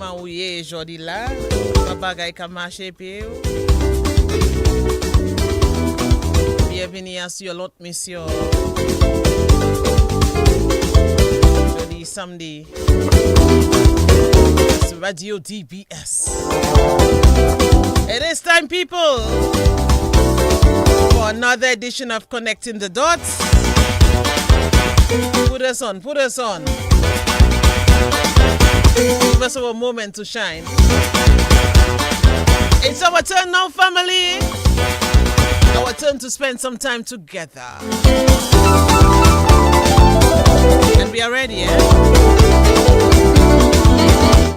comment ou est aujourd'hui là. Un bagay qui marche puis bienvenue sur l'autre mission. Jeudi, samedi. C'est Radio DBS. It is time, people, for another edition of Connecting the Dots. Put us on. Give us a moment to shine. It's our turn now, family. Our turn to spend some time together. And we are ready, eh?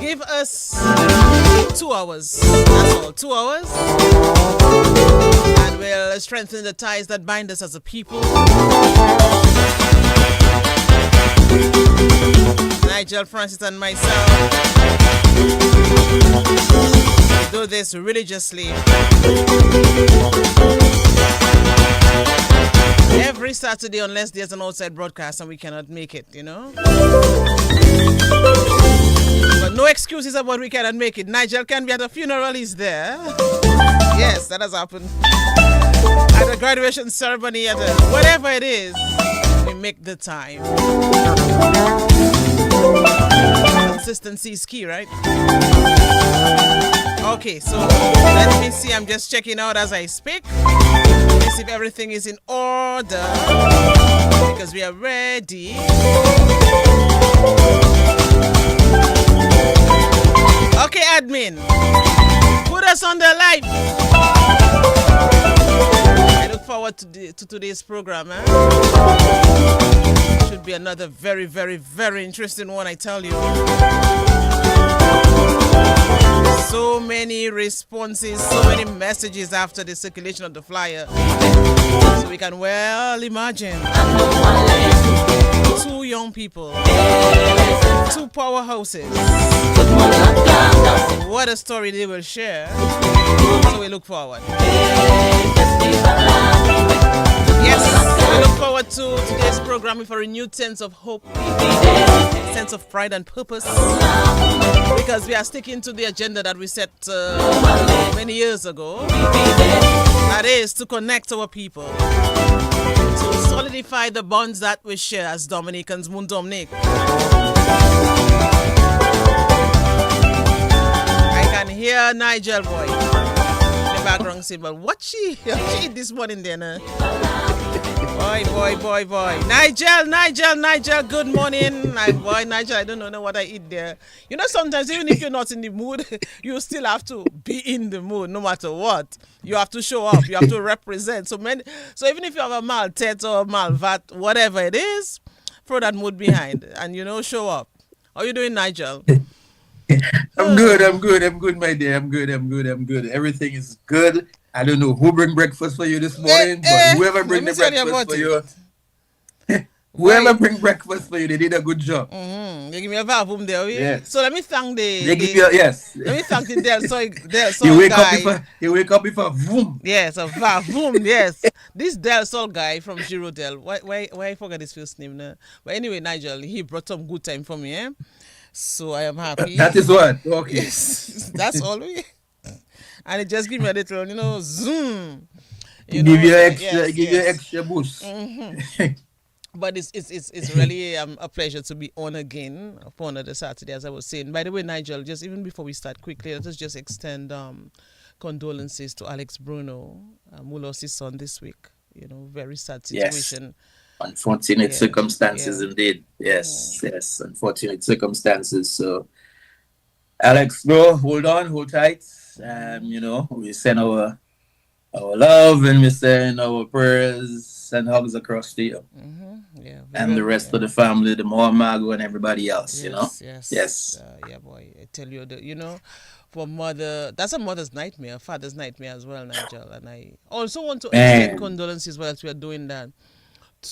Give us 2 hours. That's all, 2 hours. And we'll strengthen the ties that bind us as a people. Nigel, Francis, and myself do this religiously every Saturday, unless there's an outside broadcast and we cannot make it, you know. But no excuses about we cannot make it. Nigel can be at a funeral, he's there. Yes, that has happened. At a graduation ceremony, at a whatever it is, we make the time. Consistency is key, right? Okay, so let me see. I'm just checking out as I speak. Let me see if everything is in order, because we are ready. Okay, admin, put us on the live. I look forward to today's program. Should be another very, very, very interesting one, I tell you. So many responses, so many messages after the circulation of the flyer. So we can well imagine 2 young people, 2 powerhouses. What a story they will share. So we look forward. Yes, we look forward to today's program with a renewed sense of hope, sense of pride and purpose, because we are sticking to the agenda that we set many years ago. That is to connect our people, to solidify the bonds that we share as Dominicans. Mun Dominic. I can hear Nigel boy in the background saying, but what she eat this morning then? Boy. Nigel, good morning. Boy, Nigel, I don't know what I eat there. You know, sometimes even if you're not in the mood, you still have to be in the mood no matter what. You have to show up. You have to represent. So even if you have a maltet or a malvat, whatever it is, throw that mood behind and, you know, show up. How you doing, Nigel? I'm good, my dear. I'm good. Everything is good. I don't know who bring breakfast for you this morning, but whoever bring the breakfast for you, whoever bring breakfast for you, they did a good job. Mm-hmm. They give me a vavoom there. Yes. So let me thank yes. Let me thank the Del Soy You wake up with a voom. Yes, a vavoom. Yes. This Del Sol guy from Girodel. Why I forgot his first name now? But anyway, Nigel, he brought some good time for me, eh? So I am happy. That is what. Okay. Yes. That's all we. And it just give me a little, you know, zoom. Give you extra boost. Mm-hmm. But it's really a pleasure to be on again for another Saturday, as I was saying. By the way, Nigel, just even before we start quickly, let us just extend condolences to Alex Bruno, who lost his son this week. You know, very sad situation. Yes. Unfortunate circumstances indeed. Yes, unfortunate circumstances. So, Alex, bro, hold on, hold tight. You know, we send our love and we send our prayers and hugs across to you. Mm-hmm. Yeah, and the rest of the family, the Mago and everybody else, you know? Yes. Yeah, boy. I tell you, you know, for mother, that's a mother's nightmare, a father's nightmare as well, Nigel. And I also want to extend condolences whilst we are doing that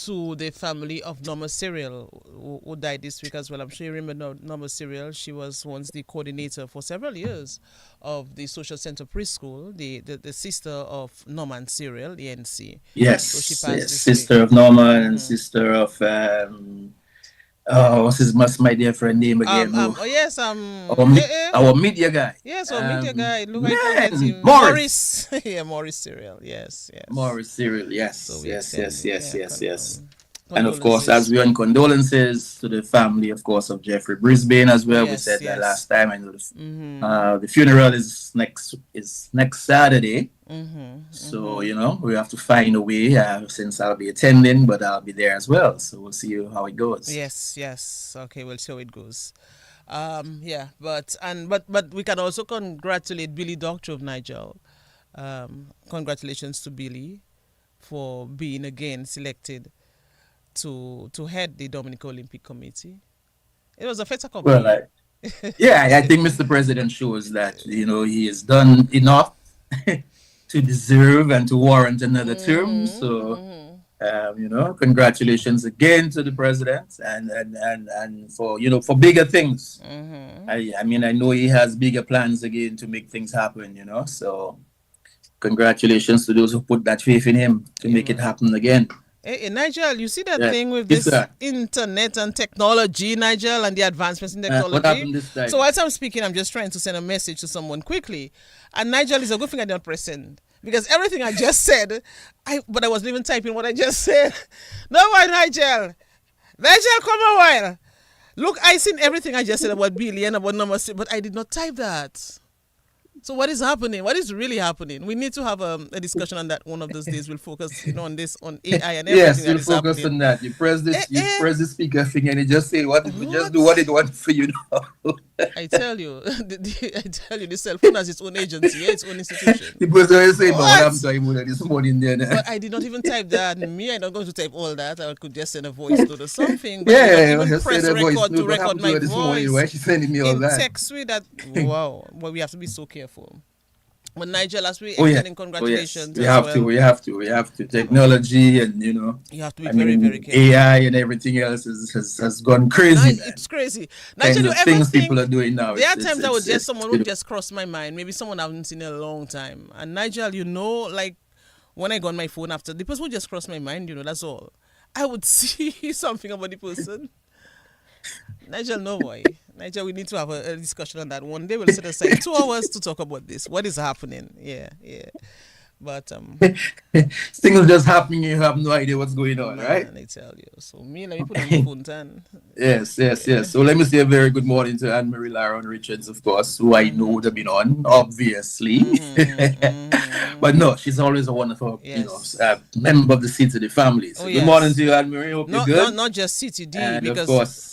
to the family of Norma Cyril, who died this week as well. I'm sure you remember Norma Cyril. She was once the coordinator for several years of the Social Center Preschool, the sister of Norman Cyril, the NC. Yes, so she passed sister of Norma and sister of What's his my dear friend name again? Who oh yes, our media guy. yes, our media guy. Look, I forget Man, him. Morris. Morris. Yeah, Morris Serial. Yes, yes. Morris Cyril. So Yes, we yes, yes, extend, yes, yeah, yes, yes. And of course, as condolences. we on condolences to the family, of course, of Jeffrey Brisbane as Oh well. We yes, said that yes. last time. I know the funeral is next Saturday. So, we have to find a way since I'll be attending, but I'll be there as well. So we'll see how it goes. Yes, yes. Okay, we'll see how it goes. Yeah, but we can also congratulate Billy Doctor of Nigel. Congratulations to Billy for being again selected to head the Dominica Olympic Committee. It was a fait Well, accompli. yeah, I think Mr. President shows that, he has done enough to deserve and to warrant another term. So, congratulations again to the president and for bigger things. I mean, I know he has bigger plans again to make things happen, so congratulations to those who put that faith in him to Yeah, make it man. happen again. Hey, Nigel, you see that Yeah. thing with Yes, this sir. internet and technology, Nigel, and the advancements in What technology? happened this So time? whilst I'm speaking, I'm just trying to send a message to someone quickly. And Nigel, is a good thing I did not press send. Because everything I just said, but I wasn't even typing what I just said. No, why, Nigel? Nigel, come a while. Look, I seen everything I just said about Billy and about number six, but I did not type that. So what is happening? What is really happening? We need to have a discussion on that one of those days. We'll focus, on this, on AI and everything Yes, that you'll is focus happening. on that. Eh, You eh, press the speaker thing and it just say what it just do what what? it wants for you now. I tell you, I tell you, the cell phone has its own agency, yeah, its own institution. The person always say about what happened What? to him this morning there. But I did not even type that. Me, I'm not going to type all that. I could just send a voice note or something. But I did not Yeah, even just send press a voice record to note. What record happened to my her this morning? voice Why she sending me all in that? text with that. Wow. But we have to be so careful. But Nigel, as we Oh yeah. extending Oh yes. congratulations We as have to. well, We have to. We have to. Technology and you have to be I very, very mean careful. AI and everything else has gone crazy, man. It's crazy. Nigel, Kinds you of ever things people are think doing now. there are It's times I would just it's someone would just cross my mind, maybe someone I haven't seen in a long time. And Nigel, like when I got my phone after the person would just cross my mind, that's all. I would see something about the person. Nigel, no boy. Nigel, we need to have a discussion on that one day. We'll set aside 2 hours to talk about this. What is happening? Yeah, yeah. But things just happening. You have no idea what's going on, right? man, I tell you. So me, let me put on my phone tan. Yes, yes, Yeah. yes. So let me say a very good morning to Anne Marie Laron Richards, of course, who I know would have been on, obviously. But no, she's always a wonderful, Yes. member of the City of the family. Oh So good morning yes. to you, Anne Marie. Hope you're Not not good. not just CTD And of because course,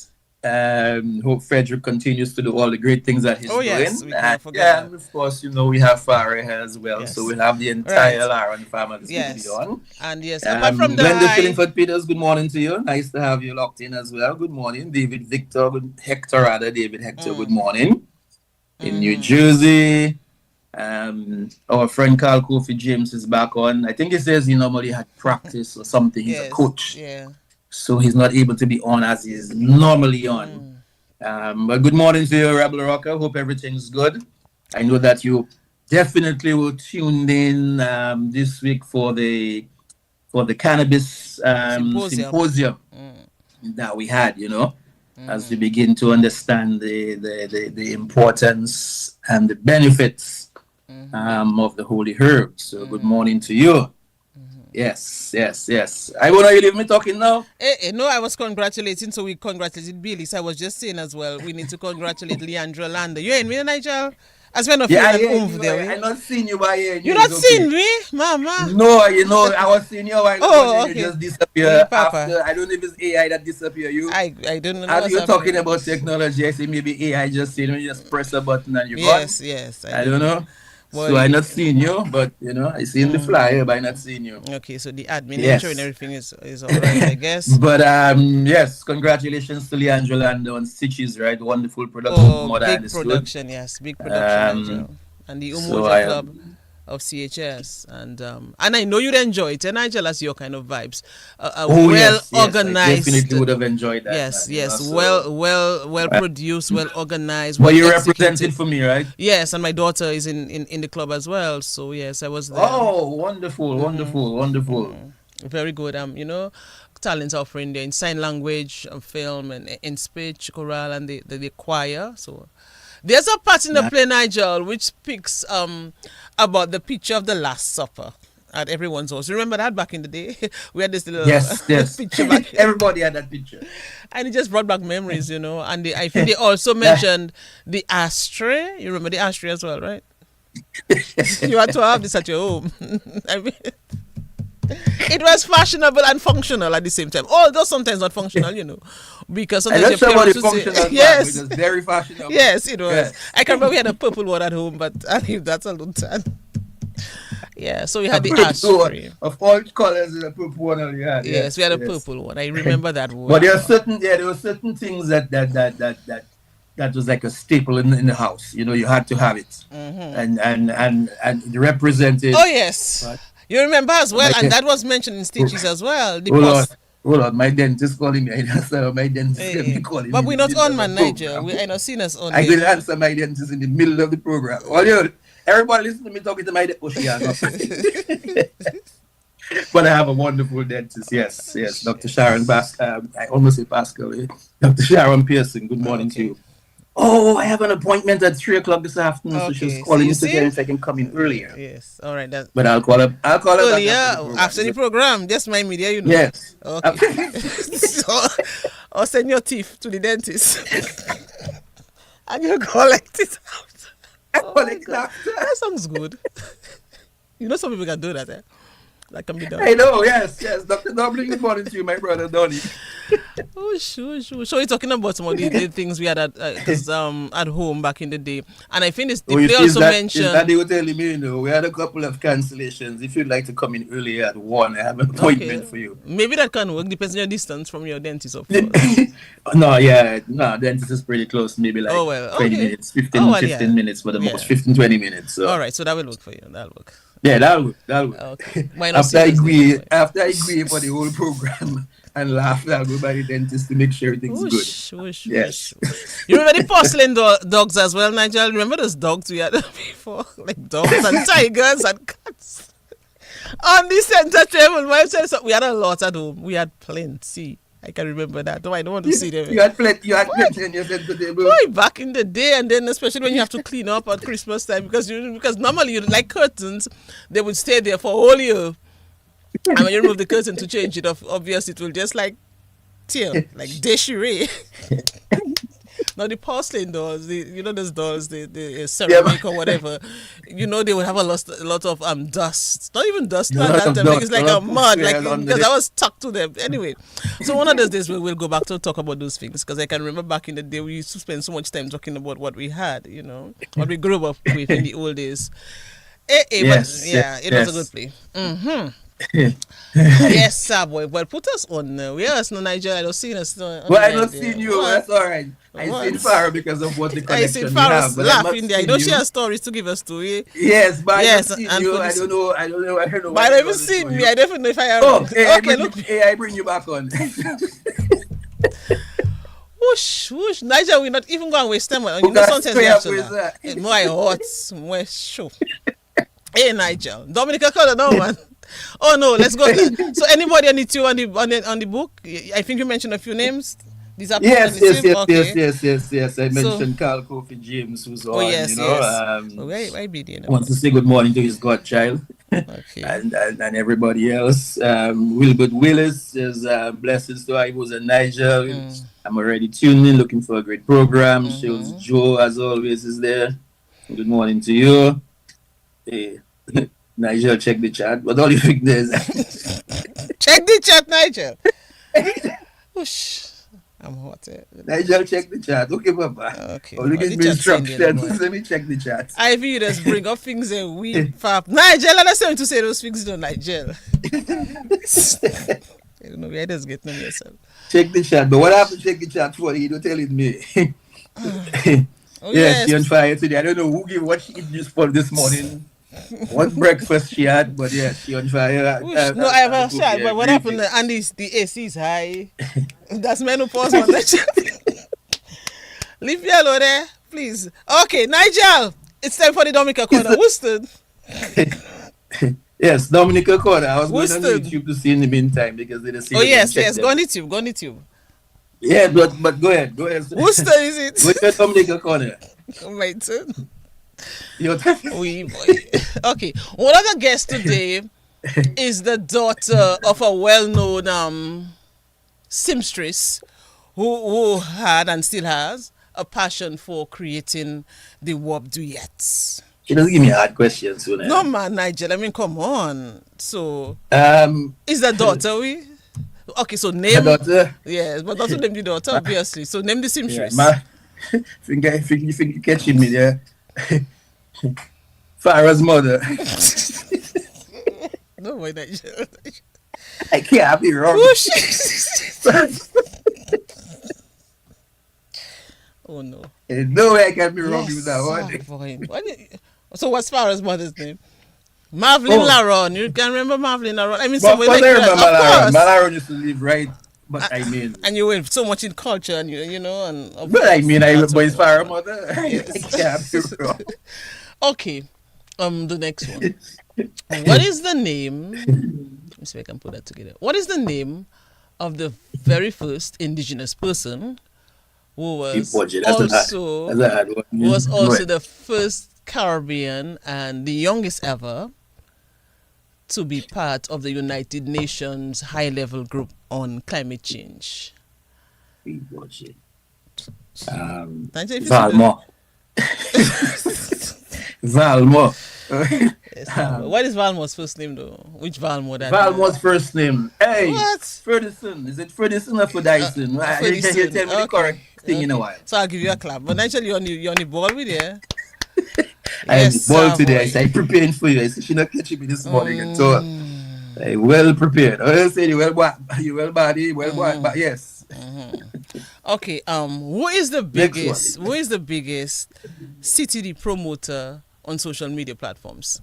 hope Frederick continues to do all the great things that he's oh yes, doing. we And cannot forget yeah, that. and of course, we have Farah here as well. So Yes. we'll have the entire Right. Laron family to be Yes. on. And yes, apart from the Glenda high, Shillingford Peters, good morning to you. Nice to have you locked in as well. Good morning. David Hector, good morning. In New Jersey. Our friend Carl Kofi James is back on. I think he says he normally had practice or something. He's a yes, coach. yeah. So he's not able to be on as he is normally on. But good morning to you, Rebel Rocker. Hope everything's good. I know that you definitely were tuned in this week for the cannabis Symposium. symposium that we had, as we begin to understand the importance and the benefits of the holy herb. So good morning to you. Yes, yes, yes. I want you leave me talking now. No, I was congratulating, so we congratulated Billy. So I was just saying as well, we need to congratulate Leandra Landa. You ain't me, Nigel? As we're not Yeah, feeling an yeah, oomph there, I we. not seen you by here. You It's not okay. seen me, Mama? No, I was seeing you a while ago, Oh, then you okay. just Me, disappear Papa. after. I don't know if it's AI that disappear you. I don't know As what's you're talking happening. about technology, I say maybe AI just say, you just press a button and you're gone. Yes, yes, I I don't don't know. know. So I Boy, not seen you, but I seen the flyer, but I not seen you. okay, so the admin ensuring Yes. everything is all right, I guess. But yes, congratulations to Leandro Lando on Stitches, right? Wonderful production from Oh, what I big understood. production, yes, big production, Um, Nigel, and the so Umoja I Club of CHS, and I know you'd enjoy it, and Nigel has your kind of vibes, oh well yes, yes, I organized, definitely would have enjoyed that, yes, man. yes, So, well produced, well organized, but well you represented executed. for me, right? Yes, and my daughter is in the club as well, so yes, I was there. Oh, wonderful, wonderful, wonderful. Very good. talents offering there in sign language, film, and in speech, choral, and the choir. So there's a part in the play, Nigel, which speaks about the picture of the Last Supper at everyone's house. Remember that back in the day? We had this little Yes. picture back. Everybody had that picture. And it just brought back memories, And I think they also mentioned the ashtray. You remember the ashtray as well, right? You had to have this at your home. I mean, it was fashionable and functional at the same time. Although sometimes not functional, because sometimes your parents would say, yes, it was very fashionable. Yes, it was. Yes. I can remember we had a purple one at home, but I think that's a little time. Yeah, so we had the ashtray. Of all colors, the purple one only had. Yes, we had a purple one. I remember that one. But there were certain things that was like a staple in the house. You had to have it, and it represented. Oh yes, you remember as well, and that was mentioned in stitches as well. Hold on, my dentist calling me. My dentist calling me. But we're not on, man, Nigel. I not seen us on. I could answer my dentist in the middle of the program. Everybody listen to me talking to my dentist. But I have a wonderful dentist. Yes, Dr. Sharon I almost say Pascal. Dr. Sharon Pearson. Good morning to you. Oh, I have an appointment at 3:00 this afternoon, so she's calling me to get if I can come in earlier. Yes, all right. But I'll call her. Earlier after the program. Just my media, Yes. Okay. Or send your teeth to the dentist, and you collect it out. That sounds good. Some people can do that. That can be done. I know, yes. Dr. Dublin, good morning to you, my brother Donnie. Sure. So you're talking about some of the things we had at home back in the day. And I think they also mentioned... Is that they were telling me, we had a couple of cancellations. If you'd like to come in earlier at 1, I have an appointment for you. Maybe that can work. Depends on your distance from your dentist, of course. No, dentist is pretty close. Maybe like 20 minutes, 15 minutes for the most, 15, 20 minutes. So. All right, so that will work for you. That'll work. Yeah, that'll work. Okay. After I agree for the whole program and laugh, I'll go by the dentist to make sure everything's good. Yes. You remember the porcelain dogs as well, Nigel? Remember those dogs we had before? Like dogs and tigers and cats. On the center table, we had a lot at home. We had plenty. I can remember that. I don't want to see them. You had plenty on your center table. Boy, back in the day, and then especially when you have to clean up at Christmas time, because normally, like curtains, they would stay there for a whole year. And when you remove the curtain to change it, obviously it will just tear, like déchiré. Now the porcelain dolls, those dolls, the ceramic or whatever, they would have a lot of dust. Not even dust, it's like a mud, because I was stuck to them. Anyway, so one of those days we'll go back to talk about those things, because I can remember back in the day we used to spend so much time talking about what we had, what we grew up with in the old days. It was a good play. Mm-hmm. Yes, sir, boy. Well, put us on now. Yes, no, Nigeria. I don't see us. Well, I don't see you. That's all right. I seen Farah because of what the connection we have. Laughing there. You don't share stories to give us to you. Yes, but I don't see you. I don't know. I don't know. But I don't even see me. I don't know if I am. I bring you back on. Whoosh. Nigeria, we're not even going to waste time. Sometimes we have to. More hot, more show. Hey, Nigel. Dominica, call it now, man. Oh no, let's go. So anybody on the book? I think you mentioned a few names. These are yes. I mentioned Carl Kofi James, who's on. Yes. Wants to say good morning to his godchild. Okay. and everybody else. Wilbert Willis is blessings to I was a Nigel. I'm already tuned in, looking for a great program. Shows Joe, as always, is there. Good morning to you. Hey. Nigel, check the chat. What all you think there is? Check the chat, Nigel. Whoosh. I'm hot. Nigel, check the chat. Okay, Papa. Okay. Or you give me instructions. Let me check the chat. I view just bring up things that we fap. Nigel, I don't want to say those things, Nigel. I don't know where just getting them yourself. Check the chat. But what I have to check the chat for, you don't tell it me. Yes, she on fire today. I don't know who gave what she eat for this morning. What breakfast she had, but yeah, she on fire. No, I have a shot, but what happened? And the AC is high. That's menopause, man. Leave me alone there, please. Okay, Nigel, it's time for the Dominica corner. Who stood? Yes, Dominica Corner. I was going on Worcester. YouTube to see in the meantime because they just see Oh they didn't yes, check yes. Go them. on YouTube. Go on YouTube. Yeah, but go ahead, go ahead. Worcester is Go it? to Dominica Corner. My turn. You Oui, boy. Okay. One of the guests today is the daughter of a well-known seamstress who had and still has a passion for creating the warp duets. She doesn't give me hard questions, so No man, Nigel. I mean, come on. So, Um, is the daughter we? Okay, so her name. daughter. Yes, but also name the daughter, obviously. So name the Yeah, seamstress. my. Think you're catching me there. Farah's mother. No, why Nigel? I can't be wrong. Whoosh. Oh no. There's no way I can be wrong Yes, with that one. boy. So what's Farah's mother's name? Marvelyn Oh. Laron. You can remember Marvelyn Laron? I mean, But somewhere for like them, that. Of Malaron. course. Malaron used to live right, but I mean, And you went so much in culture, and you know, and of but I course, mean, that's but it's what- Farah's mother. Yes. I can't be wrong. Okay. The next one. What is the name? Let me see if I can put that together. What is the name of the very first indigenous person who was Budget. That's a also hard one. was Go also ahead. the first Caribbean and the youngest ever to be part of the United Nations high-level group on climate change? Budget. Nigel, if you see Valmore. Valmore. Yes, Valmore. What is Valmore's first name though? Which Valmore that? Valmore's first name. Hey, What? Ferguson. Is it Ferguson or Ferguson? You can Ferguson. tell me the correct thing in a while. So I'll give you a clap. But Nigel, you're on the ball with you. I am Yes, ball sir, today. boy. I say preparing for you. I say she not catching me this morning at all. I well prepared. I say you well body, but yes. Okay. Who is the biggest? Who is the biggest CTD promoter on social media platforms?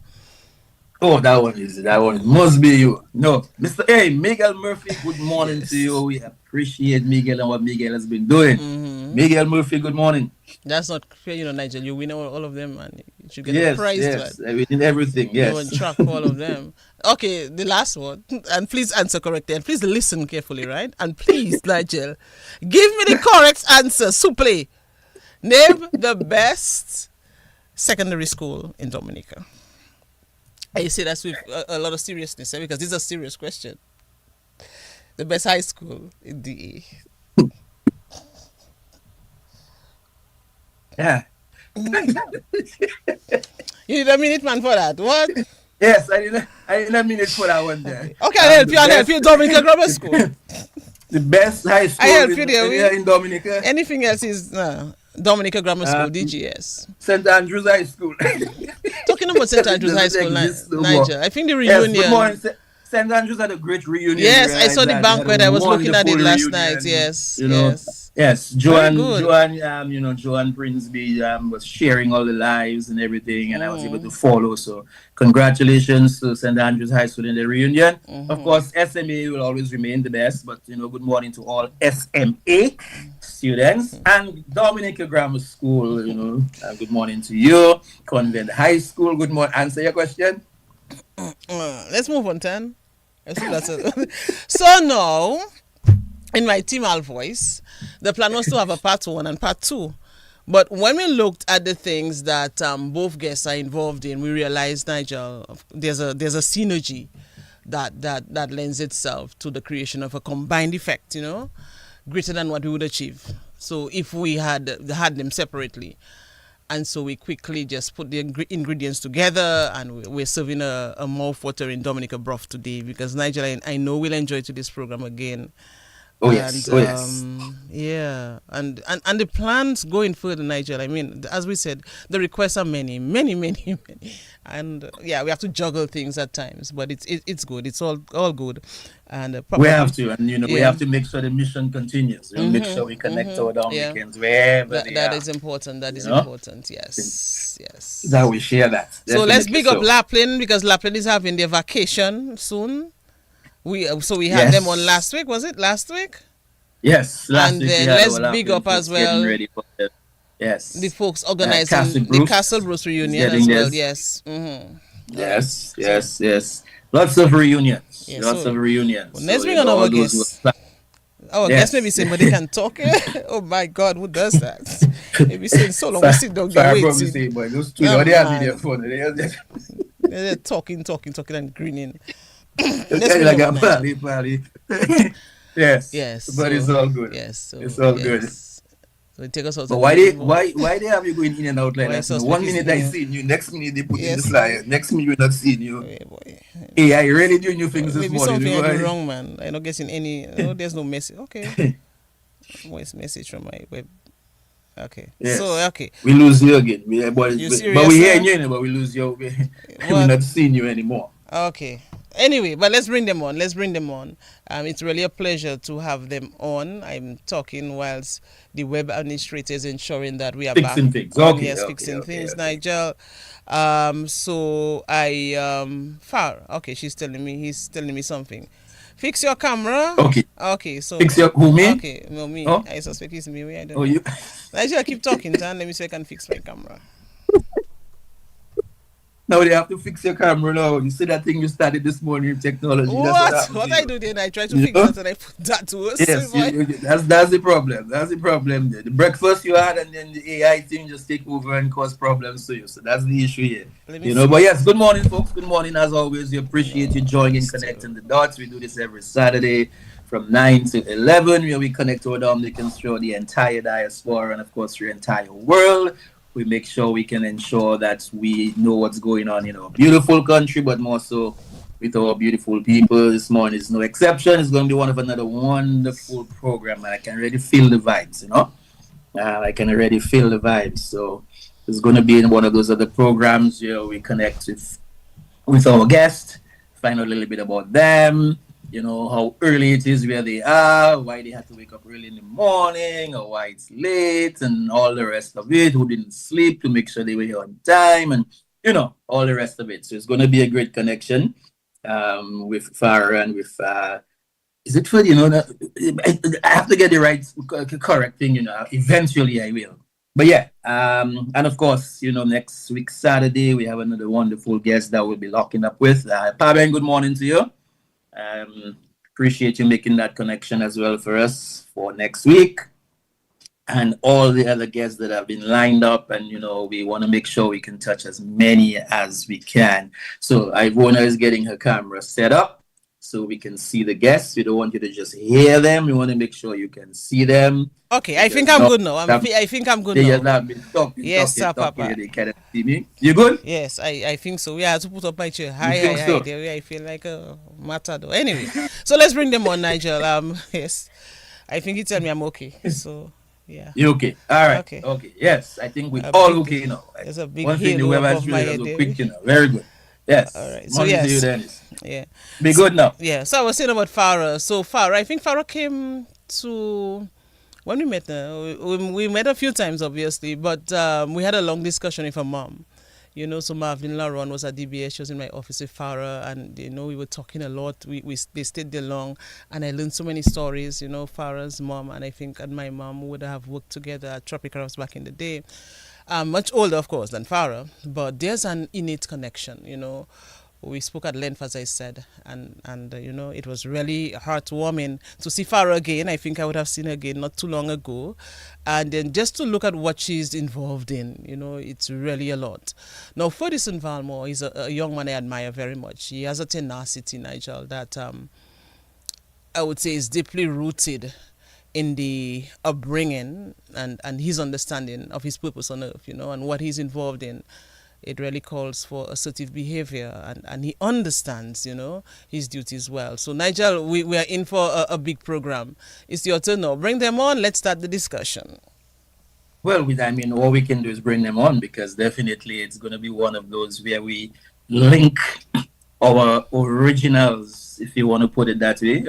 Oh, that one must be you. No, Mr. Hey, Miguel Murphy, good morning to you. We appreciate Miguel and what Miguel has been doing. Miguel Murphy, good morning. That's not fair, Nigel. You win all of them, man. You should get a prize. Yes, we did everything. You on Yes. track for all of them. Okay, the last one. And please answer correctly. And please listen carefully, right? And please, Nigel, give me the correct answer. Suple. Name the best secondary school in Dominica. I say that's with a lot of seriousness, because this is a serious question. The best high school in DE. Yeah. You need a minute, man, for that. What? Yes, I didn't mean it for that one there. Okay, I'll help you, Dominica Grammar School. The best high school help you there, in Dominica. Anything else is Dominica Grammar School, DGS. St. Andrews High School. Talking about St. Andrews High School, Nigel. I think the reunion. Yes, good morning. St. Andrews had a great reunion. Yes, I saw the banquet. I was looking at it last night. Yes, Yes, Joanne, Joanne Prinsby was sharing all the lives and everything, and I was able to follow. So, congratulations to St. Andrews High School in the reunion. Of course, SMA will always remain the best, but good morning to all SMA students and Dominica Grammar School. Good morning to you, Convent High School. Good morning. Answer your question. Let's move on, Tan. So now, in my Timal voice, the plan was to have a part 1 and part 2. But when we looked at the things that both guests are involved in, we realized, Nigel, there's a synergy that lends itself to the creation of a combined effect, greater than what we would achieve. So if we had them separately. And so we quickly just put the ingredients together, and we're serving a mouth-watering Dominica broth today, because Nigel, I know we'll enjoy this program again. Oh yes, Yeah, and the plans going further, Nigel. I mean, as we said, the requests are many, and we have to juggle things at times, but it's good. It's all good, and we have to, and we have to make sure the mission continues. Make sure we connect our Dominicans wherever they are. That is important. That is important. Yes. That we share that. Definitely. So let's big up Lapland, because Lapland is having their vacation soon. We had them on last week. Was it last week? Yes, last week. And then let's big up as well. Yes. The folks organizing the Castle Bruce reunion as well. Yes. All right. Yes, So yes, yes. Lots of reunions. yeah. Lots of So reunions. well, let's So bring on our all those who guests. are Our guest may be yes. saying, but they can talk. Oh my God, who does that? They be saying so long. We Fire, sit down there fire probably waiting. say, boy, those two, Oh they have me there man, for they're talking, and grinning. Let's It's bring like them a on, Nigel. party. Yes, Yes. but it's So all good. yes. It's So all good. yes. So take us out But of the involved. why they have you going in and out like Why that? You know, suspect one is minute I new? see you, next minute they put in the Yes, flyer, boy. next minute we're not seeing you. Yeah, boy. Hey, I really doing new things this Maybe morning, something I do boy. wrong, man. I'm not getting any. Oh, there's no message. Okay. Voice message from my web. Okay. So Yes. okay. We lose you again. You But we serious, hearing sir? you, but we lose you. We're What? not seeing you anymore. Okay. Anyway, but let's bring them on. Let's bring them on. It's really a pleasure to have them on. I'm talking whilst the web administrator is ensuring that we are back Fixing things. on. Okay, Yes, okay, fixing okay, things, okay. Nigel. So I Far. Okay, he's telling me something. Fix your camera. Okay. Okay, so Fix your who me? okay, no me. Oh, I suspect it's me. I don't oh know. you. Nigel, keep talking, Tan. Let me see if I can fix my camera. Now they have to fix your camera now. You see that thing you started this morning in technology. That's what What? happened to What I you. do then? I try to You fix know? that and I put that to us. Yes, that's the problem. That's the problem. The breakfast you had and then the AI thing just take over and cause problems to you. So that's the issue here. Let me You know, see. but yes, good morning, folks. Good morning, as always. We appreciate you No, joining, still. connecting the dots. We do this every Saturday from 9 to 11, where we connect our Dominicans through the entire diaspora and, of course, your entire world. We make sure we can ensure that we know what's going on in our beautiful country, but more so with our beautiful people. This morning is no exception. It's going to be one of another wonderful program, and I can already feel the vibes. I can already feel the vibes. So it's going to be in one of those other programs where we connect with our guests, find out a little bit about them, how early it is where they are, why they had to wake up early in the morning, or why it's late, and all the rest of it, who didn't sleep to make sure they were here on time, and, all the rest of it. So it's going to be a great connection with Farah and with, is it for, I have to get the right, correct thing, eventually I will. But yeah, and of course, next week Saturday we have another wonderful guest that we'll be locking up with. Paben, good morning to you. Um, Appreciate you making that connection as well for us for next week, and all the other guests that have been lined up. And we want to make sure we can touch as many as we can. So Ivona is getting her camera set up so we can see the guests. We don't want you to just hear them. We want to make sure you can see them, Okay, I think because I'm good now. um, I think I'm good they just now. have been talking, Yes, talking, sir, talking, Papa. and they cannot see me. You good? Yes, I think so. Yeah, I have to put up my chair. You Hi, hi, think hi. so? There, I feel like a matador. Anyway, so let's bring them on, Nigel. Yes, I think he tell me I'm okay. So, yeah. You okay? All right. Okay. Okay. Yes, I think we A all big, okay now. there's a big One thing the halo web above my administrators head were there. quick, Very good. All Yes. right. So Morning to you, yes, Dennis. yeah. Be So, good now. yeah. So I was saying about Farah. So Farah, I think Farah came to when we met. We met a few times, obviously, but we had a long discussion with her mom. So Marvin Laron was at DBS. She was in my office with Farah, and we were talking a lot. They stayed there long, and I learned so many stories. Farah's mom and I think and my mom would have worked together at Tropic House back in the day. Much older, of course, than Farah, but there's an innate connection. We spoke at length, as I said, and it was really heartwarming to see Farah again. I think I would have seen her again not too long ago, and then just to look at what she's involved in, it's really a lot. Now, Ferguson Valmore is a young man I admire very much. He has a tenacity, Nigel, that I would say is deeply rooted in the upbringing and his understanding of his purpose on earth, and what he's involved in. It really calls for assertive behavior, and he understands, his duties well. So, Nigel, we are in for a big program. It's your turn now. Bring them on. Let's start the discussion. Well, all we can do is bring them on, because definitely it's going to be one of those where we link our originals, if you want to put it that way,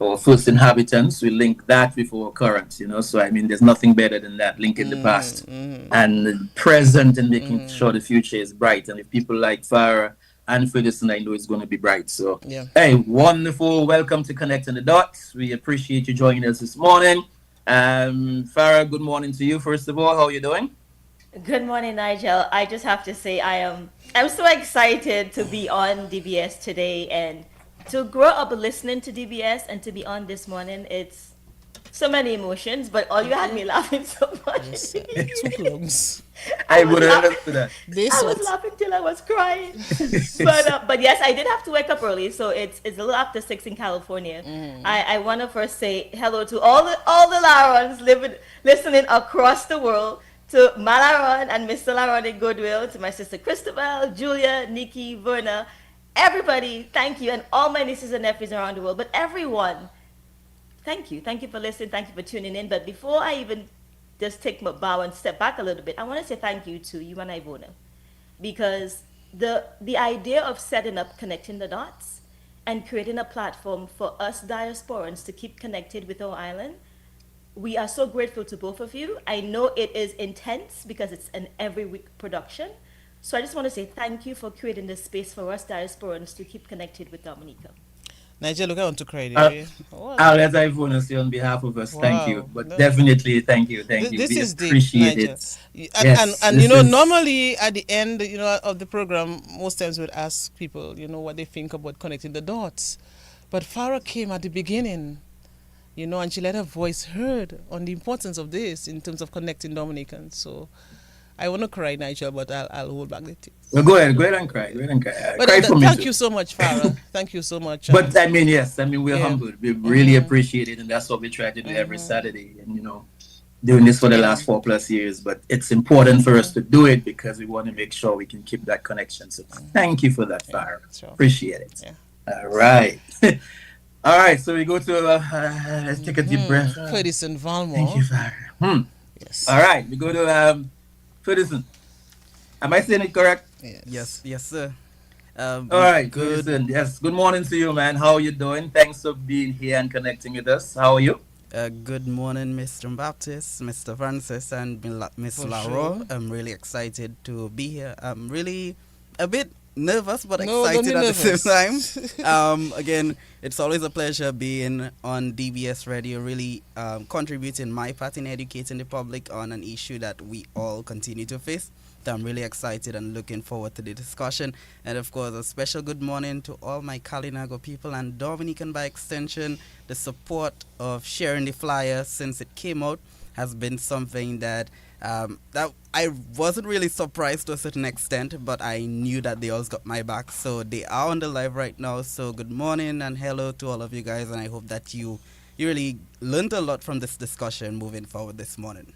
our first inhabitants. We link that with our current, So, there's nothing better than that, linking the past and the present, and making sure the future is bright. And if people like Farah and Ferguson, I know it's going to be bright. So, Yeah. hey, wonderful. Welcome to Connecting the Dots. We appreciate you joining us this morning. Farah, good morning to you, first of all. How are you doing? Good morning, Nigel. I just have to say I'm so excited to be on DBS today and to grow up listening to DBS and to be on this morning. It's so many emotions, but all you had me laughing so much in the Yes, two beginning. plums. I I was would have laughing. understood that. This I was what? laughing till I was crying. But yes, I did have to wake up early, so it's a little after 6 in California. I want to first say hello to all the Larons living listening across the world. To Malaron and Mr. Laron in Goodwill, to my sister Christabel, Julia, Nikki, Verna, everybody, thank you, and all my nieces and nephews around the world. But everyone, thank you for listening, thank you for tuning in. But before I even just take my bow and step back a little bit, I want to say thank you to you and Ivona, because the idea of setting up connecting the dots and creating a platform for us diasporans to keep connected with our island, we are so grateful to both of you. I know it is intense because it's an every week production. So I just want to say thank you for creating this space for us diasporans to keep connected with Dominica. Nigel, look, I want to cry Uh, there. What? I'll let everyone say on behalf of us, thank you. Wow. But No. definitely, thank you. This We is deep, appreciate Nigel. it. And Yes, you this know, is. normally at the end, of the program, most times we'd ask people, what they think about connecting the dots. But Farah came at the beginning, and she let her voice heard on the importance of this in terms of connecting Dominicans. So I want to cry, Nigel, but I'll hold back the Well, tears. go ahead and cry. Go ahead and cry. But Cry for me thank too. you so much, Farah. Thank you so much. But I mean, yes, I mean, we're Yeah. humbled. We really Mhm. appreciate it. And that's what we try to do every Mhm. Saturday. And, doing this for the Yeah. last 4+ years. But it's important for us to do it because we want to make sure we can keep that connection. So thank you for that, Yeah. Fire. Sure. Appreciate it. Yeah. All right. All right. So we go to, let's take a deep breath. Ferguson Thank you, Valmore. Fire. Yes. All right. We go to Ferguson. Am I saying it correct? Yes, Yes. yes, sir. All right, Good, Ferguson. Yes. Good morning to you, man. How are you doing? Thanks for being here and connecting with us. How are you? good morning, Mr. Baptist, Mr. Francis, and Miss For Laro. sure. I'm really excited to be here. I'm really a bit nervous, but No, don't be excited at the same time. nervous. Again, it's always a pleasure being on DBS Radio, really contributing my part in educating the public on an issue that we all continue to face. So I'm really excited and looking forward to the discussion. And of course, a special good morning to all my Kalinago people and Dominican by extension. The support of sharing the flyer since it came out has been something that I wasn't really surprised to a certain extent, but I knew that they all got my back. So they are on the live right now. So good morning and hello to all of you guys, and I hope that you really learned a lot from this discussion moving forward this morning.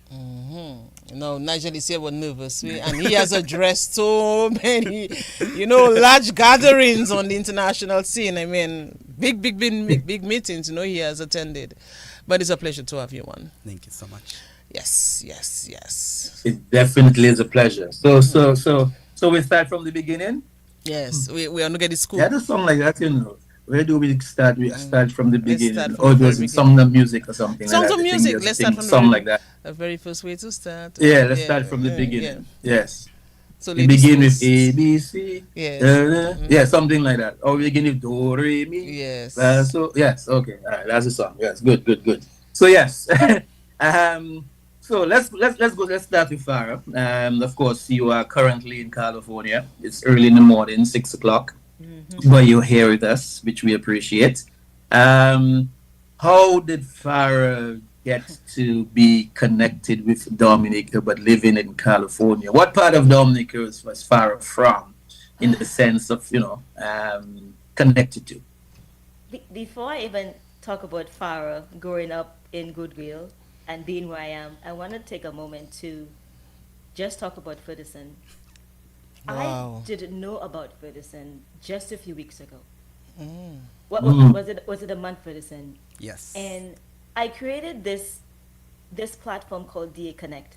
No, Nigel is here was nervous, and he has addressed so many, large gatherings on the international scene. I mean, big meetings. He has attended, but it's a pleasure to have you on. Thank you so much. Yes, yes, yes, It definitely is a pleasure. So we start from the beginning. yes. We are gonna get the Yeah, scoop. the song like that. Where do we start? We start from the Let's start beginning, from or the it very was in some beginning. of music or something like Songs that. of The thing music. there's a Let's start thing, from song like that. the very first way to start. Yeah, let's start Yeah, from the yeah, beginning. yeah. Yes, So, we ladies begin with first. A B C. Yes. Yeah, something like that. Or we begin with Do Re Mi. Yes. So yes, okay, all right, that's the song. Yes, good, good, good. So yes, um, so let's go. Let's start with Farah. Of course, you are currently in California. It's early in the morning, 6 o'clock, but you're here with us, which we appreciate. Um, how did Farah get to be connected with Dominica, but living in California? What part of Dominica was Farah from, in the sense of connected to? Before I even talk about Farah growing up in Goodwill and being where I am, I want to take a moment to just talk about Ferguson. I Wow. didn't know about Ferguson just a few weeks ago. Mm. What Mm, was it a month, Ferguson? Yes. And I created this platform called DA Connect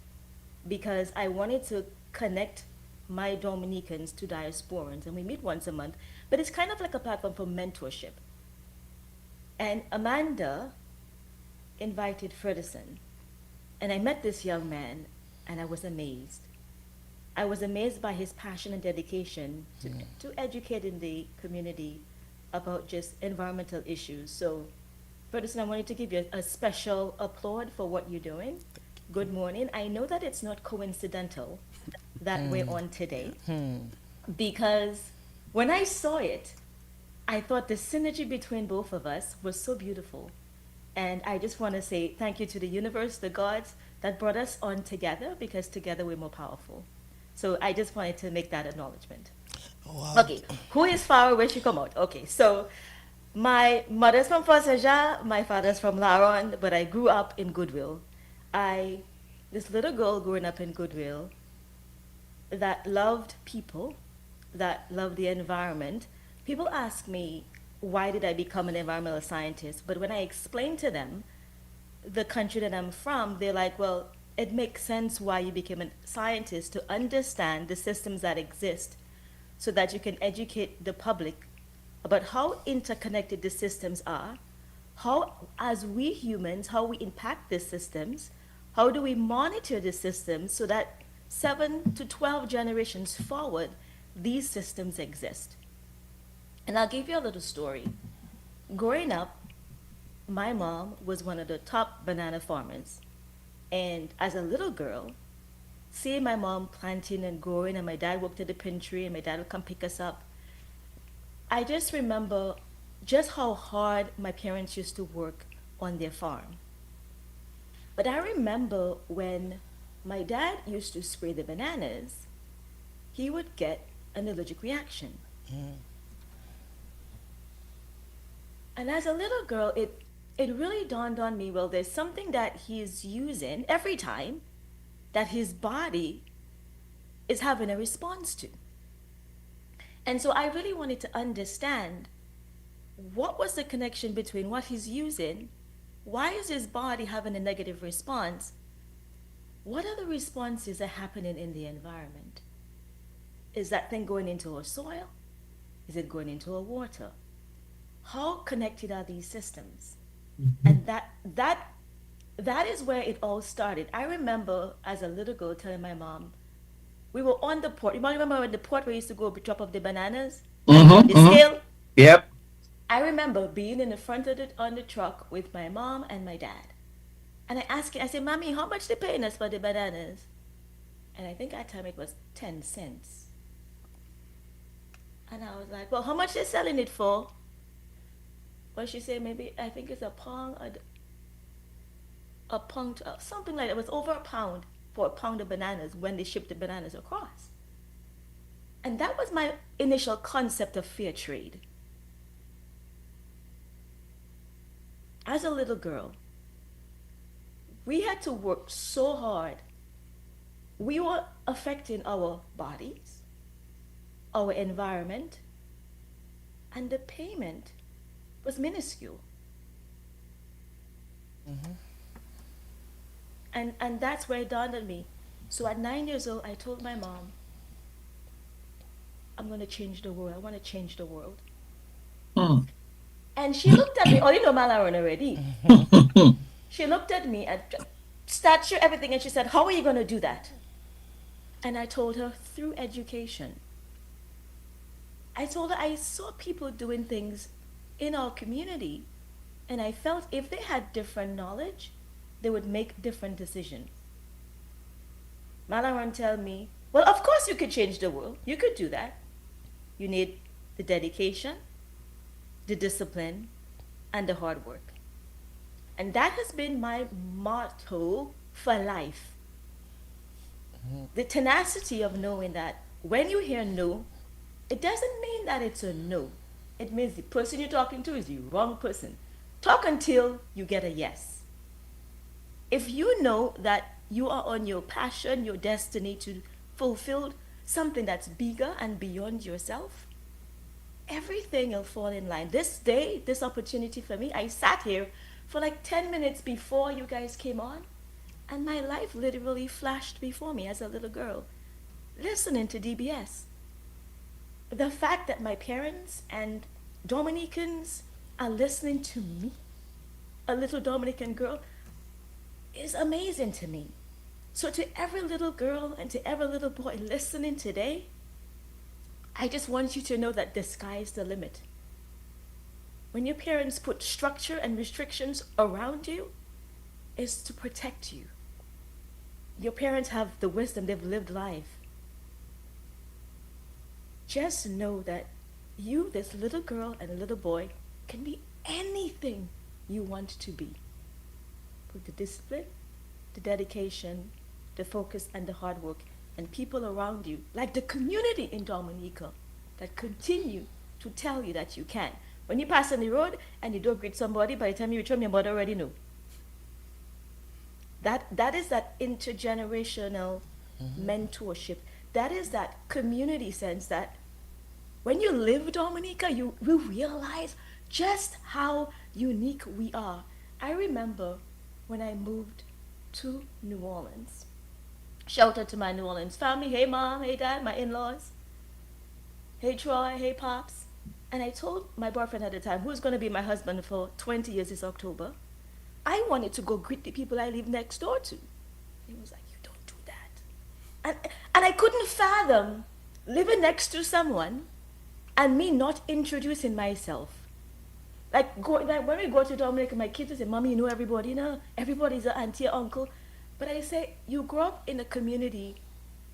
because I wanted to connect my Dominicans to diasporans, and we meet once a month. But it's kind of like a platform for mentorship. And Amanda invited Ferguson, and I met this young man, and I was amazed. I was amazed by his passion and dedication to educating the community about just environmental issues. So, Ferguson, I wanted to give you a special applaud for what you're doing. Good morning. I know that it's not coincidental that we're on today. Because when I saw it, I thought the synergy between both of us was so beautiful. And I just want to say thank you to the universe, the gods that brought us on together, because together we're more powerful. So I just wanted to make that acknowledgement. Wow. Okay, who is far where she come out? Okay, so my mother's from Fasaja, my father's from Laron, but I grew up in Goodwill. I, this little girl growing up in Goodwill, that loved people, that loved the environment. People ask me, why did I become an environmental scientist? But when I explain to them the country that I'm from, they're like, well, it makes sense why you became a scientist, to understand the systems that exist so that you can educate the public about how interconnected the systems are, how, as we humans, how we impact the systems, how do we monitor the systems so that 7 to 12 generations forward, these systems exist. And I'll give you a little story. Growing up, my mom was one of the top banana farmers. And as a little girl, seeing my mom planting and growing, and my dad worked at the pantry, and my dad would come pick us up, I just remember just how hard my parents used to work on their farm. But I remember when my dad used to spray the bananas, he would get an allergic reaction. And as a little girl, it really dawned on me, well, there's something that he's using every time that his body is having a response to. And so I really wanted to understand what was the connection between what he's using, why is his body having a negative response, what are the responses that are happening in the environment? Is that thing going into our soil? Is it going into our water? How connected are these systems? And that is where it all started. I remember as a little girl telling my mom, we were on the port. You might remember when the port where we used to go drop off the bananas and the scale. Yep. I remember being in the front of the on the truck with my mom and my dad. And I said, Mommy, how much they paying us for the bananas? And I think at the time it was 10 cents. And I was like, well, how much they selling it for? Well, she said, maybe, I think it's a pound, something like that. It was over a pound for a pound of bananas when they shipped the bananas across. And that was my initial concept of fair trade. As a little girl, we had to work so hard. We were affecting our bodies, our environment, and the payment was minuscule. And that's where it dawned on me. So at 9 years old, I told my mom, I'm going to change the world. I want to change the world. And she looked at me, oh, you know Malaron already. She looked at me and stature, everything, and she said, how are you going to do that? And I told her, through education. I told her I saw people doing things in our community, and I felt if they had different knowledge, they would make different decisions. Malaron tell me, well, of course you could change the world. You could do that. You need the dedication, the discipline, and the hard work. And that has been my motto for life. The tenacity of knowing that when you hear no, it doesn't mean that it's a no. It means the person you're talking to is the wrong person. Talk until you get a yes. If you know that you are on your passion, your destiny to fulfill something that's bigger and beyond yourself, everything will fall in line. This day, this opportunity for me, I sat here for like 10 minutes before you guys came on, and my life literally flashed before me as a little girl, listening to DBS. The fact that my parents and Dominicans are listening to me, a little Dominican girl, is amazing to me. So to every little girl and to every little boy listening today, I just want you to know that the sky is the limit. When your parents put structure and restrictions around you, it's to protect you. Your parents have the wisdom, they've lived life. just know that you, this little girl and little boy, can be anything you want to be with the discipline, the dedication, the focus, and the hard work, and people around you, like the community in Dominica, that continue to tell you that you can. When you pass on the road and you don't greet somebody, by the time you return, your mother already knew. That is that intergenerational mentorship. That is that community sense that when you live Dominica, you will realize just how unique we are. I remember when I moved to New Orleans. Shout out to my New Orleans family. Hey mom, hey dad, my in-laws. Hey Troy, hey pops. And I told my boyfriend at the time, who's going to be my husband for 20 years this October, I wanted to go greet the people I live next door to. He was like, you don't do that. And I couldn't fathom living next to someone and me not introducing myself. Like when we go to Dominica, my kids will say, Mommy, you know everybody, you know, everybody's an auntie or uncle. But I say, you grow up in a community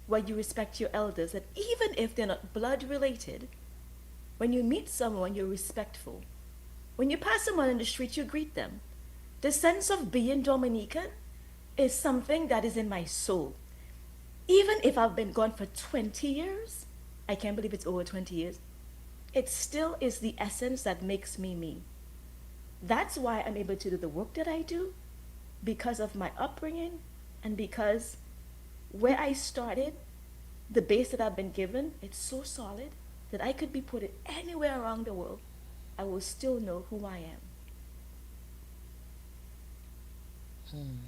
where you respect your elders, and even if they're not blood related, when you meet someone, you're respectful. When you pass someone in the street, you greet them. The sense of being Dominican is something that is in my soul. Even if I've been gone for 20 years, I can't believe it's over 20 years, it still is the essence that makes me me. That's why I'm able to do the work that I do, because of my upbringing and because where I started, the base that I've been given, it's so solid that I could be put it anywhere around the world. I will still know who I am.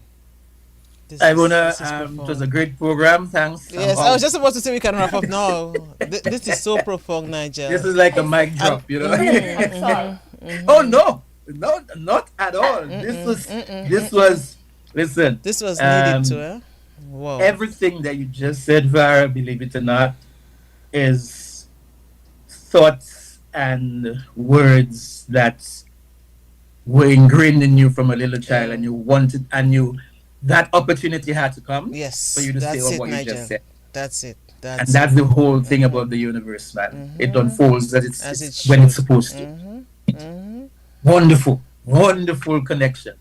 I wanna. It was a great program. Thanks. Yes, I was just about to say we can wrap up now. This is so profound, Nigel. This is like a mic drop, you know. I'm sorry. Oh no, not at all. This was. Listen. This was needed to. Wow. Everything that you just said, Vara, believe it or not, is thoughts and words that were ingrained in you from a little child, and you wanted, and that opportunity had to come. Yes. For you to say That's it, what Nigel. you just said. That's it. And that's the whole thing about the universe, man. It unfolds as As it's it when it's should. supposed to. Wonderful, wonderful connection,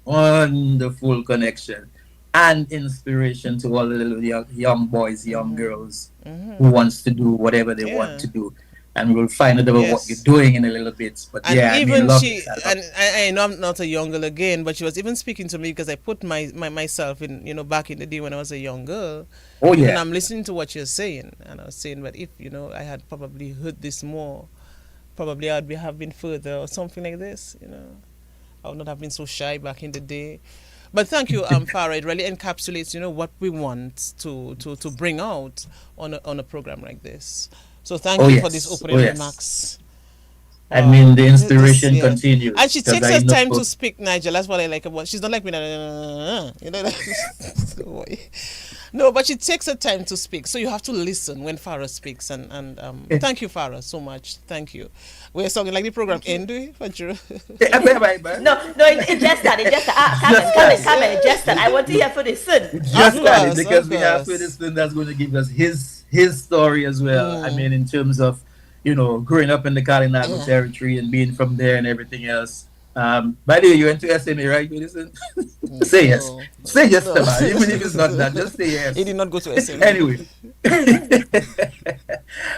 and inspiration to all the little young boys, young girls who wants to do whatever they want to do. And we'll find out about what you're doing in a little bit. But And yeah, even love she, it. and I know I'm not a young girl again, but she was even speaking to me because I put myself in, back in the day when I was a young girl. Oh And yeah, I'm listening to what you're saying, and I was saying, but if I had probably heard this more, probably have been further or something like this. I would not have been so shy back in the day. But thank you, Farah. It really encapsulates, what we want to bring out on a program like this. So thank you for this opening remarks. I mean, the inspiration continues. And she 'cause takes I her know- time to speak, Nigel. That's what I like about. She's not like me. No, but she takes her time to speak. So you have to listen when Farah speaks. And thank you, Farah, so much. Thank you. We're talking like the program end, do we? No, it's just that. It's just that. Come in. It's just that. I want to hear for this soon. Just that, course, because of we have course. this thing that's going to give us his story as well. I mean, in terms of growing up in the Kalinago territory and being from there and everything else. By the way, you went to SMA, right? Listen, say yes. Say yes, No. man. Even if it's not that, just say yes. He did not go to SM. Anyway,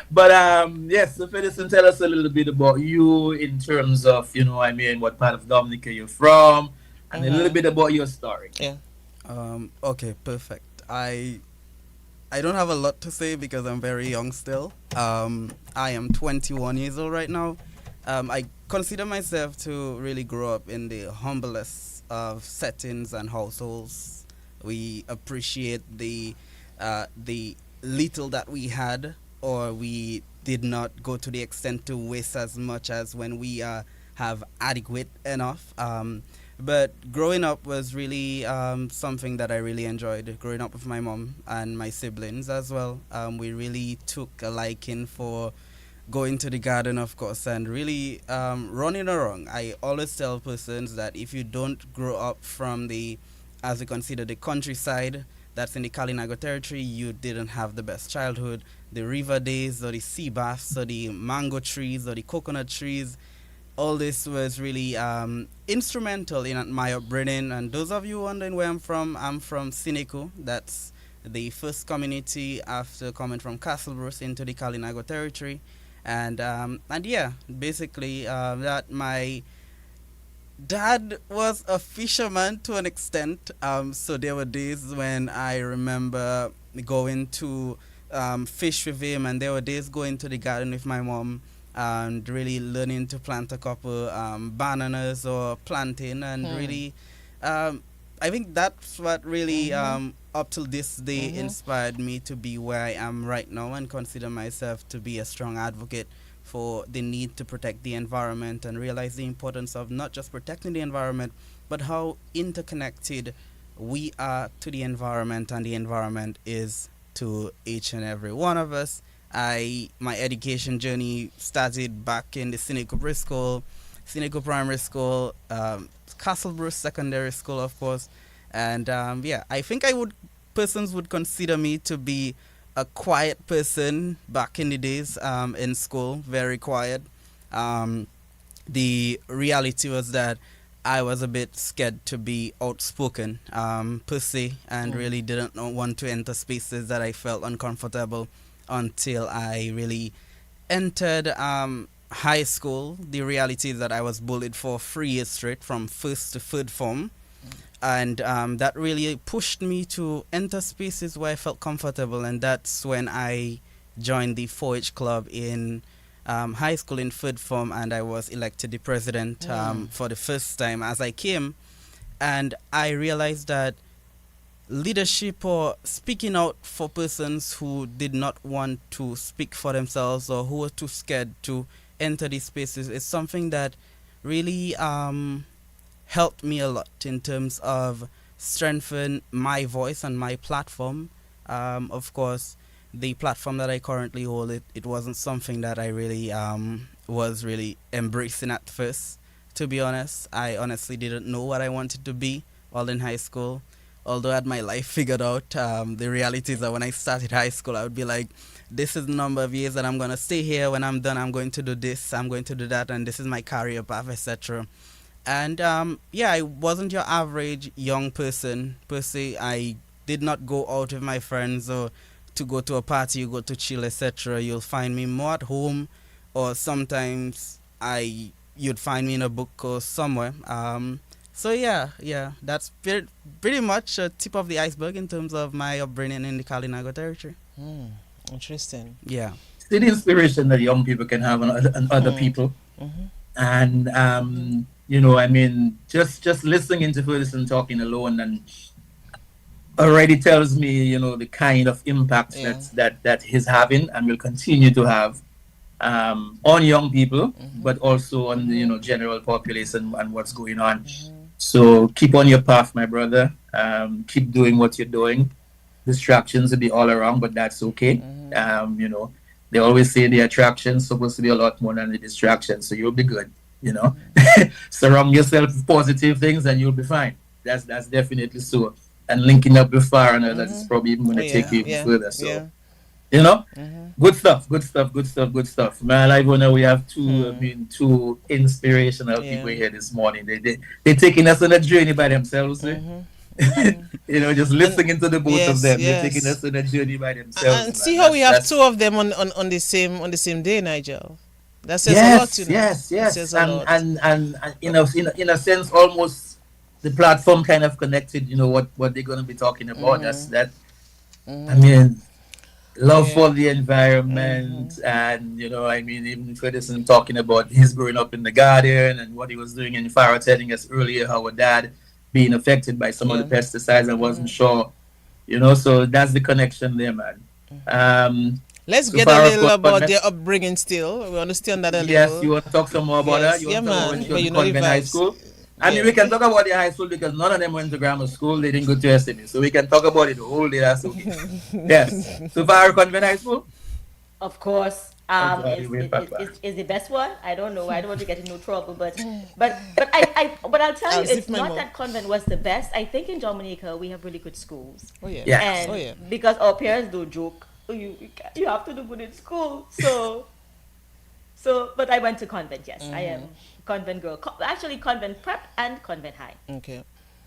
but yes. So Fedison, tell us a little bit about you in terms of what part of Dominica you're from, and a little bit about your story. Yeah. Okay, perfect. I don't have a lot to say because I'm very young still. I am 21 years old right now. I consider myself to really grow up in the humblest of settings and households. We appreciate the little that we had, or we did not go to the extent to waste as much as when we have adequate enough. But growing up was really something that I really enjoyed. Growing up with my mom and my siblings as well, we really took a liking for going to the garden, of course, and really running around. I always tell persons that if you don't grow up from as we consider the countryside that's in the Kalinago territory, you didn't have the best childhood. the river days or the sea baths or the mango trees or the coconut trees. All this was really instrumental in my upbringing. And those of you wondering where I'm from Sinico. That's the first community after coming from Castlebruce into the Kalinago territory. And yeah, basically that my dad was a fisherman to an extent. So there were days when I remember going to fish with him, and there were days going to the garden with my mom and really learning to plant a couple bananas or plantain, and really, I think that's what really up till this day inspired me to be where I am right now and consider myself to be a strong advocate for the need to protect the environment and realize the importance of not just protecting the environment, but how interconnected we are to the environment and the environment is to each and every one of us. My education journey started back in the Sinico Preschool, Sinico Primary School, Castlebruce Secondary School, of course, and yeah, I think persons would consider me to be a quiet person back in the days in school, very quiet. The reality was that I was a bit scared to be outspoken per se, and really didn't want to enter spaces that I felt uncomfortable until I really entered high school. The reality is that I was bullied for 3 years straight from first to third form. And that really pushed me to enter spaces where I felt comfortable, and that's when I joined the 4-H club in high school in third form, and I was elected the president for the first time as I came. And I realized that leadership or speaking out for persons who did not want to speak for themselves or who were too scared to enter these spaces is something that really helped me a lot in terms of strengthen my voice and my platform. Of course, the platform that I currently hold, it wasn't something that I really was really embracing at first. To be honest, I honestly didn't know what I wanted to be while in high school. Although I had my life figured out, the reality is that when I started high school, I would be like, this is the number of years that I'm going to stay here. When I'm done, I'm going to do this, I'm going to do that, and this is my career path, etc. And yeah, I wasn't your average young person per se. I did not go out with my friends or to go to a party, you go to chill, etc. You'll find me more at home, or sometimes you'd find me in a book or somewhere. So yeah, that's pretty much a tip of the iceberg in terms of my upbringing in the Kalinago territory. Interesting. Yeah. See the inspiration that young people can have on other people. And I mean, just listening to Ferguson talking alone and already tells me, the kind of impact that he's having and will continue to have on young people, but also on the general population and what's going on. So keep on your path, my brother. Keep doing what you're doing. Distractions will be all around, but that's okay. They always say the attraction's supposed to be a lot more than the distraction, so you'll be good. Surround yourself with positive things and you'll be fine. That's definitely so. And linking up with far and others is probably even going to take you even further. So, good stuff. Man, like when we have two inspirational people here this morning. They're taking us on a journey by themselves. Just listening to the both of them. They're taking us on a journey by themselves. And see how we have two of them on the same day, Nigel. That says a lot, Yes. And in a sense, almost the platform kind of connected. What they're going to be talking about. I mean, love for the environment, and even Ferguson talking about his growing up in the garden and what he was doing in Farah, telling us earlier how our dad being affected by some of the pesticides and wasn't sure. So that's the connection there, man. Let's get a little about their upbringing still. We understand that a little. Yes, you want to talk some more about that? You want to talk about when you went to Convent High School? I mean, we can talk about the high school because none of them went to grammar school. They didn't go to SME. So we can talk about it the whole day. That's okay. Yes. So far, Convent High School? Of course. Is the best one? I don't know. I don't want to get in no trouble, but I'll tell you, it's not that Convent was the best. I think in Dominica we have really good schools. Oh yeah. Yes. And because our parents do joke you have to do good in school. But I went to convent. Yes, I am convent girl. Actually, convent prep and convent high. Okay.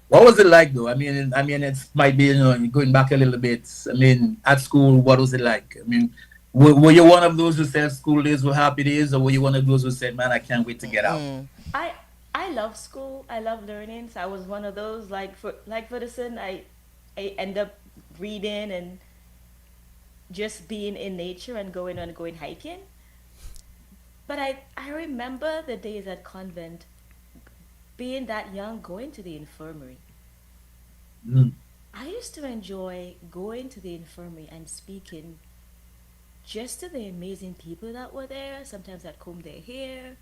What was it like though? It might be, going back a little bit. At school, what was it like? Were you one of those who said school days were happy days, or were you one of those who said, "Man, I can't wait to get out"? I I love school. I love learning. So I was one of those for the son. I end up reading and just being in nature and going hiking. But I remember the days at convent, being that young, going to the infirmary. Mm. I used to enjoy going to the infirmary and speaking just to the amazing people that were there. Sometimes that comb their hair,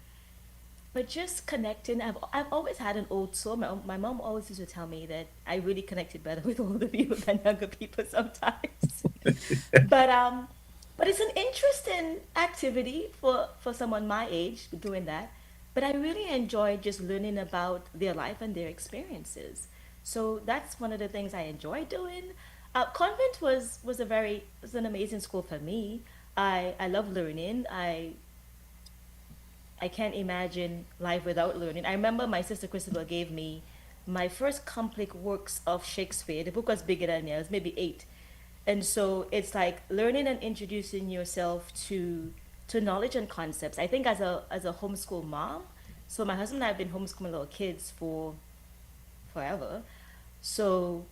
but just connecting. I've always had an old soul. My mom always used to tell me that I really connected better with older people than younger people sometimes. but um, but it's an interesting activity for someone my age doing that. But I really enjoy just learning about their life and their experiences. So that's one of the things I enjoy doing. Convent was an amazing school for me. I love learning. I can't imagine life without learning. I remember my sister Christabel gave me my first complete works of Shakespeare. The book was bigger than me. It was maybe 8. And so it's like learning and introducing yourself to knowledge and concepts. I think as a homeschool mom, so my husband and I have been homeschooling little kids for forever. So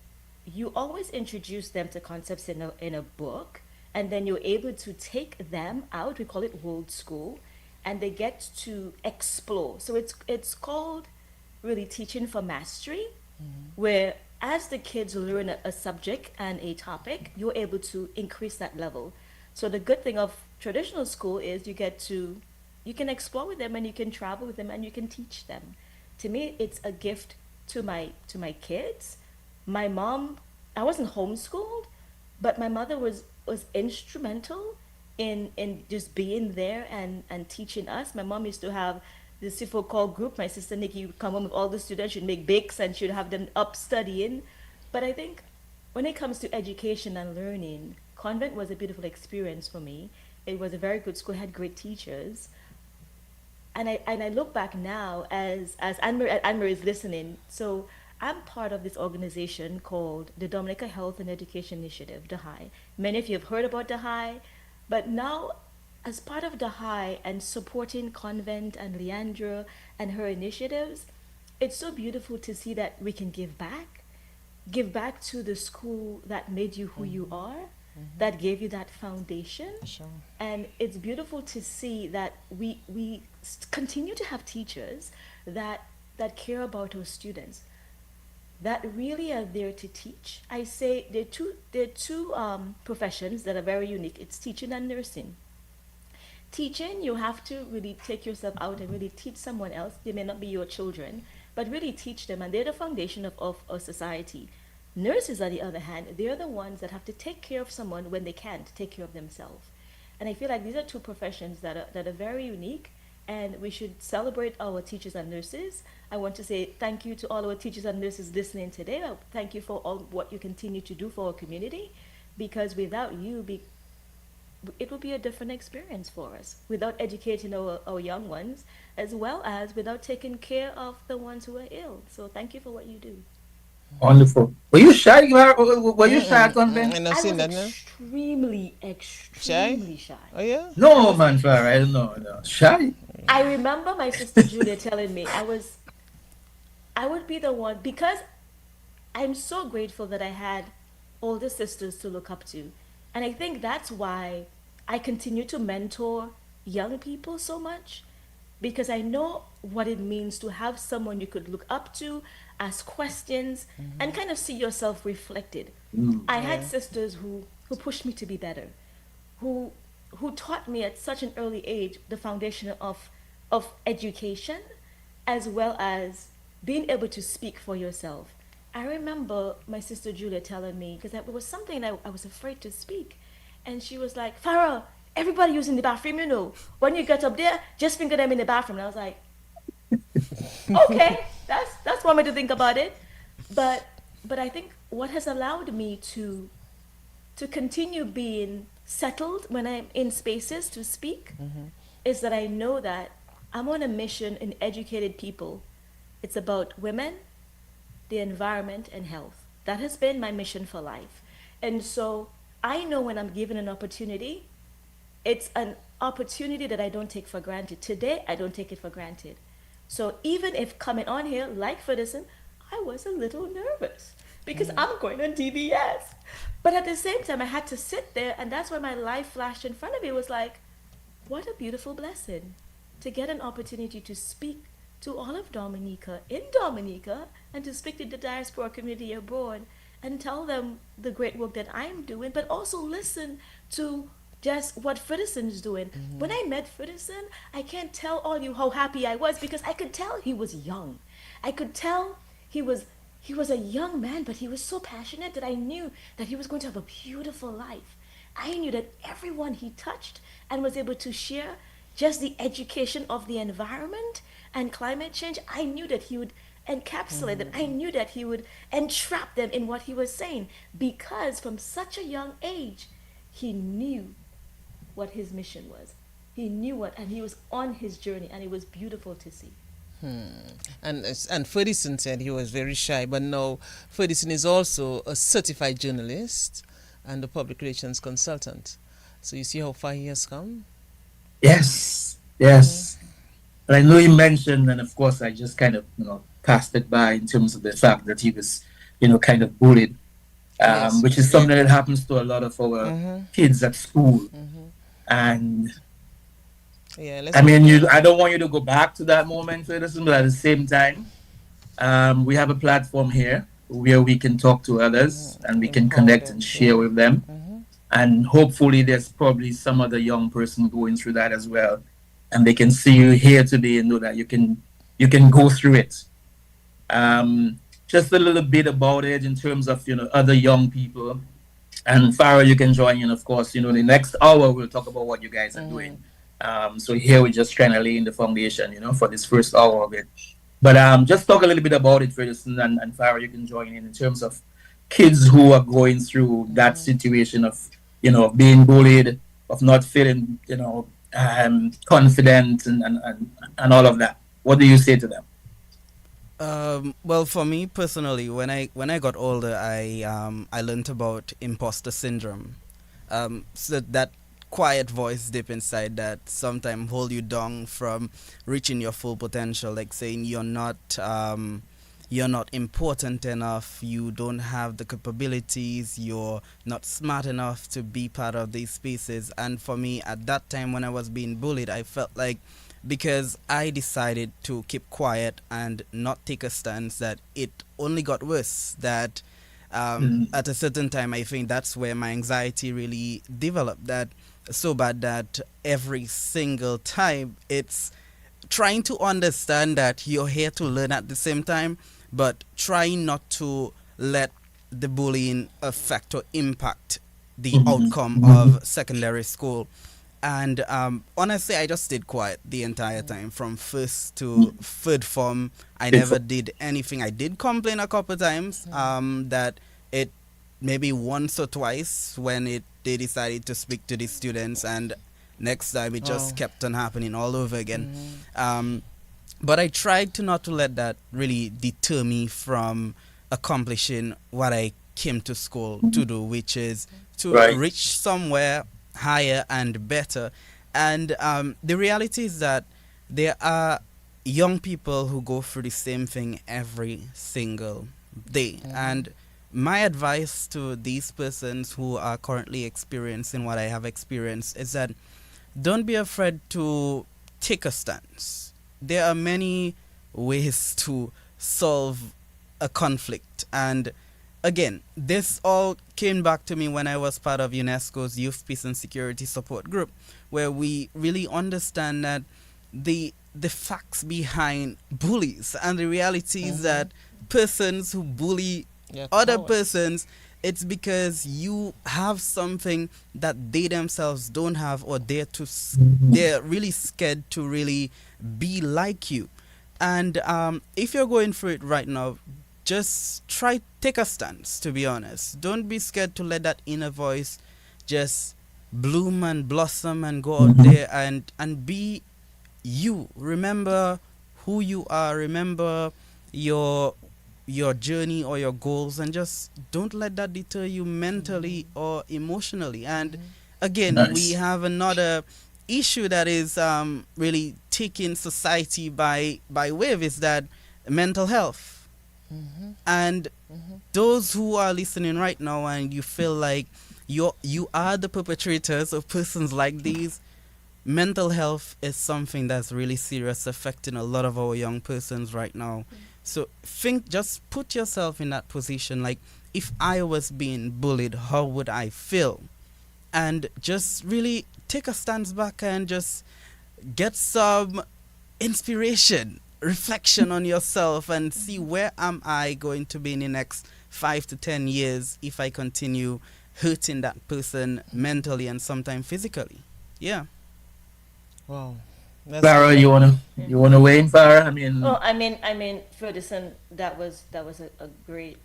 you always introduce them to concepts in a book, and then you're able to take them out. We call it world school, and they get to explore. So it's called really teaching for mastery, where as the kids learn a subject and a topic, you're able to increase that level. So the good thing of traditional school is you can explore with them and you can travel with them and you can teach them. To me, it's a gift to my kids. My mom, I wasn't homeschooled, but my mother was instrumental in just being there and teaching us. My mom used to have this super called group. My sister Nikki would come home with all the students. She'd make bakes and she'd have them up studying. But I think when it comes to education and learning, convent was a beautiful experience for me. It was a very good school, had great teachers. And I look back now as Anne-Marie is listening. So I'm part of this organization called the Dominica Health and Education Initiative, DHI. Many of you have heard about DHI, but now as part of DHI and supporting Convent and Leandra and her initiatives, it's so beautiful to see that we can give back to the school that made you who you are, that gave you that foundation. Sure. And it's beautiful to see that we continue to have teachers that care about our students, that really are there to teach. I say there are two professions that are very unique. It's teaching and nursing. Teaching, you have to really take yourself out and really teach someone else. They may not be your children, but really teach them, and they're the foundation of a society. Nurses, on the other hand, they're the ones that have to take care of someone when they can't take care of themselves. And I feel like these are two professions that are very unique, and we should celebrate our teachers and nurses. I want to say thank you to all our teachers and nurses listening today. Thank you for all what you continue to do for our community, because without you, it will be a different experience for us without educating our young ones, as well as without taking care of the ones who are ill. So thank you for what you do. Wonderful. Were you shy? Were you shy at convent? I not I seen was that, no? extremely, Shy? extremely shy. Oh yeah. No, man, Clara. I don't know. No. Shy? I remember my sister Julia telling me I would be the one, because I'm so grateful that I had older sisters to look up to. And I think that's why I continue to mentor young people so much, because I know what it means to have someone you could look up to, ask questions, and kind of see yourself reflected. I had sisters who pushed me to be better, who who taught me at such an early age the foundation of education, as well as being able to speak for yourself. I remember my sister Julia telling me, because it was something I was afraid to speak, and she was like, Farah, everybody using the bathroom, you know. When you get up there, just finger them in the bathroom. And I was like, okay, that's one way to think about it. But I think what has allowed me to continue being settled when I'm in spaces to speak is that I know that I'm on a mission in educated people. It's about women, the environment, and health. That has been my mission for life. And so I know when I'm given an opportunity, it's an opportunity that I don't take for granted. Today, I don't take it for granted. So even if coming on here, like Fedison, I was a little nervous because I'm going on DBS. But at the same time, I had to sit there, and that's when my life flashed in front of me. It was like, what a beautiful blessing to get an opportunity to speak to all of Dominica in Dominica and to speak to the diaspora community abroad and tell them the great work that I'm doing, but also listen to just what Fredison's doing. When I met Fredison, I can't tell all you how happy I was because I could tell he was young. I could tell he was he was a young man, but he was so passionate that I knew that he was going to have a beautiful life. I knew that everyone he touched and was able to share just the education of the environment and climate change, I knew that he would encapsulate them. I knew that he would entrap them in what he was saying because from such a young age, he knew what his mission was. He knew what, and he was on his journey, and it was beautiful to see. And Ferguson said he was very shy, but now Ferguson is also a certified journalist and a public relations consultant. So you see how far he has come. Yes, yes. But I know you mentioned, and of course, I just kind of passed it by in terms of the fact that he was kind of bullied, Yes, which is something that happens to a lot of our kids at school, and. Yeah, I mean, I don't want you to go back to that moment, Ferguson, but at the same time, we have a platform here where we can talk to others and we can empower connect them. and share with them. And hopefully there's probably some other young person going through that as well. And they can see you here today and know that you can go through it. Just a little bit about it in terms of, other young people. And Farah, you can join in, of course. The next hour we'll talk about what you guys are doing. So here we're just trying to lay in the foundation, for this first hour of it. But just talk a little bit about it, Ferguson, and Farah, you can join in terms of kids who are going through that situation of, being bullied, of not feeling, confident and all of that. What do you say to them? Well, for me personally, when I got older, I learned about imposter syndrome. So that quiet voice deep inside that sometimes hold you down from reaching your full potential, like saying you're not important enough, you don't have the capabilities, you're not smart enough to be part of these spaces. And for me at that time when I was being bullied, I felt like because I decided to keep quiet and not take a stance, that it only got worse. That at a certain time, I think that's where my anxiety really developed, that so bad that every single time it's trying to understand that you're here to learn at the same time, but trying not to let the bullying affect or impact the outcome of secondary school. And honestly, I just stayed quiet the entire time from first to third form. I never did anything. I did complain a couple of times that it maybe once or twice when they decided to speak to the students, and next time it just kept on happening all over again. But I tried to not to let that really deter me from accomplishing what I came to school to do, which is to reach somewhere higher and better. And the reality is that there are young people who go through the same thing every single day. And my advice to these persons who are currently experiencing what I have experienced is that don't be afraid to take a stance. There are many ways to solve a conflict. And again, this all came back to me when I was part of UNESCO's Youth Peace and Security Support Group, where we really understand that the facts behind bullies and the reality is that persons who bully other persons, it's because you have something that they themselves don't have, or they're really scared to really be like you. And if you're going through it right now, just take a stance, to be honest. Don't be scared to let that inner voice just bloom and blossom and go out there and be you. Remember who you are. Remember your your journey or your goals, and just don't let that deter you mentally or emotionally. And again, we Nice. have another issue that is really taking society by wave, is that mental health. And those who are listening right now and you feel like you are the perpetrators of persons like these, mental health is something that's really serious, affecting a lot of our young persons right now. So think, just put yourself in that position, like, if I was being bullied, how would I feel? And just really take a stance back and just get some inspiration, reflection on yourself, and see where am I going to be in the next 5 to 10 years if I continue hurting that person mentally and sometimes physically. Yeah. Wow. That's Farah, good. you wanna weigh in, Farah? I Oh, mean, Ferguson, that was a great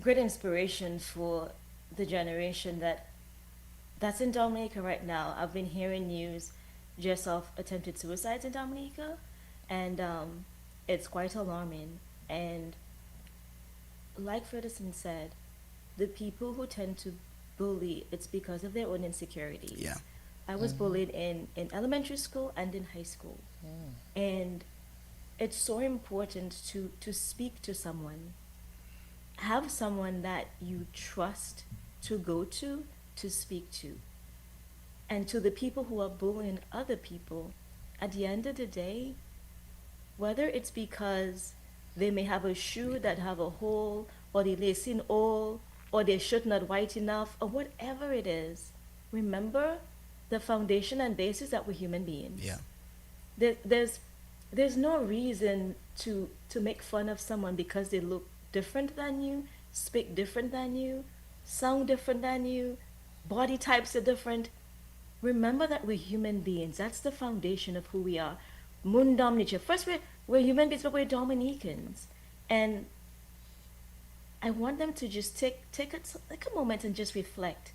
inspiration for the generation that's in Dominica right now. I've been hearing news just of attempted suicides in Dominica, and it's quite alarming. And like Ferguson said, the people who tend to bully, it's because of their own insecurities. Yeah. I was bullied in elementary school and in high school. And it's so important to speak to someone. Have someone that you trust to go to speak to. And to the people who are bullying other people, at the end of the day, whether it's because they may have a shoe that have a hole, or the lacing all, or their shirt not white enough, or whatever it is, remember the foundation and basis that we're human beings. Yeah. there, there's there's no reason to make fun of someone because they look different than you, speak different than you, sound different than you, body types are different. Remember that we're human beings. That's the foundation of who we are. Mun Dominici. First, we're human beings, but we're Dominicans. And I want them to just take a moment and just reflect.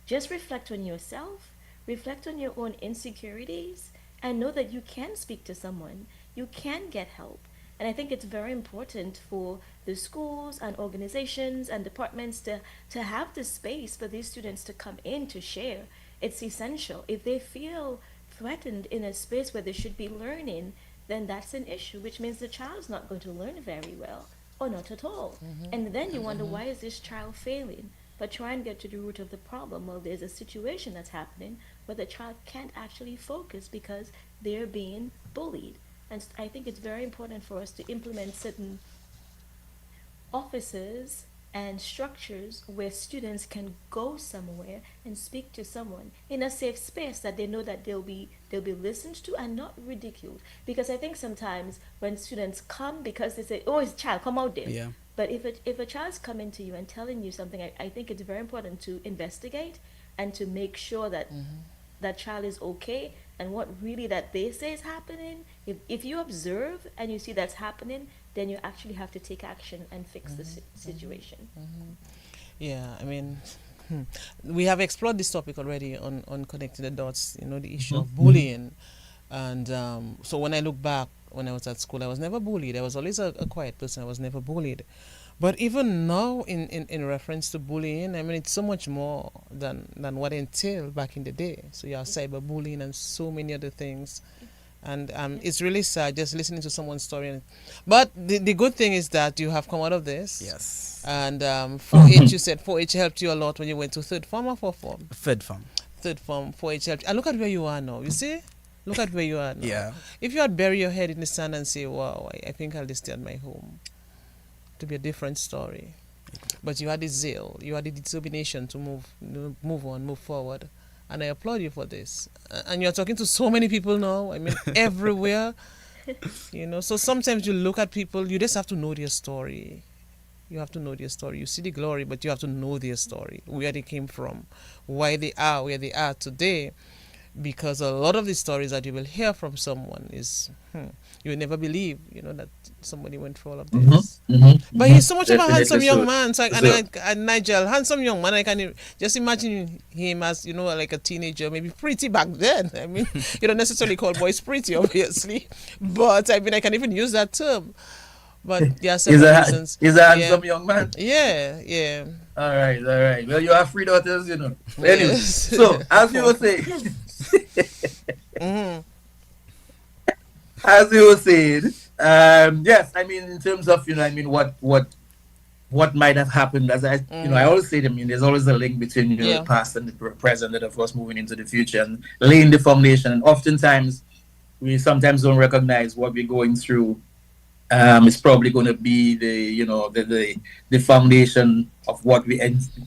Just reflect on yourself, reflect on your own insecurities, and know that you can speak to someone. You can get help. And I think it's very important for the schools and organizations and departments to have the space for these students to come in to share. It's essential. If they feel threatened in a space where they should be learning, then that's an issue, which means the child's not going to learn very well or not at all. And then you wonder, why is this child failing? But try and get to the root of the problem. Well, there's a situation that's happening where the child can't actually focus because they're being bullied. And I think it's very important for us to implement certain offices and structures where students can go somewhere and speak to someone in a safe space that they know that they'll be listened to and not ridiculed. Because I think sometimes when students come, because they say, "Oh, it's a child, come out there." Yeah. But if a child's coming to you and telling you something, I think it's very important to investigate and to make sure that that child is okay and what really that they say is happening. If you observe and you see that's happening, then you actually have to take action and fix the situation. Yeah, I mean, we have explored this topic already on connecting the dots, the issue of bullying. And so when I look back, when I was at school, I was never bullied. I was always a quiet person. I was never bullied. But even now, in reference to bullying, I mean, it's so much more than what it entailed back in the day. So you have cyberbullying and so many other things. And it's really sad just listening to someone's story. But the good thing is that you have come out of this. Yes. And 4-H, you said 4-H helped you a lot when you went to third form or fourth form? Third form. Third form, 4-H helped. And look at where you are now. You see? Look at where you are now. Yeah. If you had buried your head in the sand and say, wow, I think I'll just stay at my home, to be a different story. But you had the zeal, you had the determination to move on, move forward. And I applaud you for this. And you're talking to so many people now. I mean, everywhere. So sometimes you look at people, you just have to know their story. You have to know their story. You see the glory, but you have to know their story, where they came from, why they are where they are today. because a lot of the stories that you will hear from someone is you will never believe, that somebody went through all of this. But he's so much of a Definitely handsome young so. man. So, So and Nigel, handsome young man. I can just imagine him as, like a teenager, maybe pretty back then. I mean, you don't necessarily call boys pretty, obviously, but I mean, I can even use that term. But there are several reasons. he's a Yeah, handsome young man. yeah. All right. Well, you have three daughters, Anyway, Yes. so as you For, were saying, mm-hmm, as you were saying, yes, I mean, in terms of, I mean, what might have happened, as I mm-hmm, always say, I mean, there's always a link between, the yeah. past and the present, and of course, moving into the future and laying the foundation. And oftentimes, we sometimes don't recognize what we're going through. It's probably going to be the foundation of what we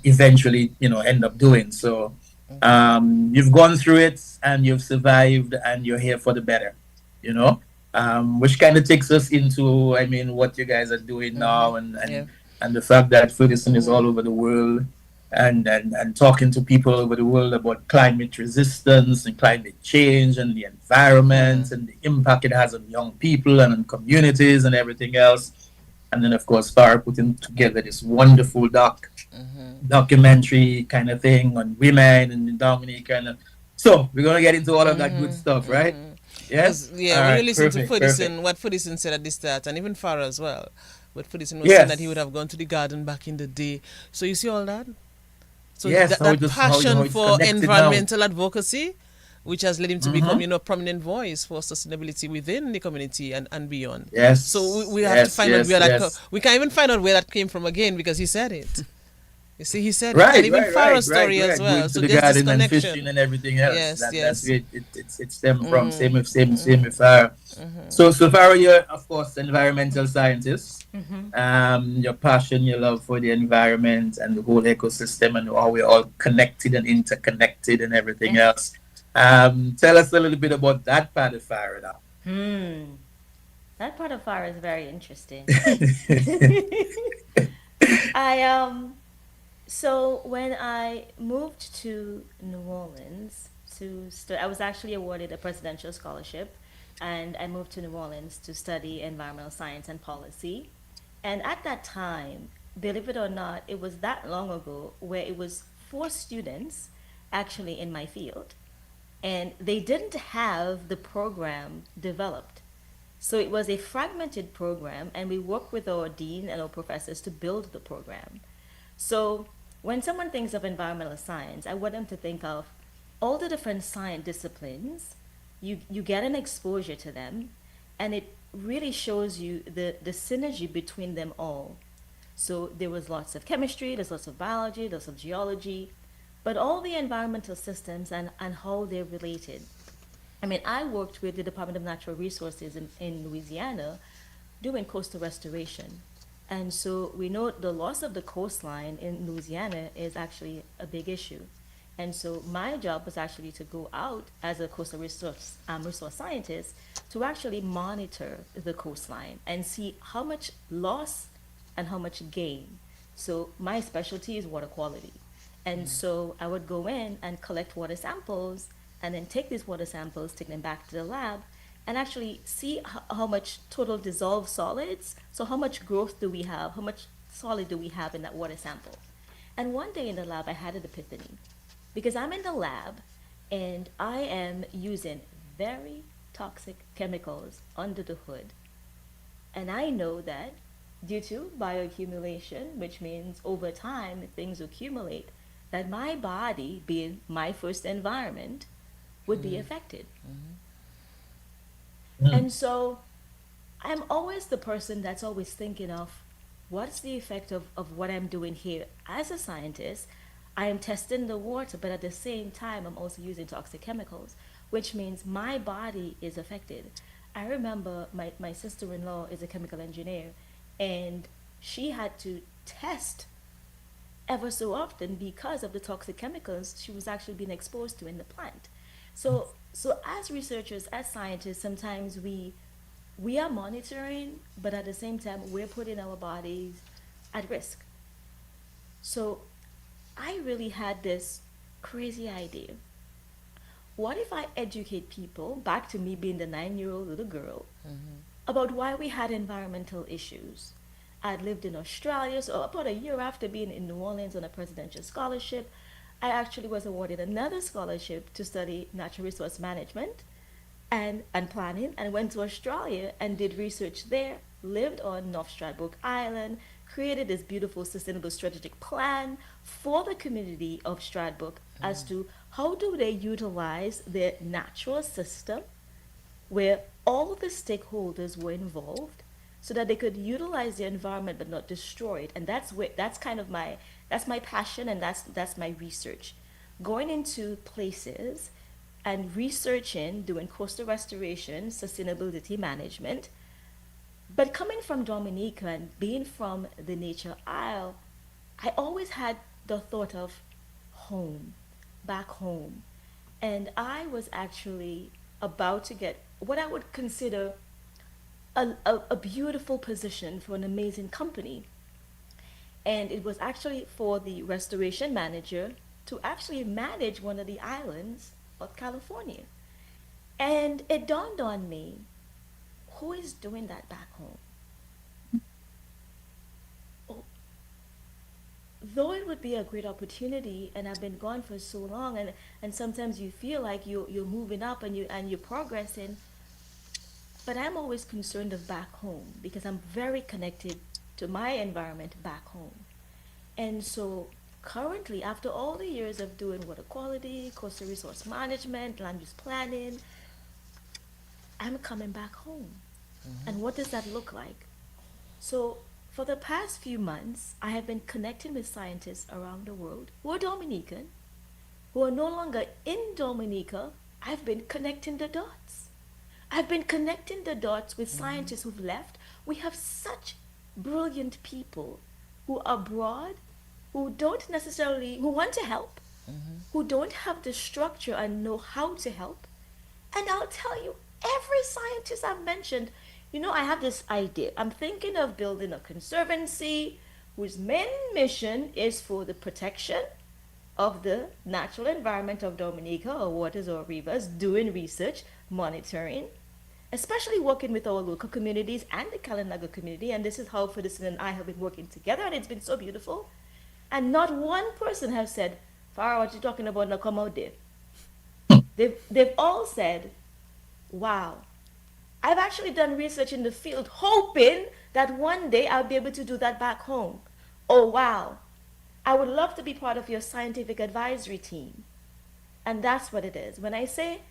eventually, end up doing. So, you've gone through it and you've survived, and you're here for the better, you know, which kind of takes us into, I mean, what you guys are doing Mm-hmm, now, and yeah. the fact that Ferguson is Mm-hmm, all over the world, and talking to people over the world about climate resistance and climate change and the mm-hmm, environment and the impact it has on young people and on communities and everything else. And then, of course, Farah putting together this wonderful mm-hmm, documentary kind of thing on women and Dominica. So we're gonna get into all of that good stuff, mm-hmm, right? mm-hmm. Yes. Because, yeah, All when you right. listen to Perfect. Perfect. Ferguson, what Ferguson said at the start, and even Farah as well, but Ferguson was saying that he would Yes. have gone to the garden back in the day. So you see all that? So Yes. that, that How passion it's for connected now. environmental advocacy, which has led him to become, Mm-hmm. a prominent voice for sustainability within the community and beyond. So Yes. we have to Yes. find out Yes. where Yes. we can't even find out where that came from again because he said it. You see, he said it, and Right, even right, right, Farah's right, story as right. well. Going to So the there's this garden and fishing connection. and everything else. Yes, That's yes. where it stemmed from. Mm-hmm, Same with Farah. So Farah, you're of course environmental scientist. Your passion, your love for the environment and the whole ecosystem and how we're all connected and interconnected and everything else. Tell us a little bit about that part of Farah now. Hmm. That part of fire is very interesting. I So when I moved to New Orleans I was actually awarded a presidential scholarship, and I moved to New Orleans to study environmental science and policy. And at that time, believe it or not, it was that long ago where it was four students actually in my field, and they didn't have the program developed. So it was a fragmented program, and we worked with our dean and our professors to build the program. So when someone thinks of environmental science, I want them to think of all the different science disciplines. You get an exposure to them, and it really shows you the synergy between them all. So there was lots of chemistry, there's lots of biology, there's lots of geology, but all the environmental systems and how they're related. I mean, I worked with the Department of Natural Resources in Louisiana doing coastal restoration. And so we know the loss of the coastline in Louisiana is actually a big issue. And so my job was actually to go out as a coastal resource scientist to actually monitor the coastline and see how much loss and how much gain. So my specialty is water quality. And so I would go in and collect water samples and then take these water samples, take them back to the lab, and actually see how much total dissolved solids, so how much growth do we have, how much solid do we have in that water sample. And one day in the lab, I had an epiphany because I'm in the lab and I am using very toxic chemicals under the hood. And I know that due to bioaccumulation, which means over time things accumulate, that my body, being my first environment, would be affected. Mm. And so I'm always the person that's always thinking of what's the effect of what I'm doing here. As a scientist, I am testing the water, but at the same time, I'm also using toxic chemicals, which means my body is affected. I remember my sister in law is a chemical engineer, and she had to test ever so often because of the toxic chemicals she was actually being exposed to in the plant. So as researchers, as scientists, sometimes we are monitoring, but at the same time we're putting our bodies at risk. So I really had this crazy idea. what if I educate people, back to me being the 9-year-old little girl, about why we had environmental issues? I'd lived in Australia, so about a year after being in New Orleans on a presidential scholarship, I actually was awarded another scholarship to study natural resource management and planning, and went to Australia and did research there, lived on North Stradbroke Island, created this beautiful sustainable strategic plan for the community of Stradbroke as to how do they utilize their natural system where all the stakeholders were involved so that they could utilize the environment but not destroy it. And that's my passion, and that's my research. Going into places and researching, doing coastal restoration, sustainability management. But coming from Dominica and being from the Nature Isle, I always had the thought of home, back home. And I was actually about to get what I would consider a beautiful position for an amazing company. And it was actually for the restoration manager to actually manage one of the islands of California. And it dawned on me, who is doing that back home? Oh, though it would be a great opportunity, and I've been gone for so long, and sometimes you feel like you're moving up and you're progressing, but I'm always concerned of back home because I'm very connected to my environment back home. And so currently, after all the years of doing water quality, coastal resource management, land use planning, I'm coming back home. And what does that look like? So for the past few months, I have been connecting with scientists around the world who are Dominican, who are no longer in Dominica. I've been connecting the dots. I've been connecting the dots with scientists who've left. We have such brilliant people who are abroad, who want to help, who don't have the structure and know how to help. And I'll tell you, every scientist I've mentioned, I have this idea. I'm thinking of building a conservancy whose main mission is for the protection of the natural environment of Dominica, or waters or rivers, doing research, monitoring, especially working with our local communities and the Kalinaga community. And this is how Ferdinand and I have been working together, and it's been so beautiful. And not one person has said, Farah, what you talking about? Now come out there. They've all said, wow, I've actually done research in the field hoping that one day I'll be able to do that back home. Oh, wow, I would love to be part of your scientific advisory team. And that's what it is. When I say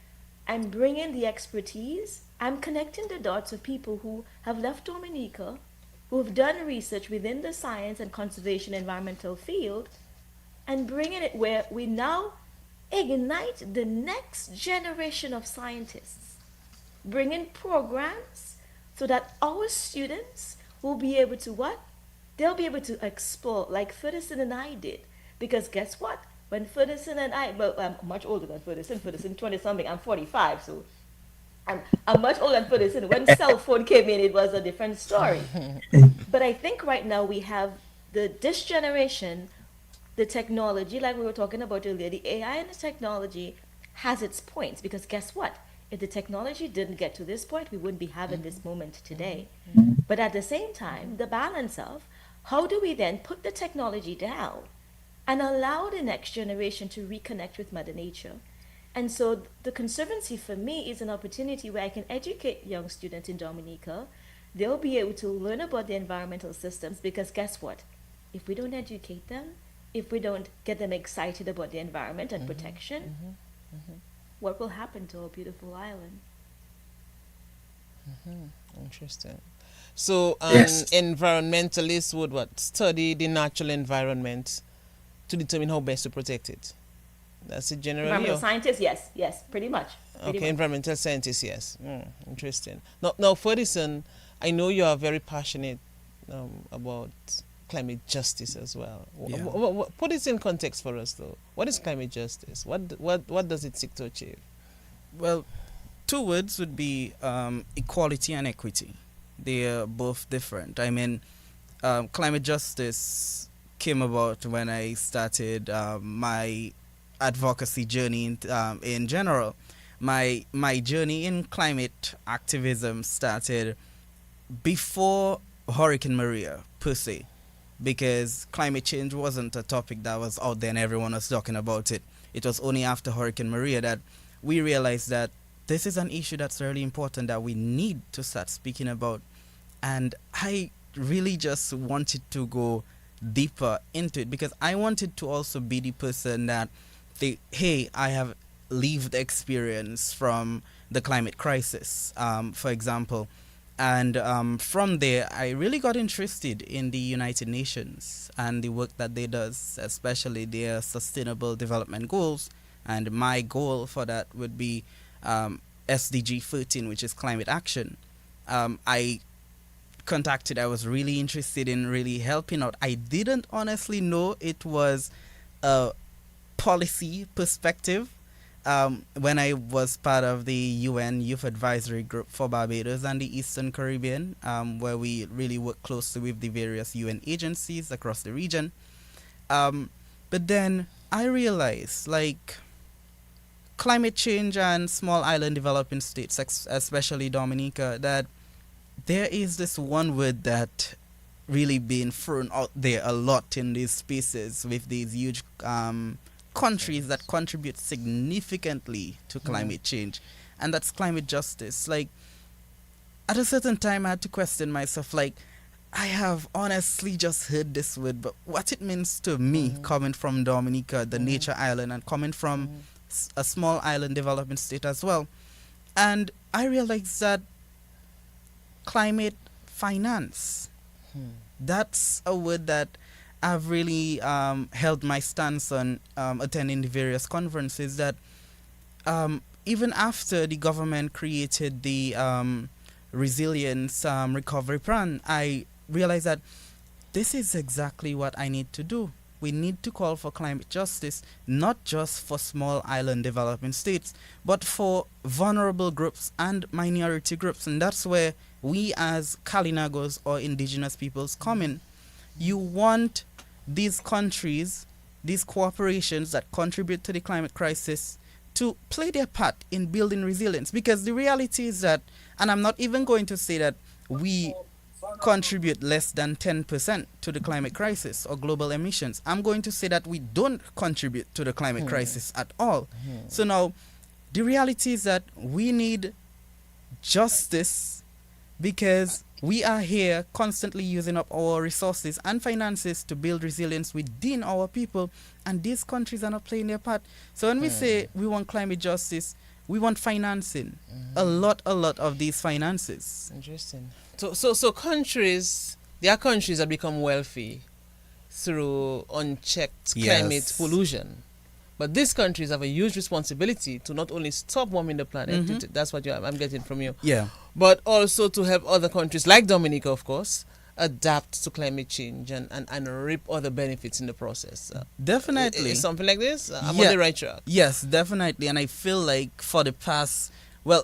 I'm bringing the expertise, I'm connecting the dots of people who have left Dominica, who have done research within the science and conservation environmental field, and bringing it where we now ignite the next generation of scientists, bringing programs so that our students will be able to what? They'll be able to explore like Ferdinand and I did. Because guess what? When Ferdinand and well, I'm much older than Ferdinand 20 something, I'm 45, so I'm much older than Ferdinand. When cell phone came in, it was a different story. But I think right now we have this generation, the technology, like we were talking about earlier, the AI and the technology has its points, because guess what? If the technology didn't get to this point, we wouldn't be having this moment today. But at the same time, the balance of how do we then put the technology down and allow the next generation to reconnect with Mother Nature? And so the Conservancy for me is an opportunity where I can educate young students in Dominica. They'll be able to learn about the environmental systems, because guess what? If we don't educate them, if we don't get them excited about the environment and protection, what will happen to our beautiful island? Interesting. So Yes. environmentalists would what? Study the natural environment to determine how best to protect it. That's it generally. Environmental scientists, yes, pretty much. Okay, environmental scientists, yes. Interesting. Now, Ferguson, I know you are very passionate about climate justice as well. Yeah. Put this in context for us, though. What is climate justice? What does it seek to achieve? Well, two words would be equality and equity. They are both different. I mean, climate justice came about when I started my advocacy journey in general. my journey in climate activism started before Hurricane Maria per se, because climate change wasn't a topic that was out there and everyone was talking about it. It was only after Hurricane Maria that we realized that this is an issue that's really important that we need to start speaking about. And I really just wanted to go deeper into it because I wanted to also be the person that hey, I have lived experience from the climate crisis, for example. And from there, I really got interested in the United Nations and the work that they does, especially their Sustainable Development Goals. And my goal for that would be SDG 13, which is climate action. I was really interested in really helping out. I didn't honestly know it was a policy perspective when I was part of the UN Youth Advisory Group for Barbados and the Eastern Caribbean, where we really work closely with the various UN agencies across the region. But then I realized, like, climate change and small island developing states, especially Dominica, that there is this one word that really being thrown out there a lot in these spaces with these huge countries that contribute significantly to climate change, and that's climate justice. Like, at a certain time I had to question myself, like, I have honestly just heard this word, but what it means to me coming from Dominica, the nature island, and coming from a small island development state as well. And I realized that climate finance, that's a word that I've really held my stance on attending the various conferences, that even after the government created the resilience recovery plan, I realized that this is exactly what I need to do. We need to call for climate justice, not just for small island developing states, but for vulnerable groups and minority groups. And that's where we as Kalinagos or indigenous peoples come in. You want these countries, these corporations that contribute to the climate crisis, to play their part in building resilience. Because the reality is that, and I'm not even going to say that we contribute less than 10% to the climate crisis or global emissions. I'm going to say that we don't contribute to the climate crisis at all. So now, the reality is that we need justice, because we are here constantly using up our resources and finances to build resilience within our people, and these countries are not playing their part. So when we say we want climate justice, we want financing. A lot of these finances. Interesting. So countries, there are countries that become wealthy through unchecked climate pollution. But these countries have a huge responsibility to not only stop warming the planet, that's what I'm getting from you, but also to help other countries like Dominica, of course, adapt to climate change and reap other benefits in the process. Definitely. Something like this? I'm on the right track. Yes, definitely. And I feel like for the past, the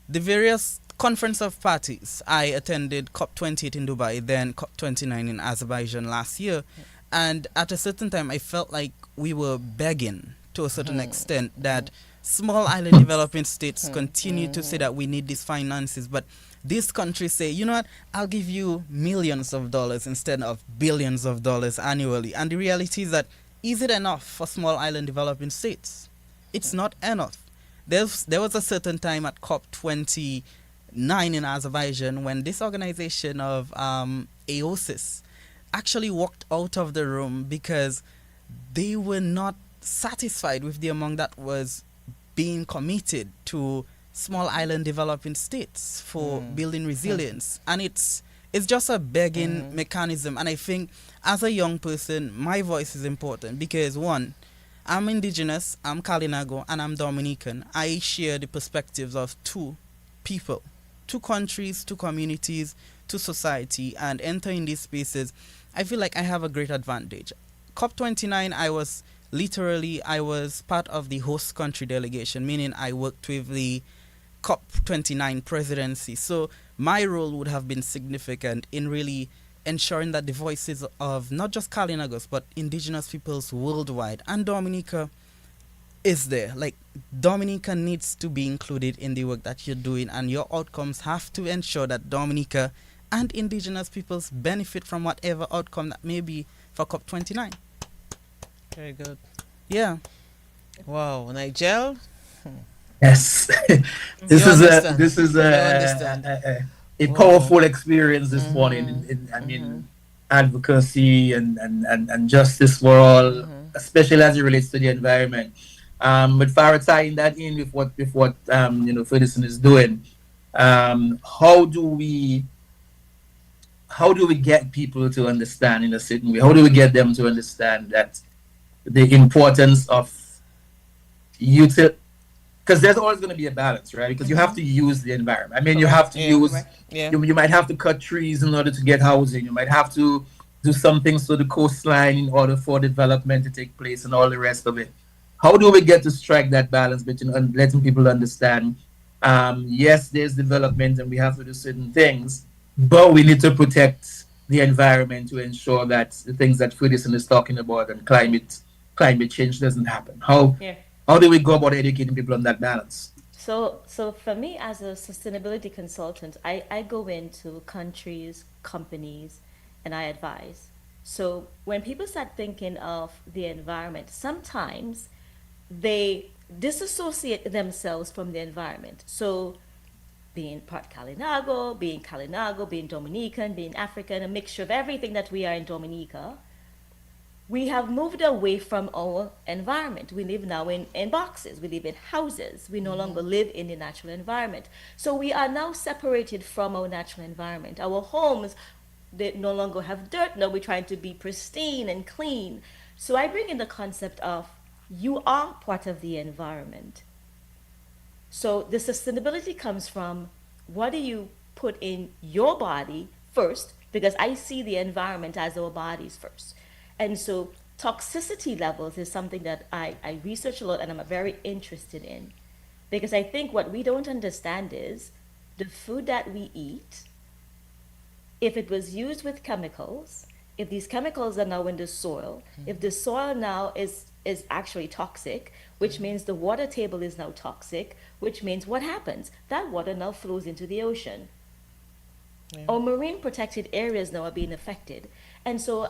various conference of parties, I attended COP28 in Dubai, then COP29 in Azerbaijan last year. And at a certain time, I felt like we were begging to a certain extent that small island developing states continue to say that we need these finances, but these countries say, you know what, I'll give you millions of dollars instead of billions of dollars annually. And the reality is that, is it enough for small island developing states? It's not enough. There was a certain time at COP29 in Azerbaijan when this organization of AOSIS actually walked out of the room because they were not satisfied with the amount that was being committed to small island developing states for building resilience. And it's just a begging mechanism. And I think as a young person, my voice is important because, one, I'm indigenous, I'm Kalinago, and I'm Dominican. I share the perspectives of two people, two countries, two communities, two society, and entering these spaces, I feel like I have a great advantage. COP29, I was part of the host country delegation, meaning I worked with the COP29 presidency. So my role would have been significant in really ensuring that the voices of not just Kalinagos, but indigenous peoples worldwide and Dominica is there. Like, Dominica needs to be included in the work that you're doing, and your outcomes have to ensure that Dominica and indigenous peoples benefit from whatever outcome that may be for COP29. Very good. Yeah. Wow, Nigel, Yes, you understand. this is You understand. a Wow. powerful experience this morning. Mm-hmm. I Mm-hmm. mean, advocacy and justice for all, Mm-hmm. especially as it relates to the environment. But Farah, tying that in with what Ferguson is doing, how do we get people to understand in a certain way? How do we get them to understand that the importance of util because there's always going to be a balance, right? Because you have to use the environment. I mean, you have Correct. to Yeah. use, Correct. Yeah. you might have to cut trees in order to get housing. You might have to do some things to the coastline in order for development to take place and all the rest of it. How do we get to strike that balance between letting people understand, yes, there's development and we have to do certain things, but we need to protect the environment to ensure that the things that Ferguson is talking about and climate change doesn't happen. Yeah. How do we go about educating people on that balance? So for me as a sustainability consultant, I go into countries, companies, and I advise. So when people start thinking of the environment, sometimes they disassociate themselves from the environment. So being part Kalinago, being Dominican, being African, a mixture of everything that we are in Dominica, we have moved away from our environment. We live now in boxes. We live in houses. We no longer live in the natural environment. So we are now separated from our natural environment. Our homes, they no longer have dirt. Now we're trying to be pristine and clean. So I bring in the concept of you are part of the environment. So the sustainability comes from what do you put in your body first, because I see the environment as our bodies first. And so toxicity levels is something that I research a lot and I'm very interested in. Because I think what we don't understand is the food that we eat, if it was used with chemicals, if these chemicals are now in the soil, if the soil now is actually toxic, which means the water table is now toxic, which means what happens? That water now flows into the ocean. Yeah. Our marine protected areas now are being affected. And so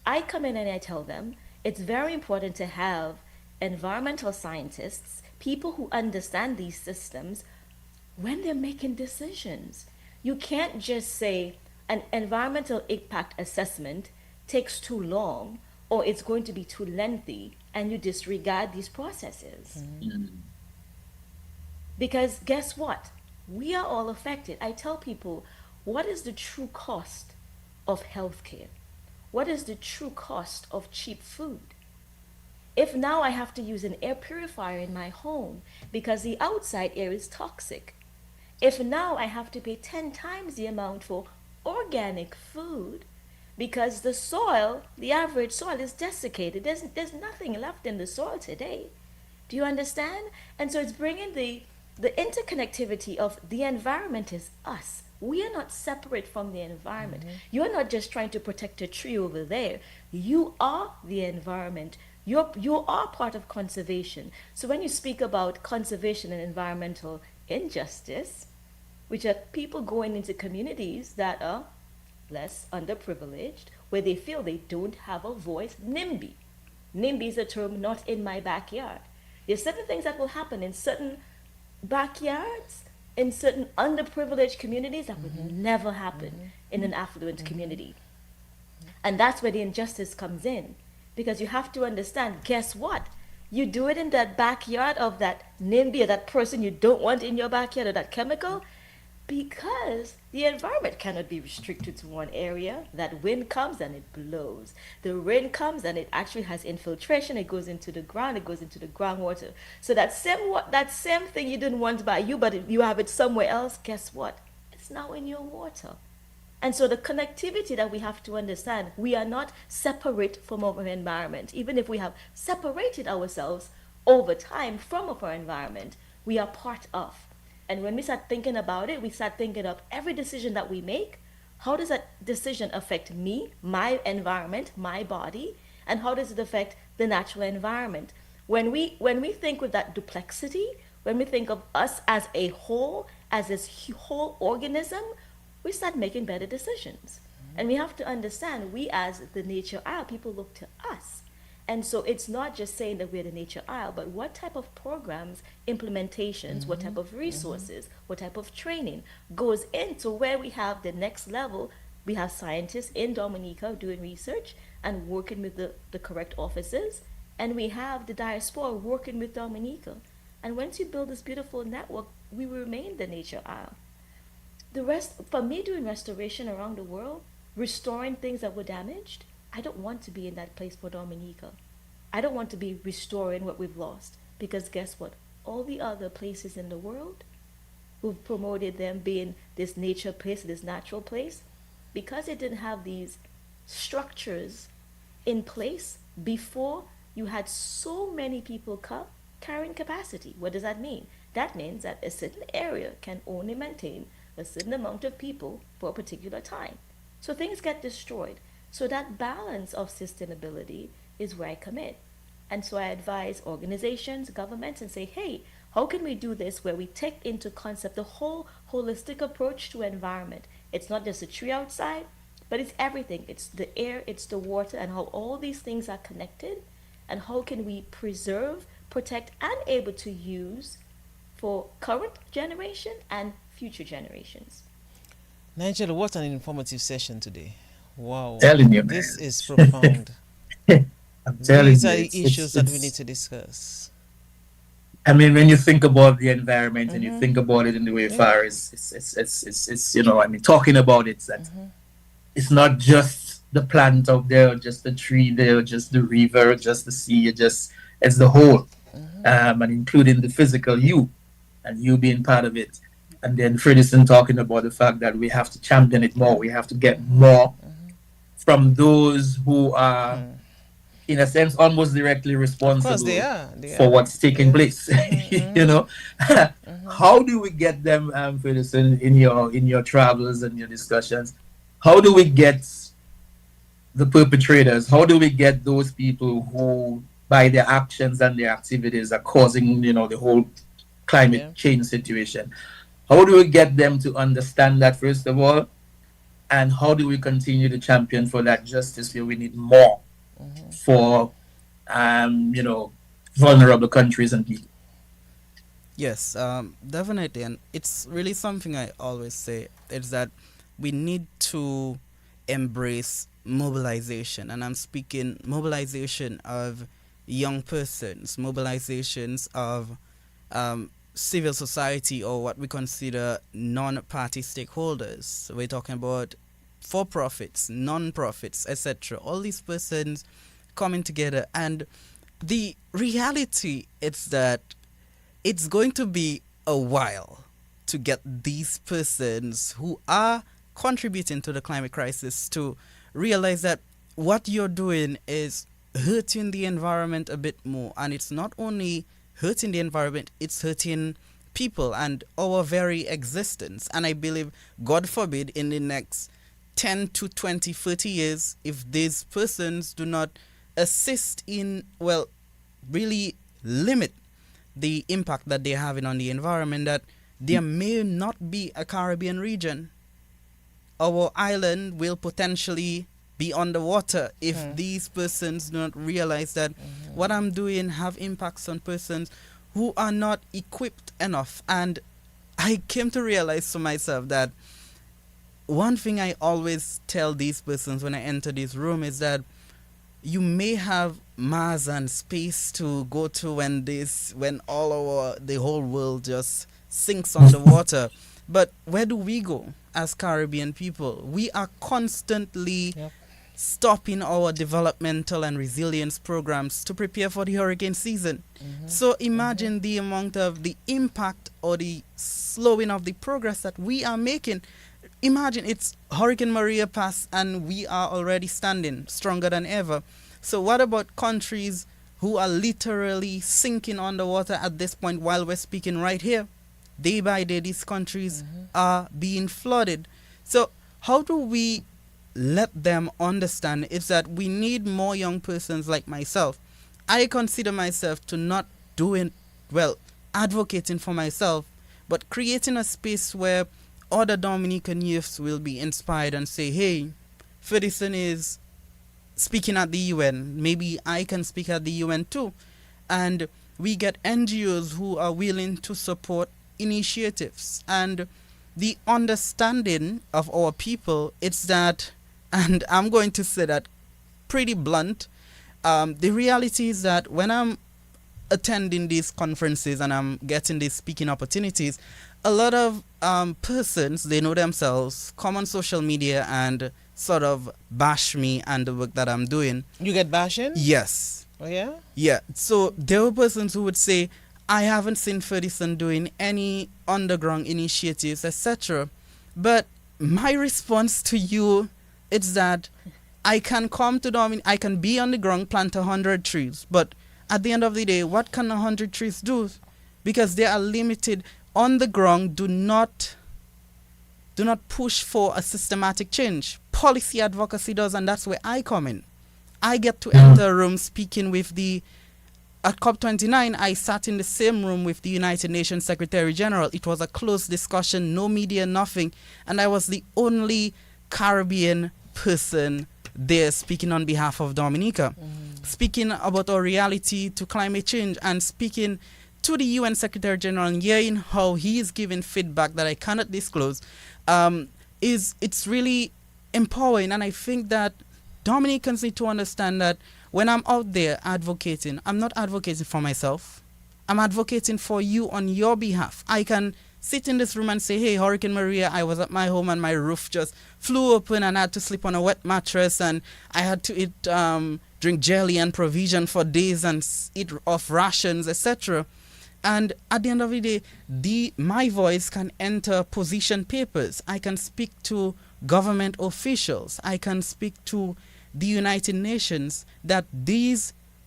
I come in and I tell them it's very important to have environmental scientists, people who understand these systems when they're making decisions. You can't just say an environmental impact assessment takes too long or it's going to be too lengthy and you disregard these processes. Because guess what? We are all affected. I tell people, what is the true cost of healthcare? What is the true cost of cheap food? If now I have to use an air purifier in my home because the outside air is toxic, if now I have to pay 10 times the amount for organic food because the soil, the average soil is desiccated, there's nothing left in the soil today. Do you understand? And so it's bringing the interconnectivity of the environment is us. We are not separate from the environment. You're not just trying to protect a tree over there. You are the environment. You are part of conservation. So when you speak about conservation and environmental injustice, which are people going into communities that are less underprivileged, where they feel they don't have a voice, NIMBY. NIMBY is a term not in my backyard. There's certain things that will happen in certain backyards, in certain underprivileged communities that would never happen in an affluent community. And that's where the injustice comes in. Because you have to understand, guess what? You do it in that backyard of that NIMBY or that person you don't want in your backyard or that chemical, because the environment cannot be restricted to one area. That wind comes and it blows. The rain comes and it actually has infiltration. It goes into the ground. It goes into the groundwater. So that same thing you didn't want by you, but you have it somewhere else. Guess what? It's now in your water. And so the connectivity that we have to understand, we are not separate from our environment. Even if we have separated ourselves over time from our environment, we are part of. And when we start thinking about it, we start thinking of every decision that we make. How does that decision affect me, my environment, my body? And how does it affect the natural environment? When we think with that duplexity, when we think of us as a whole, as this whole organism, we start making better decisions. And we have to understand, we as the nature isle, people look to us. And so it's not just saying that we're the nature isle, but what type of programs, implementations, what type of resources, what type of training goes into where we have the next level. We have scientists in Dominica doing research and working with the correct offices, and we have the diaspora working with Dominica. And once you build this beautiful network, we remain the nature isle. The rest, for me, doing restoration around the world, restoring things that were damaged, I don't want to be in that place for Dominica. I don't want to be restoring what we've lost, because guess what? All the other places in the world who've promoted them being this nature place, this natural place, because it didn't have these structures in place before, you had so many people carrying capacity. What does that mean? That means that a certain area can only maintain a certain amount of people for a particular time. So things get destroyed. So that balance of sustainability is where I come in. And so I advise organizations, governments, and say, hey, how can we do this where we take into concept the whole holistic approach to environment? It's not just a tree outside, but it's everything. It's the air, it's the water, and how all these things are connected, and how can we preserve, protect, and able to use for current generation and future generations. Nigel, what an informative session today. Wow. Telling you, man. This is profound. I'm telling These you, are the issues that we need to discuss. I mean, when you think about the environment and you think about it in the way far, it's you know, I mean, talking about it, that it's not just the plant out there, or just the tree there, or just the river, or just the sea, it's the whole, and including the physical you, and you being part of it. And then Fredison talking about the fact that we have to champion it more. We have to get more from those who are, in a sense, almost directly responsible for what's taking place. You know, how do we get them, Fredison, in your travels and your discussions? How do we get the perpetrators? How do we get those people who, by their actions and their activities, are causing, you know, the whole climate change situation? How do we get them to understand that, first of all? And how do we continue to champion for that justice where we need more for, you know, vulnerable countries and people? Yes, definitely. And it's really something I always say, is that we need to embrace mobilization. And I'm speaking mobilization of young persons, mobilizations of civil society, or what we consider non-party stakeholders. So we're talking about for-profits, non-profits, etc. All these persons coming together. And the reality is that it's going to be a while to get these persons who are contributing to the climate crisis to realize that what you're doing is hurting the environment a bit more. And it's not only hurting the environment, it's hurting people and our very existence. And I believe, God forbid, in the next 10 to 20, 30 years, if these persons do not assist in, well, really limit the impact that they're having on the environment, that there may not be a Caribbean region. Our island will potentially be underwater if these persons do not realize that what I'm doing have impacts on persons who are not equipped enough. And I came to realize for myself that one thing I always tell these persons when I enter this room is that you may have Mars and space to go to when the whole world just sinks underwater. But where do we go as Caribbean people? We are constantly stopping our developmental and resilience programs to prepare for the hurricane season. So imagine the amount of the impact or the slowing of the progress that we are making. Imagine it's Hurricane Maria passed and we are already standing stronger than ever. So what about countries who are literally sinking underwater at this point while we're speaking right here? Day by day, these countries are being flooded. So how do we let them understand is that we need more young persons like myself I consider myself to not doing well, advocating for myself, but creating a space where other Dominican youths will be inspired and say, hey, Ferguson is speaking at the UN. Maybe I can speak at the UN too. And we get NGOs who are willing to support initiatives. And the understanding of our people is that, and I'm going to say that pretty blunt, the reality is that when I'm attending these conferences and I'm getting these speaking opportunities, a lot of persons, they know themselves, come on social media and sort of bash me and the work that I'm doing. You get bashing? Yes. Oh, yeah? Yeah. So there were persons who would say, I haven't seen Ferguson doing any underground initiatives, etc. But my response to you is that I can come to I can be on the ground, plant 100 trees, but at the end of the day, what can 100 trees do? Because they are limited on the ground. Do not push for a systematic change. Policy advocacy does, and that's where I come in. I get to enter a room speaking with at COP29, I sat in the same room with the United Nations Secretary General. It was a closed discussion, no media, nothing. And I was the only Caribbean person there speaking on behalf of Dominica, speaking about our reality to climate change and speaking to the UN Secretary General and hearing how he is giving feedback that I cannot disclose. It's really empowering. And I think that Dominicans need to understand that when I'm out there advocating, I'm not advocating for myself. I'm advocating for you on your behalf. I can sit in this room and say, hey, Hurricane Maria, I was at my home and my roof just flew open and I had to sleep on a wet mattress and I had to eat, drink jelly and provision for days and eat off rations, etc. And at the end of the day, my voice can enter position papers. I can speak to government officials. I can speak to the United Nations, that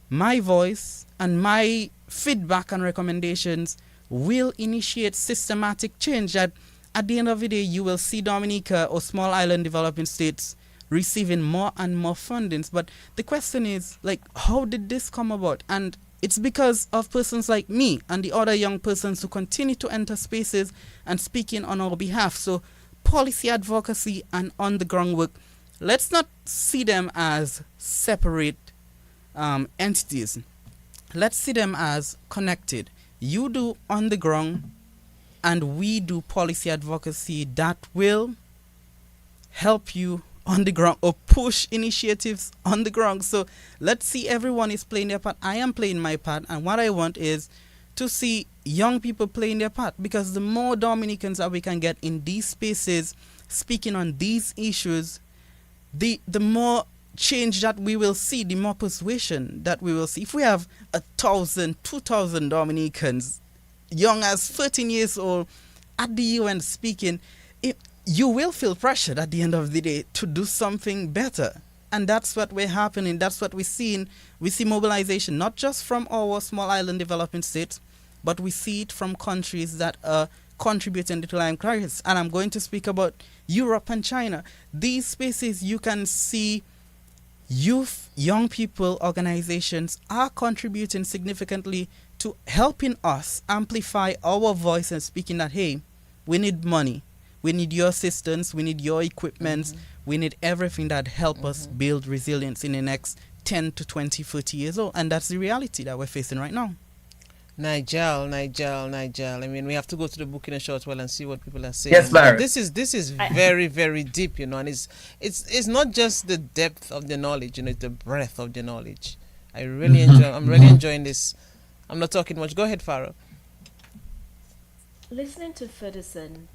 my voice and my feedback and recommendations will initiate systematic change. That at the end of the day, you will see Dominica or small island developing states receiving more and more fundings. But the question is, how did this come about? And it's because of persons like me and the other young persons who continue to enter spaces and speaking on our behalf. So policy advocacy and on-the-ground work, let's not see them as separate entities. Let's see them as connected. You do on the ground and we do policy advocacy that will help you on the ground or push initiatives on the ground. So let's see, everyone is playing their part. I am playing my part, and what I want is to see young people playing their part, because the more Dominicans that we can get in these spaces speaking on these issues, the more change that we will see, the more persuasion that we will see. If we have 1,000, 2,000 Dominicans, young as 13 years old, at the UN speaking, you will feel pressured at the end of the day to do something better. And that's what we're happening. That's what we're seeing. We see mobilization, not just from our small island developing states, but we see it from countries that are contributing to the climate crisis. And I'm going to speak about Europe and China. These spaces, you can see youth, young people, organizations are contributing significantly to helping us amplify our voice and speaking that, hey, we need money. We need your assistance. We need your equipment. We need everything that help us build resilience in the next 10 to 20, 30 years old. And that's the reality that we're facing right now. Nigel. I mean, we have to go to the book in a short while and see what people are saying. Yes, Barry. This is very, very deep, and it's not just the depth of the knowledge, it's the breadth of the knowledge. I'm really enjoying this. I'm not talking much. Go ahead, Farah. Listening to Ferguson,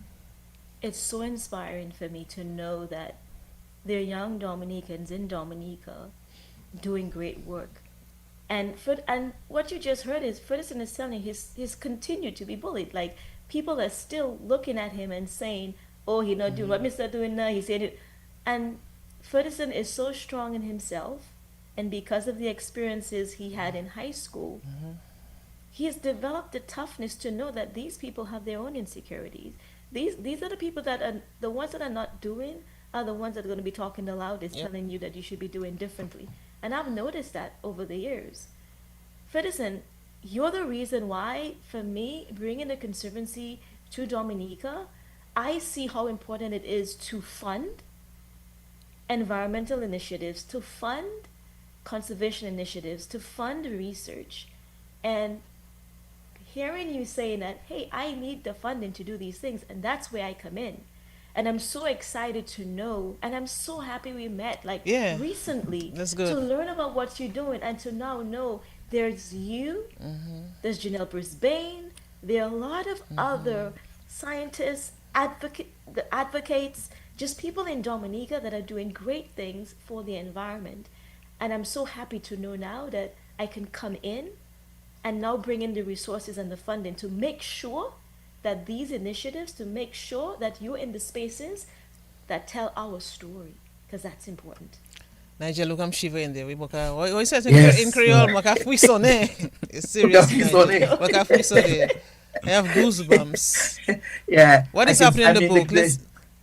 it's so inspiring for me to know that there are young Dominicans in Dominica doing great work. And what you just heard is Ferguson is telling he's continued to be bullied. Like, people are still looking at him and saying, oh, he's not doing what Mr. doing now, he said it. And Ferguson is so strong in himself, and because of the experiences he had in high school, he has developed the toughness to know that these people have their own insecurities. These are the people that are the ones that are not doing, are the ones that are going to be talking the loudest, telling you that you should be doing differently. And I've noticed that over the years. Fedison, you're the reason why, for me, bringing the Conservancy to Dominica, I see how important it is to fund environmental initiatives, to fund conservation initiatives, to fund research. And hearing you saying that, hey, I need the funding to do these things, and that's where I come in. And I'm so excited to know, and I'm so happy we met like Yeah, recently that's to good. learn about what you're doing and to now know there's you, there's Janelle Brisbane, there are a lot of other scientists, the advocates, just people in Dominica that are doing great things for the environment. And I'm so happy to know now that I can come in and now bring in the resources and the funding to make sure that these initiatives, to make sure that you're in the spaces that tell our story, because that's important. Nigel, look, I'm shivering there. We boka. What you say in Yes. Creole? Maka frisson. It's serious, Nigel. Maka frisson. I have goosebumps. Yeah, What I is can. happening I in the mean, book? Let's.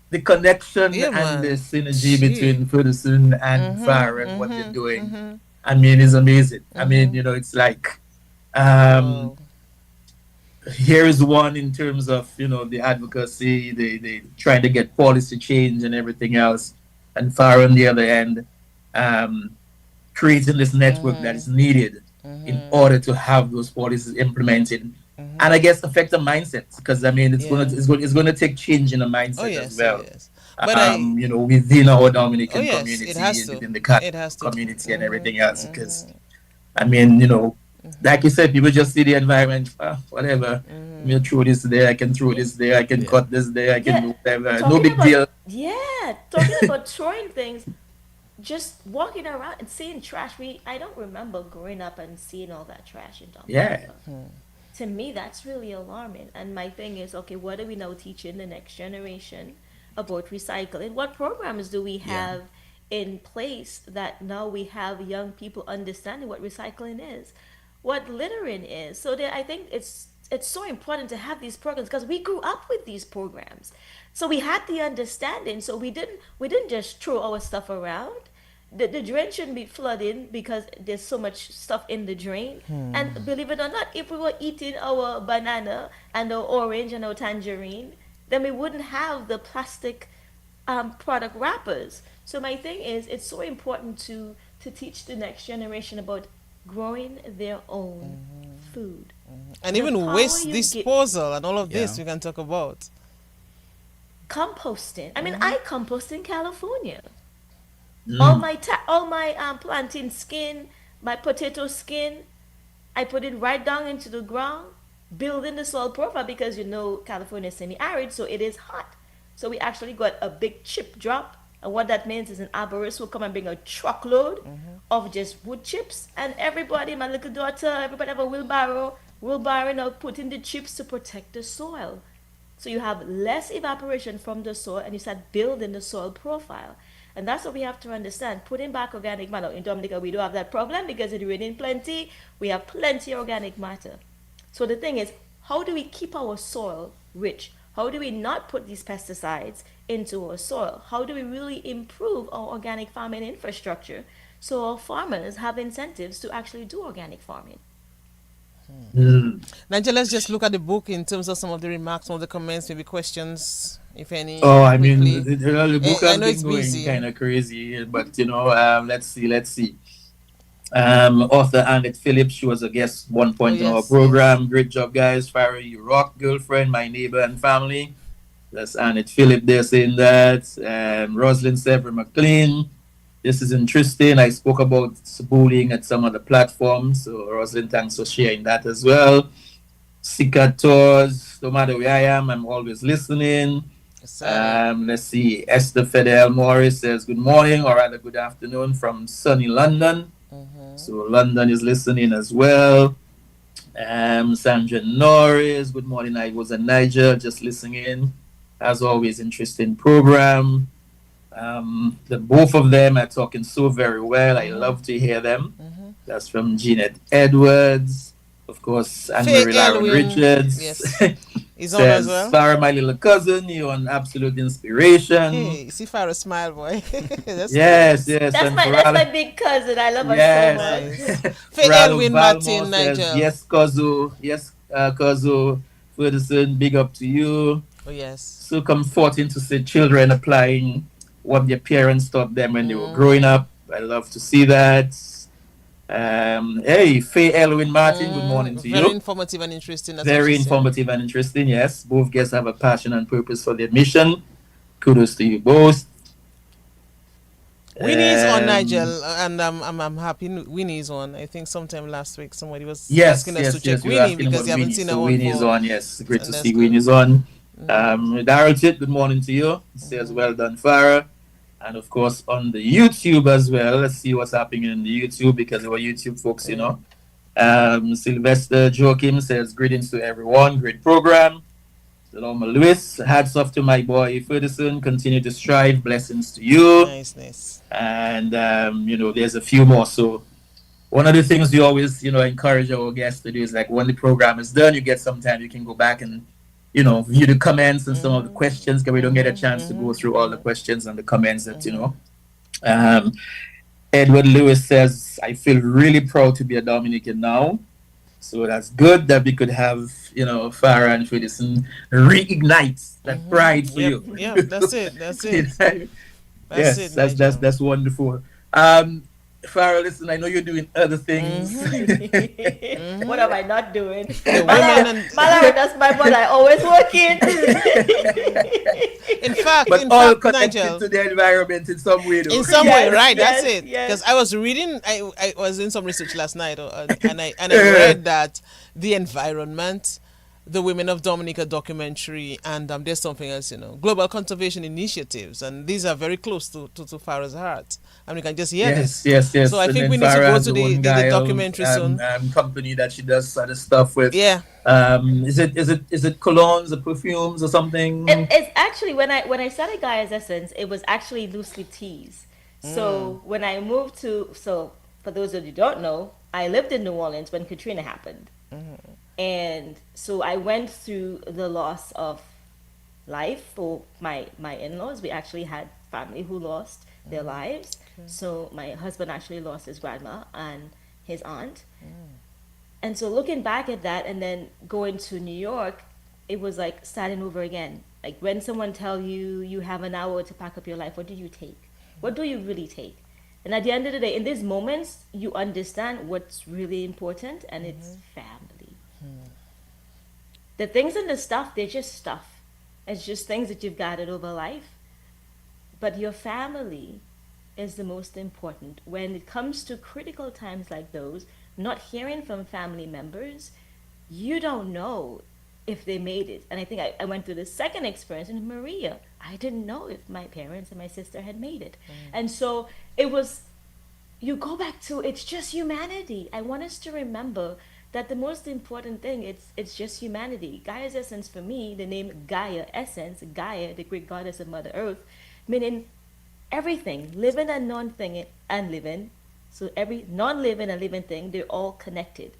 the connection Yeah, and the man. synergy Shit. between Ferguson and Far and what they're doing, I mean, is amazing. I mean, it's like, um, Wow. here is one in terms of the advocacy, they trying to get policy change and everything else, and Far on the other end, um, creating this network that is needed in order to have those policies implemented, and I guess affect the mindset, because I mean Yeah. it's going to take change in the Oh mindset as yes. Oh well, yes. But I. within our Oh Dominican yes. It community has and to. within the Catholic It has to. community and everything else, because I mean, like you said, people just see the environment, whatever. Let me throw this there, I can throw Yeah, this there, I can Yeah. cut this there, I can yeah. do whatever. No Talking big about deal. yeah, talking about throwing things, just walking around and seeing trash. I don't remember growing up and seeing all that trash in Yeah. Dominica. To me, that's really alarming. And my thing is, okay, what are we now teaching the next generation about recycling? What programs do we Yeah. have in place that now we have young people understanding what recycling is, what littering is? So that I think it's so important to have these programs because we grew up with these programs. So we had the understanding. So we didn't just throw our stuff around. The drain shouldn't be flooding because there's so much stuff in the drain. And believe it or not, if we were eating our banana and our orange and our tangerine, then we wouldn't have the plastic product wrappers. So my thing is, it's so important to teach the next generation about growing their own food. And The even power waste you get disposal and all of Yeah. this we can talk about. composting. I mean, I compost in California. Mm. All my plantain skin, my potato skin, I put it right down into the ground, building the soil profile because California is semi-arid, so it is hot. So we actually got a big chip drop, and what that means is an arborist will come and bring a truckload of just wood chips, and everybody, my little daughter, everybody have a wheelbarrow now putting the chips to protect the soil. So you have less evaporation from the soil and you start building the soil profile. And that's what we have to understand. Putting back organic matter. In Dominica, we don't have that problem because it's raining plenty. We have plenty of organic matter. So the thing is, how do we keep our soil rich? How do we not put these pesticides into our soil? How do we really improve our organic farming infrastructure so our farmers have incentives to actually do organic farming? Mm. Nigel, let's just look at the book in terms of some of the remarks, some of the comments, maybe questions, if any, Oh, I mean, quickly. the book I has know been it's going busy. kind of crazy, but let's see, let's see. Author Annette Phillips, she was a guest one Oh point in our yes, yes. program. Great job, guys. Fire you rock, girlfriend, my neighbor and family. That's Annette Phillips there saying that. Rosalind Sever McLean. This is interesting. I spoke about bullying at some of the platforms. So Rosalind, thanks for sharing that as well. Sika Tours, no matter where I am, I'm always listening. Yes, sir. Let's see. Esther Fidel Morris says good morning or rather good afternoon from sunny London. So London is listening as well. Sandra Norris, good morning. I was in Niger, just listening in. As always, interesting program. The both of them are talking so very well. I love to hear them. That's from Jeanette Edwards, of course, Anne Fake Marie Lauren Elwin. Richards. Yes. He's on as Says well. Farah, my little cousin, you're an absolute inspiration. Hey, see Farah smile, boy. That's Yes, nice. yes, and That's my Farala, big cousin. I love her so yes. much. Nice. For Ralph Elwin, Valmore Martin, says, Nigel. yes, Kozo, yes, Kozo, Ferguson, big up to you. Oh yes. So comforting to see children applying what their parents taught them when they were growing Mm, up. I love to see that. Hey, Faye Elwin Martin, good morning to very you. informative and interesting. That's what she Very said. informative and interesting, yes. Both guests have a passion and purpose for their mission. Kudos to you both. Winnie is on Um, Nigel, and I'm happy Winnie is on. I think sometime last week somebody was yes, asking us to yes, check yes. You're Winnie asking because about you haven't Winnie. seen her So on Winnie is for, on. Yes, great to and that's see good. Winnie's on. Darrell Tit, good morning to you. He says, well done, Farah. And of course, on the YouTube as well. Let's see what's happening in the YouTube because our YouTube folks, you Yeah. know. Sylvester Joachim says, greetings to everyone. Great program. Saloma Lewis, hats off to my boy Ferguson. Continue to strive. Blessings to you. Nice, nice. And, there's a few more. So, one of the things we always, encourage our guests to do is like when the program is done, you get some time, you can go back and, view the comments and some of the questions because we don't get a chance to go through all the questions and the comments that, Um, Edward Lewis says, I feel really proud to be a Dominican now. So that's good that we could have, Farah and Ferguson reignite that pride for Yep, you. yep. That's it. That's it. That's it, Yes, that's Nigel. that's wonderful. Um, Farah, listen, I know you're doing other things. What am I not doing? The women and Malawi, that's my brother. I always working. But in all fact, connected Nigel, to the environment in some way, in though. some way, Yes, right? That's yes, it. yes. Because I was reading, I was in some research last night, and I read that the environment, the Women of Dominica documentary, and there's something else, global conservation initiatives, and these are very close to Farah's heart, and we can just hear Yes, this. yes, So yes. I And think then we need to Farah go has to her the own the Guile documentary soon. company that she does other stuff with. Yeah. Is it colognes or perfumes or something? It's actually when I started Gaia's Essence, it was actually loose leaf teas. So when I moved to so for those of you who don't know, I lived in New Orleans when Katrina happened, and so I went through the loss of life for my in-laws. We actually had family who lost their lives. So my husband actually lost his grandma and his aunt. And so looking back at that and then going to New York, it was like starting over again. Like when someone tell you you have an hour to pack up your life, what do you take? What do you really take? And at the end of the day, in these moments, you understand what's really important, and it's family. The things and the stuff, they're just stuff. It's just things that you've gathered over life. But your family is the most important. When it comes to critical times like those, not hearing from family members, you don't know if they made it. And I think I went through the second experience in Maria. I didn't know if my parents and my sister had made it. And so it was, you go back to, it's just humanity. I want us to remember that the most important thing, it's just humanity. Gaia's essence for me, the name Gaia, essence, Gaia, the Greek goddess of Mother Earth, meaning everything, living and non-thing and living. So every non-living and living thing, they're all connected.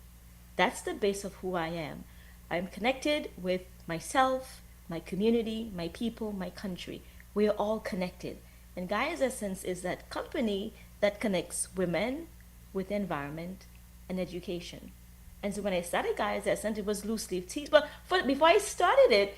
That's the base of who I am. I'm connected with myself, my community, my people, my country. We are all connected. And Gaia's essence is that company that connects women with the environment and education. And so when I started Gaia's essence, it was loose leaf teas. But before I started it,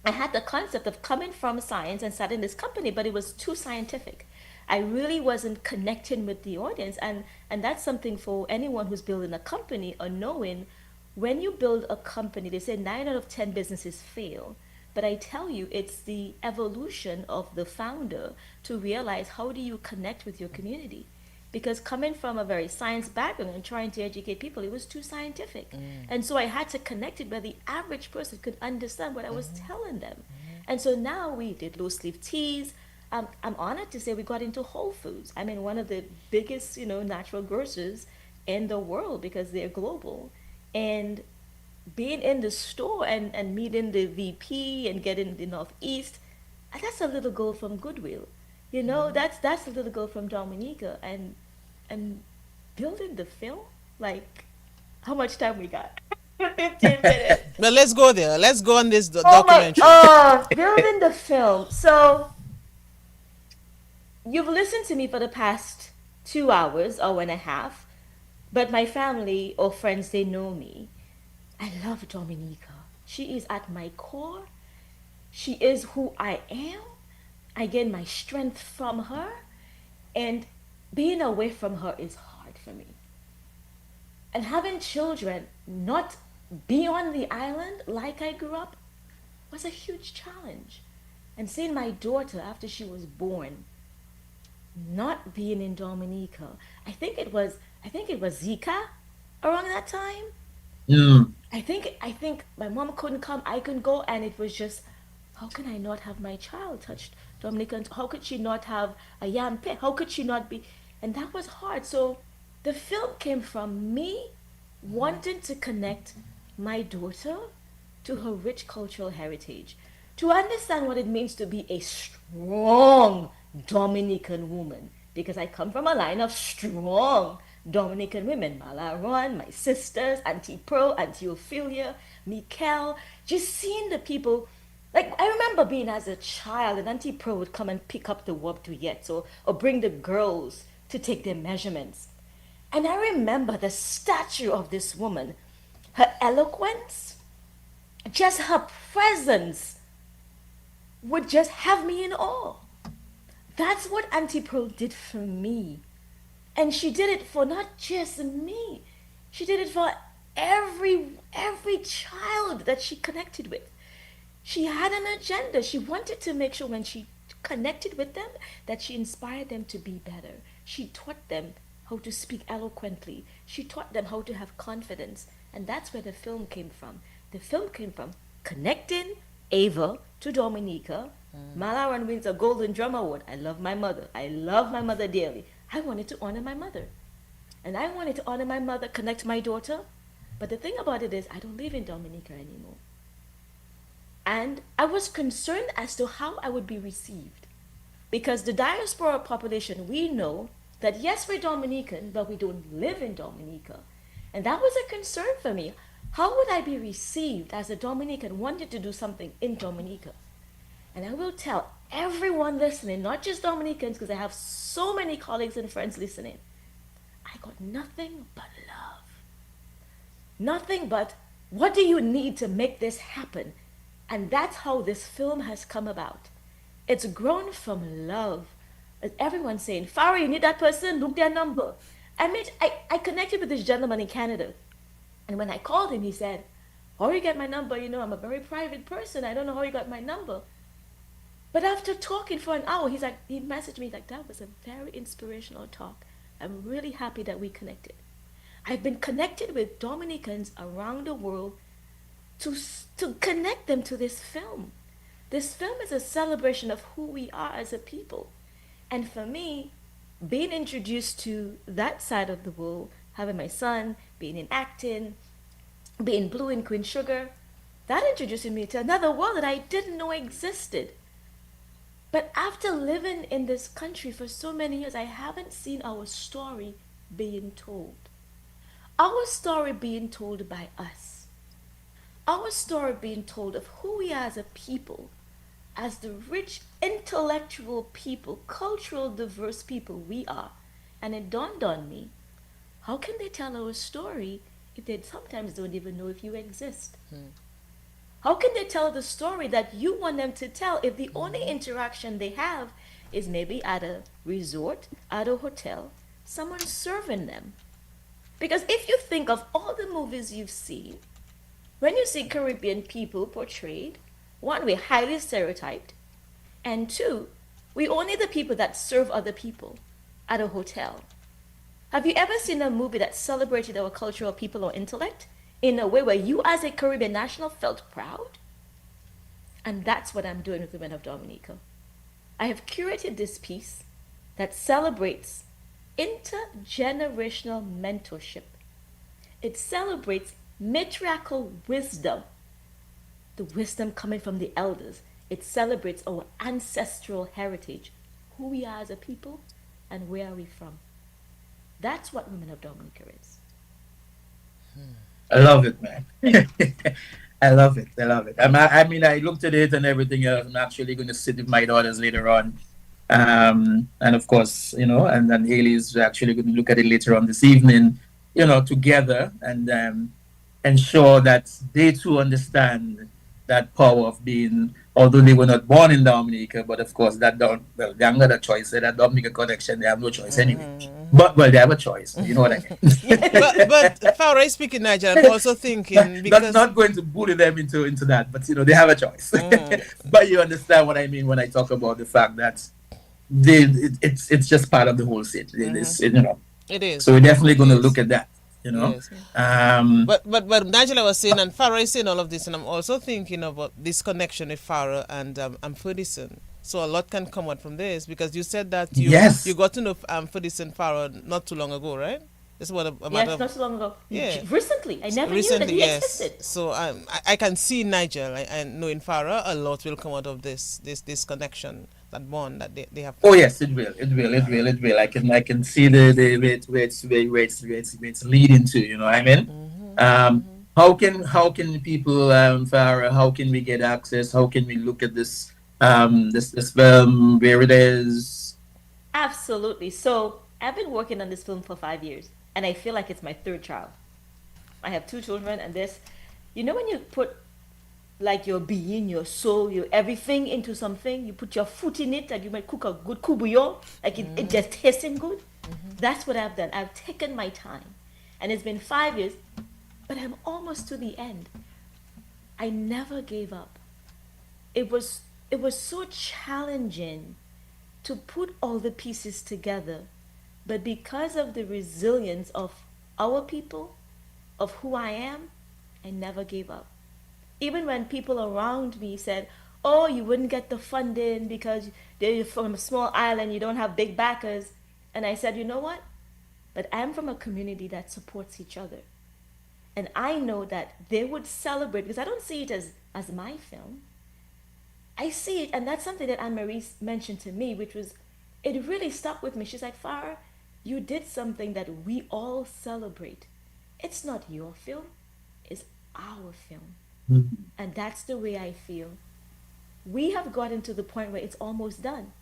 I had the concept of coming from science and starting this company, but it was too scientific. I really wasn't connecting with the audience, and that's something for anyone who's building a company or knowing when you build a company. They say 9 out of 10 businesses fail, but I tell you, it's the evolution of the founder to realize how do you connect with your community. Because coming from a very science background and trying to educate people, it was too scientific. And so I had to connect it where the average person could understand what I was telling them. And so now we did loose leaf teas. I'm honored to say we got into Whole Foods. I mean, one of the biggest, natural grocers in the world because they're global. And being in the store and meeting the VP and getting the Northeast, that's a little girl from Goodwill. That's a little girl from Dominica, and building the film. Like, how much time we got? 15 minutes. But let's go there. Let's go on this Oh my, documentary. building the film. So you've listened to me for the past 2 hours, hour and a half, but my family or friends, they know me. I love Dominica. She is at my core. She is who I am. I get my strength from her, and being away from her is hard for me. And having children not be on the island like I grew up was a huge challenge. And seeing my daughter after she was born not being in Dominica, I think it was Zika around that time. Mm. I think my mom couldn't come, I couldn't go, and it was just, how can I not have my child touched Dominican? How could she not have a yam pit? How could she not be? And that was hard. So the film came from me wanting to connect my daughter to her rich cultural heritage, to understand what it means to be a strong Dominican woman, because I come from a line of strong Dominican women. Malaron, my sisters, Auntie Pearl, Auntie Ophelia, Mikel, just seeing the people. Like, I remember being as a child, and Auntie Pearl would come and pick up the wub to yet, or bring the girls to take their measurements. And I remember the stature of this woman, her eloquence, just her presence would just have me in awe. That's what Auntie Pearl did for me. And she did it for not just me. She did it for every child that she connected with. She had an agenda. She wanted to make sure when she connected with them that she inspired them to be better. She taught them how to speak eloquently. She taught them how to have confidence. And that's where the film came from. The film came from connecting Ava to Dominica. Malaran wins a Golden Drum Award. I love my mother. I love my mother dearly. I wanted to honor my mother. And I wanted to honor my mother, connect my daughter. But the thing about it is, I don't live in Dominica anymore. And I was concerned as to how I would be received. Because the diaspora population, we know that yes, we're Dominican, but we don't live in Dominica. And that was a concern for me. How would I be received as a Dominican wanting to do something in Dominica? And I will tell everyone listening, not just Dominicans, because I have so many colleagues and friends listening, I got nothing but love. Nothing but, what do you need to make this happen? And that's how this film has come about. It's grown from love. Everyone's saying, Farah, you need that person? Look their number. I connected with this gentleman in Canada. And when I called him, he said, how you get my number? You know, I'm a very private person. I don't know how you got my number. But after talking for an hour, he messaged me like, that was a very inspirational talk. I'm really happy that we connected. I've been connected with Dominicans around the world to connect them to this film. This film is a celebration of who we are as a people. And for me, being introduced to that side of the world, having my son, being in acting, being blue in Queen Sugar, that introduced me to another world that I didn't know existed. But after living in this country for so many years, I haven't seen our story being told. Our story being told by us. Our story being told of who we are as a people, as the rich intellectual people, cultural diverse people we are. And it dawned on me, how can they tell our story if they sometimes don't even know if you exist? How can they tell the story that you want them to tell if the only interaction they have is maybe at a resort, at a hotel, someone serving them? Because if you think of all the movies you've seen, when you see Caribbean people portrayed, one, we're highly stereotyped, and two, we only the people that serve other people at a hotel. Have you ever seen a movie that celebrated our cultural people or intellect in a way where you as a Caribbean national felt proud? And that's what I'm doing with Women of Dominica. I have curated this piece that celebrates intergenerational mentorship. It celebrates matriarchal wisdom, the wisdom coming from the elders. It celebrates our ancestral heritage, who we are as a people, and where are we from. That's what Women of Dominica is. I love it, man. I love it. I love it. I mean, I looked at it and everything else. I'm actually going to sit with my daughters later on. And of course, and then Haley is actually going to look at it later on this evening, together and ensure that they too understand that power of being, although they were not born in Dominica, but of course that don't, well, they haven't got a choice. That Dominica connection, they have no choice anyway. But well, they have a choice. You know what I mean? But Farah is speaking Niger. I'm also thinking because Not going to bully them into that, but they have a choice. But you understand what I mean when I talk about the fact that it's just part of the whole scene. it is. So we're definitely going to Yes. look at that. Yes. Um, But Nigel was saying, and Farah is saying all of this, and I'm also thinking about this connection with Farah and Ferguson. So a lot can come out from this because you said that you Yes. got to know Ferguson Farah not too long ago, right? This was a matter Yes, of not so long ago. Yeah. Recently, I never knew that recently, he yes. existed. So I can see Nigel and knowing Farah, a lot will come out of this connection, that bond that they have. Oh yes, it will. It will. It will. It will. I can see the where it's leading to. You know what I mean? How can people, Farah? How can we get access? How can we look at this film, where it is? Absolutely. So I've been working on this film for 5 years, and I feel like it's my third child. I have two children, and when you put like your being, your soul, your everything into something, you put your foot in it, and you might cook a good kubuyo, like it just tasting good. That's what I've done. I've taken my time, and it's been 5 years, but I'm almost to the end. I never gave up. It was so challenging to put all the pieces together. But because of the resilience of our people, of who I am, I never gave up. Even when people around me said, "Oh, you wouldn't get the funding because you're from a small island, you don't have big backers." And I said, "You know what? But I'm from a community that supports each other. And I know that they would celebrate because I don't see it as my film. I see it, and that's something that Anne Marie mentioned to me, which was, it really stuck with me. She's like, Farah, you did something that we all celebrate. It's not your film, it's our film. And that's the way I feel. We have gotten to the point where it's almost done,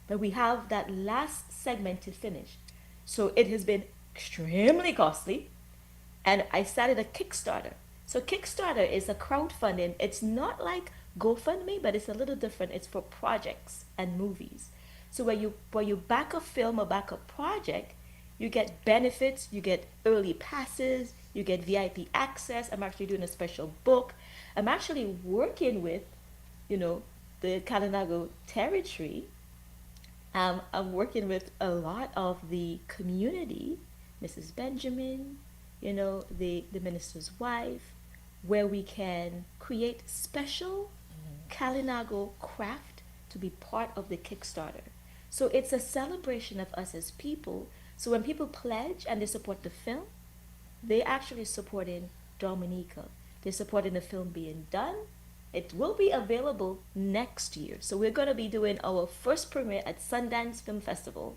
but we have that last segment to finish. So it has been extremely costly, and I started a Kickstarter. So Kickstarter is a crowdfunding. It's not like GoFundMe, but it's a little different. It's for projects and movies. So where you back a film or back a project, you get benefits, you get early passes, you get VIP access. I'm actually doing a special book. I'm actually working with, the Kalinago territory. I'm working with a lot of the community, Mrs. Benjamin, the minister's wife, where we can create special Kalinago craft to be part of the Kickstarter. So it's a celebration of us as people. So when people pledge and they support the film, they actually supporting Dominica. They're supporting the film being done. It will be available next year. So we're going to be doing our first premiere at Sundance Film Festival.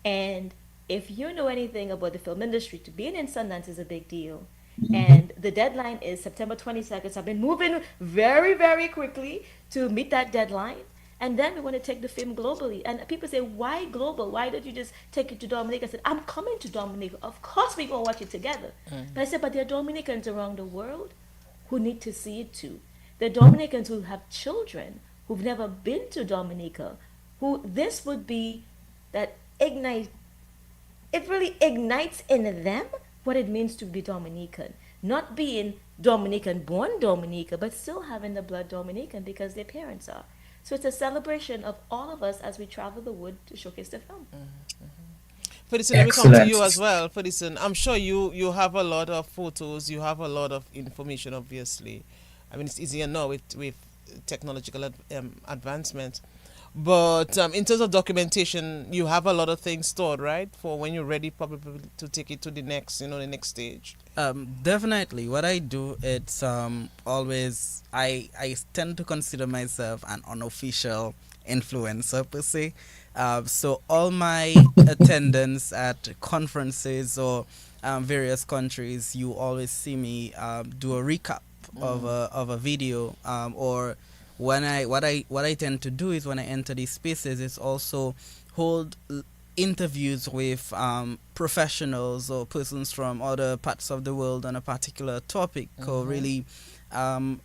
And if you know anything about the film industry, to being in Sundance is a big deal. And the deadline is September 22nd. So I've been moving very, very quickly to meet that deadline. And then we want to take the film globally. And people say, why global? Why don't you just take it to Dominica? I said, I'm coming to Dominica. Of course we're going to watch it together. But I said, but there are Dominicans around the world who need to see it too. There are Dominicans who have children who've never been to Dominica, who this would be that ignite. It really ignites in them what it means to be Dominican. Not being Dominican born Dominica, but still having the blood Dominican because their parents are. So it's a celebration of all of us as we travel the wood to showcase the film. Fedison, let me come to Excellent. you as well. Fedison, I'm sure you have a lot of photos, you have a lot of information, obviously. I mean, it's easier now with technological advancement. But in terms of documentation, you have a lot of things stored, right? For when you're ready, probably to take it to the next stage. Definitely. What I do, it's always I tend to consider myself an unofficial influencer per se. So all my attendance at conferences or various countries, you always see me do a recap of a video, or when I tend to do is when I enter these spaces is also hold interviews with professionals or persons from other parts of the world on a particular topic, or really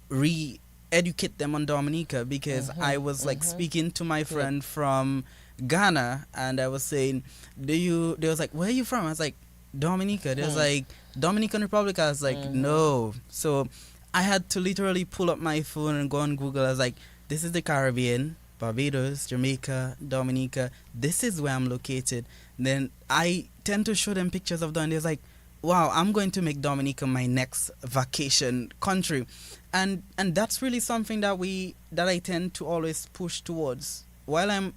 re-educate them on Dominica, because I was like speaking to my friend from Ghana, and I was saying, they was like, where are you from? I was like, Dominica. They was like, Dominican Republic. I was like, no. So I had to literally pull up my phone and go on Google. I was like, this is the Caribbean, Barbados, Jamaica, Dominica. This is where I'm located. Then I tend to show them pictures of Dominica. They're like, wow, I'm going to make Dominica my next vacation country. And that's really something that I tend to always push towards. While I'm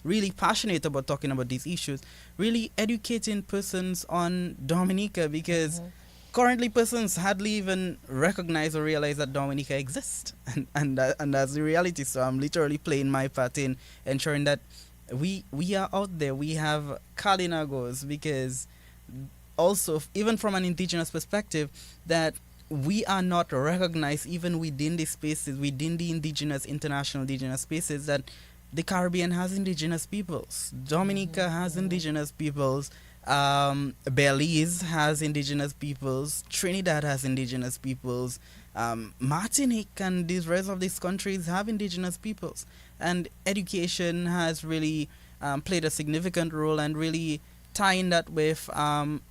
really passionate about talking about these issues, really educating persons on Dominica, because currently persons hardly even recognize or realize that Dominica exists, and that's the reality. So I'm literally playing my part in ensuring that we are out there. We have Kalinagos, because also even from an indigenous perspective, that we are not recognized even within the spaces, within the international indigenous spaces, that the Caribbean has indigenous peoples. Dominica has indigenous peoples. Belize has indigenous peoples. Trinidad has indigenous peoples. Martinique and the rest of these countries have indigenous peoples. And education has really played a significant role, and really tying that with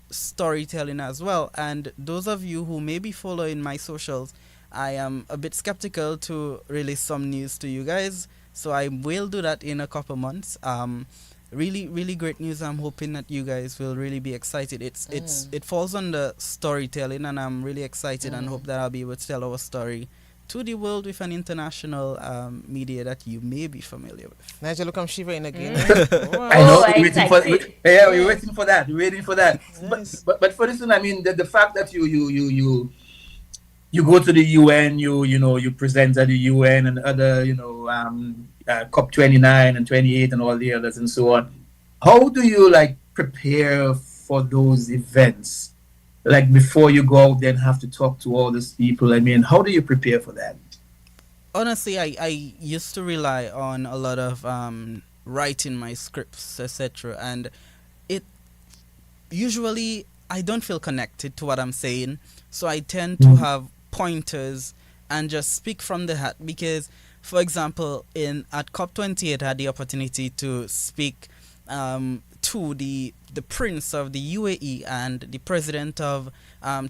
storytelling as well. And those of you who may be following my socials, I am a bit skeptical to release some news to you guys. So I will do that in a couple months. Really, really great news. I'm hoping that you guys will really be excited. It falls under storytelling, and I'm really excited and hope that I'll be able to tell our story to the world with an international media that you may be familiar with. Nigel, look, I'm shivering again. I know. We're waiting for that. We're waiting for that. Nice. But for this one, I mean, the fact that you go to the UN, you present at the UN and other, COP 29 and 28 and all the others and so on. How do you prepare for those events? Like before you go out there and have to talk to all these people, I mean, how do you prepare for that? Honestly, I used to rely on a lot of writing my scripts, etc. And it usually I don't feel connected to what I'm saying, so I tend to have pointers and just speak from the heart. Because, for example, at COP28, I had the opportunity to speak to the Prince of the UAE and the President of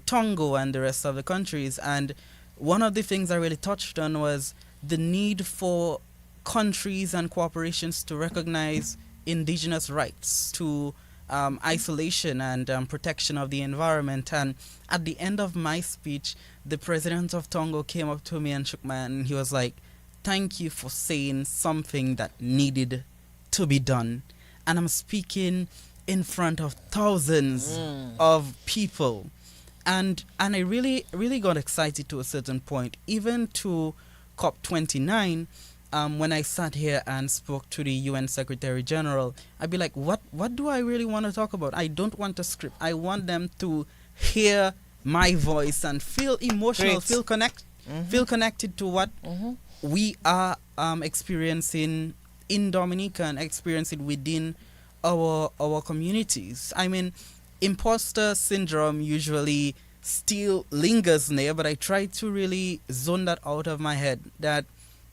Togo and the rest of the countries. And one of the things I really touched on was the need for countries and corporations to recognize indigenous rights to isolation and protection of the environment. And at the end of my speech, the President of Togo came up to me and shook my hand, and he was like, thank you for saying something that needed to be done. And I'm speaking in front of thousands of people. And I really, really got excited to a certain point, even to COP29. When I sat here and spoke to the UN Secretary General, I'd be like, what do I really want to talk about? I don't want a script. I want them to hear my voice and feel emotional, feel connected to what we are experiencing in Dominica and experiencing within our communities. I mean, imposter syndrome usually still lingers there, but I try to really zone that out of my head, that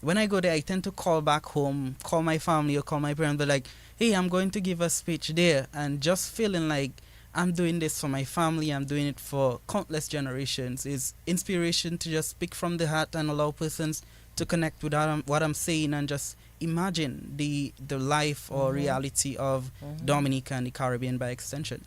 when I go there, I tend to call back home, call my family or call my parents, but like, hey, I'm going to give a speech there, and just feeling like I'm doing this for my family, I'm doing it for countless generations, is inspiration to just speak from the heart and allow persons to connect with what I'm saying and just imagine the life or reality of Dominica and the Caribbean by extension.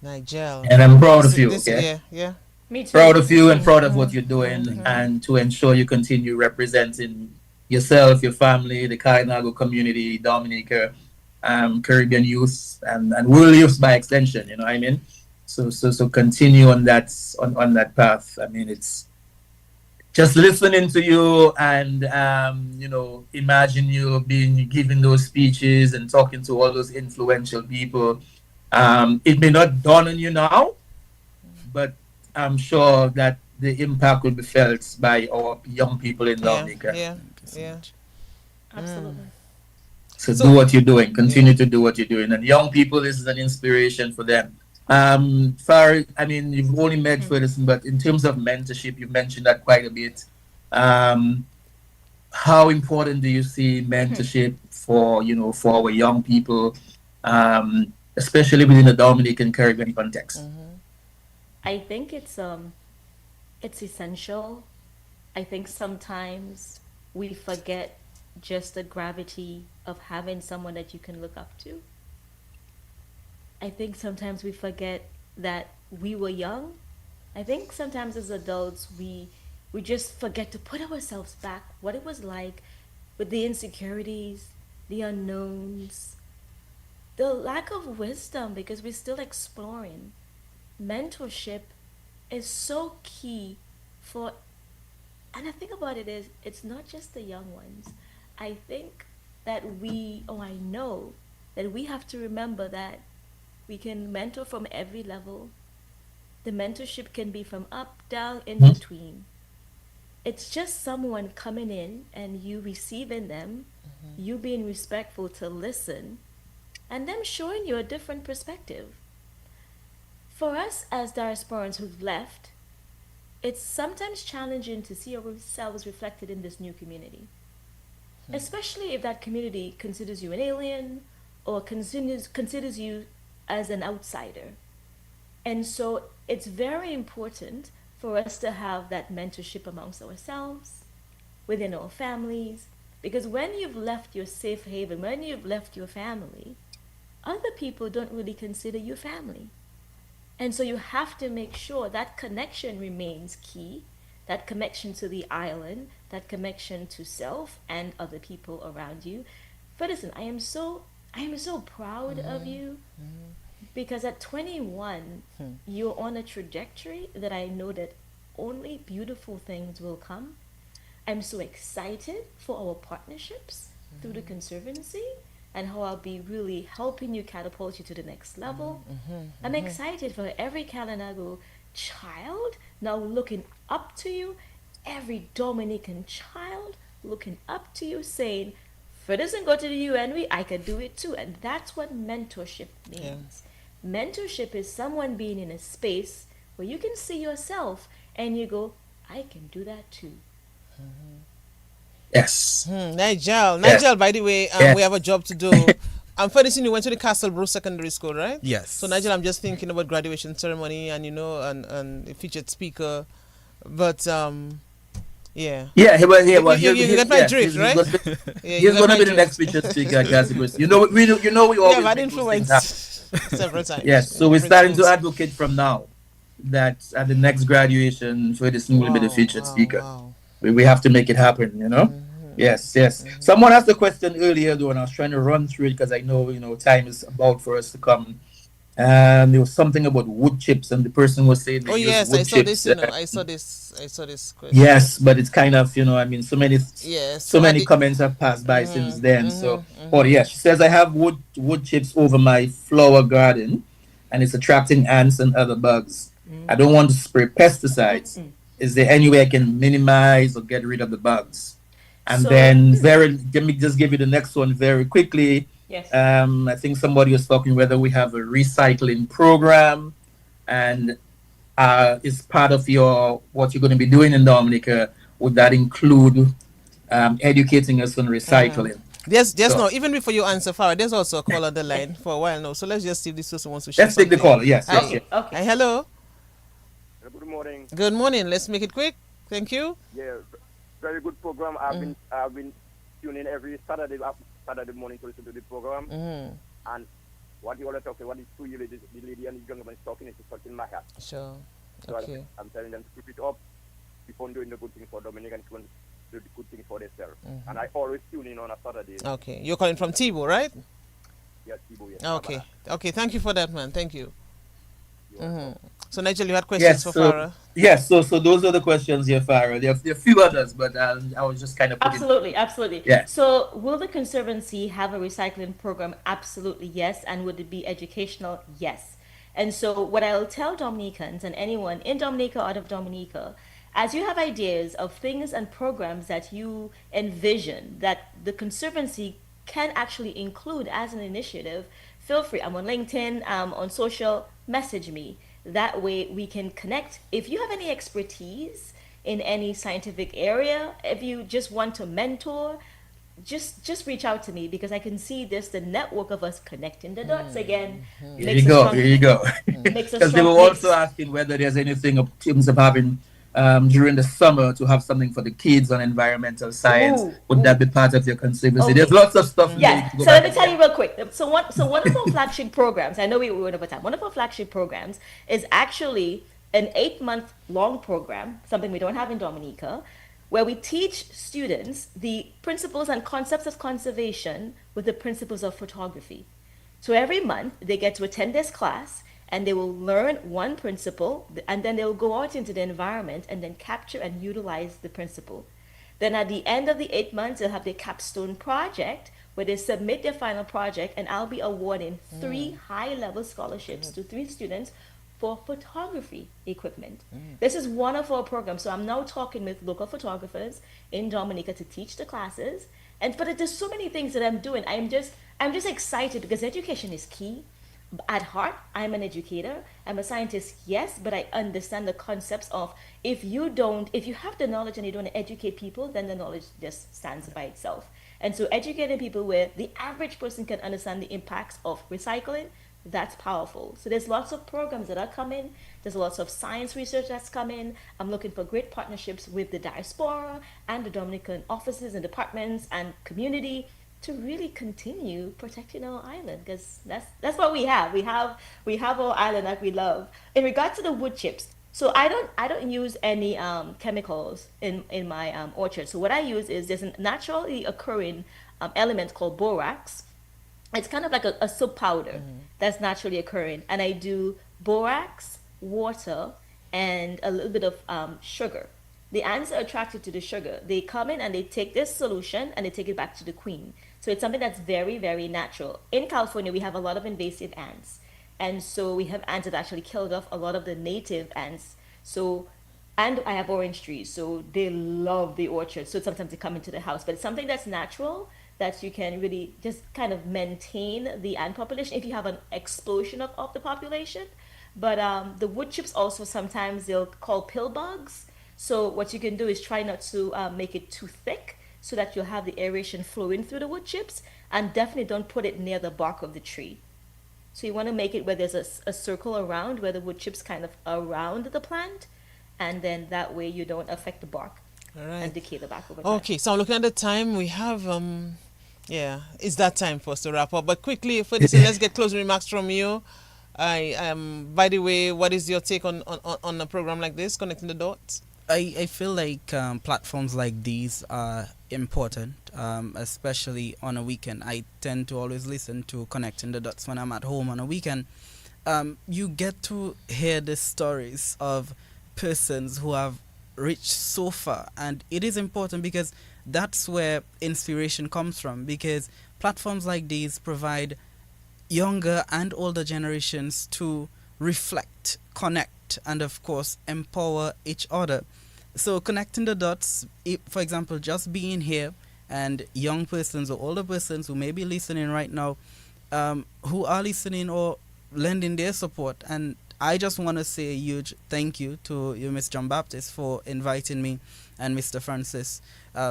Nigel. And I'm proud of you, okay? Yeah. Me too. Proud of you and proud of what you're doing, and to ensure you continue representing yourself, your family, the Kainago community, Dominica, Caribbean youth, and world youth by extension, you know what I mean? So continue on that path. I mean, just listening to you and imagine you being giving those speeches and talking to all those influential people. It may not dawn on you now, but I'm sure that the impact will be felt by our young people in Yeah, Dominica. yeah, Thank you so yeah. much. Absolutely. So do So, what you're doing. yeah. Continue to do what you're doing. And young people, this is an inspiration for them. I mean, you've only met Ferguson, but in terms of mentorship, you've mentioned that quite a bit. Um, how important do you see mentorship for for our young people, especially within the Dominican Caribbean context? I think it's essential. I think sometimes we forget just the gravity of having someone that you can look up to. I think sometimes we forget that we were young. I think sometimes as adults we just forget to put ourselves back what it was like with the insecurities, the unknowns, the lack of wisdom because we're still exploring. Mentorship is so key for, and the thing about it is it's not just the young ones. I think that I know that we have to remember that we can mentor from every level. The mentorship can be from up, down, in Mhm. between. It's just someone coming in and you receiving them, you being respectful to listen, and them showing you a different perspective. For us as diasporans who've left, it's sometimes challenging to see ourselves reflected in this new community, especially if that community considers you an alien or considers you as an outsider. And so it's very important for us to have that mentorship amongst ourselves, within our families, because when you've left your safe haven, when you've left your family, other people don't really consider you family. And so you have to make sure that connection remains key, that connection to the island, that connection to self and other people around you. But listen, I am so proud of you because at 21, you're on a trajectory that I know that only beautiful things will come. I'm so excited for our partnerships through the Conservancy and how I'll be really helping you catapult you to the next level. I'm excited for every Kalinago child now looking up to you, every Dominican child looking up to you, saying, if it doesn't go to the UNW, I can do it too. And that's what mentorship Yeah. means. Mentorship is someone being in a space where you can see yourself and you go, I can do that too. Yes. Nigel. Yes. Nigel, by the way, we have a Yes. job to do. I'm fairly you went to the Castle Bruce Secondary School, right? Yes. So Nigel, I'm just thinking about graduation ceremony and and the featured speaker. But yeah. Yeah, well, You get my drift, he's right? gonna be, Yeah, you he's got gonna my be the next drift. featured speaker at Cassie Bruce. We Yeah, always bad make those things happen. influence several times Yes, in so we're different starting to schools. advocate from now that at the next graduation, Ferguson will be the Wow, featured wow, speaker. wow. We have to make it happen. Yes, yes. Someone asked a question earlier though, and I was trying to run through it because I know time is about for us to come. And there was something about wood chips, and the person was saying they Oh use yes, I wood saw this. chips. I saw this question. Yes, but it's kind of, I mean, Yes. so So I many did. comments have passed by since Mhm. then. So, Mhm. oh Mhm. yeah, she says I have wood chips over my flower garden, and it's attracting ants and other bugs. I don't want to spray pesticides. Is there any way I can minimize or get rid of the bugs? And So, then let me just give you the next one very quickly. yes. I think somebody was talking whether we have a recycling program, and is part of your what you're going to be doing in Dominica. Would that include educating us on recycling? There's So no even before you answer, Farah. There's also a call on the line for a while now. So let's just see if this person wants to share let's take the something. call. Yes, yes, Hi. yes. Okay, okay. Hi. Hello. Good morning. Good morning. Let's make it quick. Thank you. Yeah, very good program. I've been tuning every Saturday morning to listen to the program. Mm-hmm. And what you want to talk about, what is two ladies, the lady and the young man is talking is touching my heart. Sure. So Okay. I'm telling them to keep it up. Keep on doing the good thing for Dominica and keep on doing the good thing for themselves. And I always tune in on a Saturday. Okay. You're calling from Tibo, right? Yeah, Tibo, yes. Okay. Okay. Thank you for that, man. Thank you. You are loved. So, Nigel, you had questions Yes, for so Farah? yes, so those are the questions here, Farah. There are a few others, but I was just kind of putting. Absolutely, absolutely. Yes. So, will the Conservancy have a recycling program? Absolutely, yes. And would it be educational? Yes. And so, what I'll tell Dominicans and anyone in Dominica or out of Dominica, as you have ideas of things and programs that you envision that the Conservancy can actually include as an initiative, feel free. I'm on LinkedIn, on social, message me. That way we can connect. If you have any expertise in any scientific area, if you just want to mentor, just reach out to me because I can see this the network of us connecting the dots again Here you makes a go. strong Here you go. makes a Because they were strong also makes asking whether there's anything in terms of having during the summer to have something for the kids on environmental science. ooh Would that ooh be part of your conservancy? There's okay. lots of stuff in there. You Yes. can go So let back me and tell check. you real quick. So one of our flagship programs, I know we went over time. One of our flagship programs is actually an 8 month long program, something we don't have in Dominica, where we teach students the principles and concepts of conservation with the principles of photography. So every month they get to attend this class and they will learn one principle and then they'll go out into the environment and then capture and utilize the principle. Then at the end of the 8 months, they'll have their capstone project where they submit their final project, and I'll be awarding 3 high-level scholarships to 3 students for photography equipment. This is one of our programs. So I'm now talking with local photographers in Dominica to teach the classes. And but there's so many things that I'm doing. I'm just excited because education is key. At heart, I'm an educator. I'm a scientist, yes, but I understand the concepts of if you have the knowledge and you don't educate people, then the knowledge just stands by itself. And so educating people where the average person can understand the impacts of recycling, that's powerful. So there's lots of programs that are coming. There's lots of science research that's coming. I'm looking for great partnerships with the diaspora and the Dominican offices and departments and community to really continue protecting our island because that's what we have. We have our island that we love. In regard to the wood chips, so I don't use any chemicals in my orchard. So what I use is there's a naturally occurring element called borax. It's kind of like a soap powder that's naturally occurring, and I do borax, water, and a little bit of sugar. The ants are attracted to the sugar. They come in and they take this solution and they take it back to the queen. So it's something that's very, very natural. In California, we have a lot of invasive ants. And so we have ants that actually killed off a lot of the native ants. So, and I have orange trees, so they love the orchard. So sometimes they come into the house, but it's something that's natural that you can really just kind of maintain the ant population if you have an explosion of the population. But the wood chips also sometimes they'll call pill bugs. So what you can do is try not to make it too thick so that you'll have the aeration flowing through the wood chips, and definitely don't put it near the bark of the tree. So you want to make it where there's a circle around where the wood chips kind of around the plant, and then that way you don't affect the bark All and right. decay the bark over time. Okay, so I'm looking at the time. We have yeah, it's that time for us to wrap up. But quickly, for this, let's get closing remarks from you. I by the way, what is your take on a program like this, connecting the dots? I feel like platforms like these are important, especially on a weekend. I tend to always listen to Connecting the Dots when I'm at home on a weekend. You get to hear the stories of persons who have reached so far, and it is important because that's where inspiration comes from, because platforms like these provide younger and older generations to reflect, connect, and of course empower each other. So connecting the dots, for example, just being here, and young persons or older persons who may be listening right now, who are listening or lending their support. And I just want to say a huge thank you to you, Ms. John Baptist, for inviting me, and Mr. Francis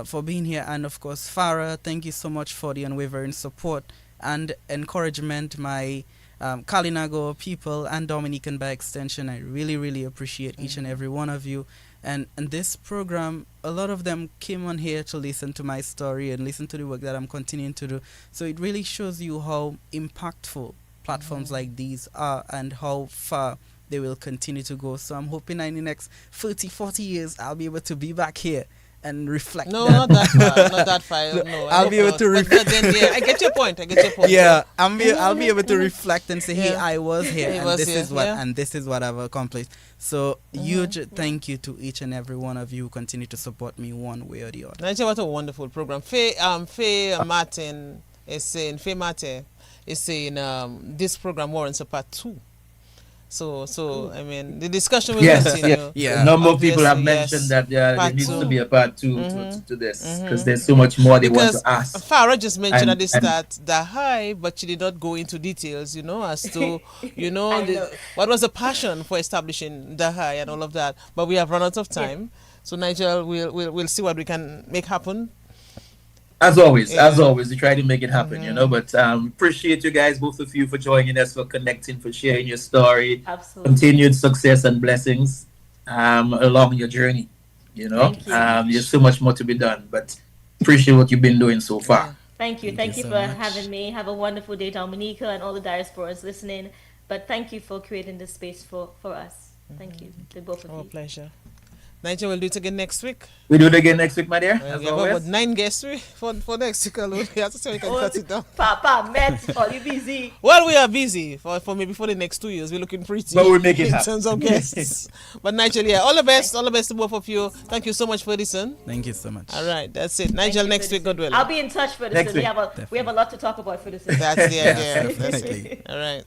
for being here. And of course, Farah, thank you so much for the unwavering support and encouragement. My Kalinago people and Dominican by extension, I really, really appreciate each and every one of you. And this program, a lot of them came on here to listen to my story and listen to the work that I'm continuing to do. So it really shows you how impactful platforms like these are and how far they will continue to go. So I'm hoping in the next 30, 40 years, I'll be able to be back here and reflect. No, that. not that far. Not that far. So No, I'll be able to But then, yeah, I get your point. Yeah, I'll be able to reflect and say, hey, Yeah. I was here, He and was this here, is what yeah. and this is what I've accomplished. So huge thank you to each and every one of you who continue to support me one way or the other. Nigeria, what a wonderful program. Faye Martin is saying, this program warrants a part 2. So I mean, the discussion will Yes, continue. Yeah. A number of people have Obviously, yes. mentioned that there Part needs two. to be a part 2 to this because there's so much more they want Because to ask. Farah just mentioned And- at the start the high, but she did not go into details, as to, I know. what was the passion for establishing the high and all of that. But we have run out of time. So Nigel, we'll see what we can make happen. As always, Yeah. we try to make it happen, But appreciate you guys, both of you, for joining us, for connecting, for sharing your story. Absolutely. Continued success and blessings along your journey. Thank you. There's so much more to be done, but appreciate what you've been doing so far. Thank you. Thank you so for much. having me. Have a wonderful day, Dominica, and all the diasporas listening. But thank you for creating this space for us. Thank you to both of Our you. pleasure. Nigel, we'll do it again next week. We do it again next week, my dear. We As have always. about 9 guests for next week alone. We have to say we can cut it down. Papa, Matt, are you busy? Well, we are busy for maybe for the next 2 years. We're looking pretty. But we'll make it in happen. terms of guests. But Nigel, yeah, all the best to both of you. Thank you so much for listening. Thank you so much. All right, that's it. Thank Nigel, you, next week, God willing. I'll be in touch for Next this. We week. have a lot to talk about for this. That's the idea. Yes, That's definitely. it. All right.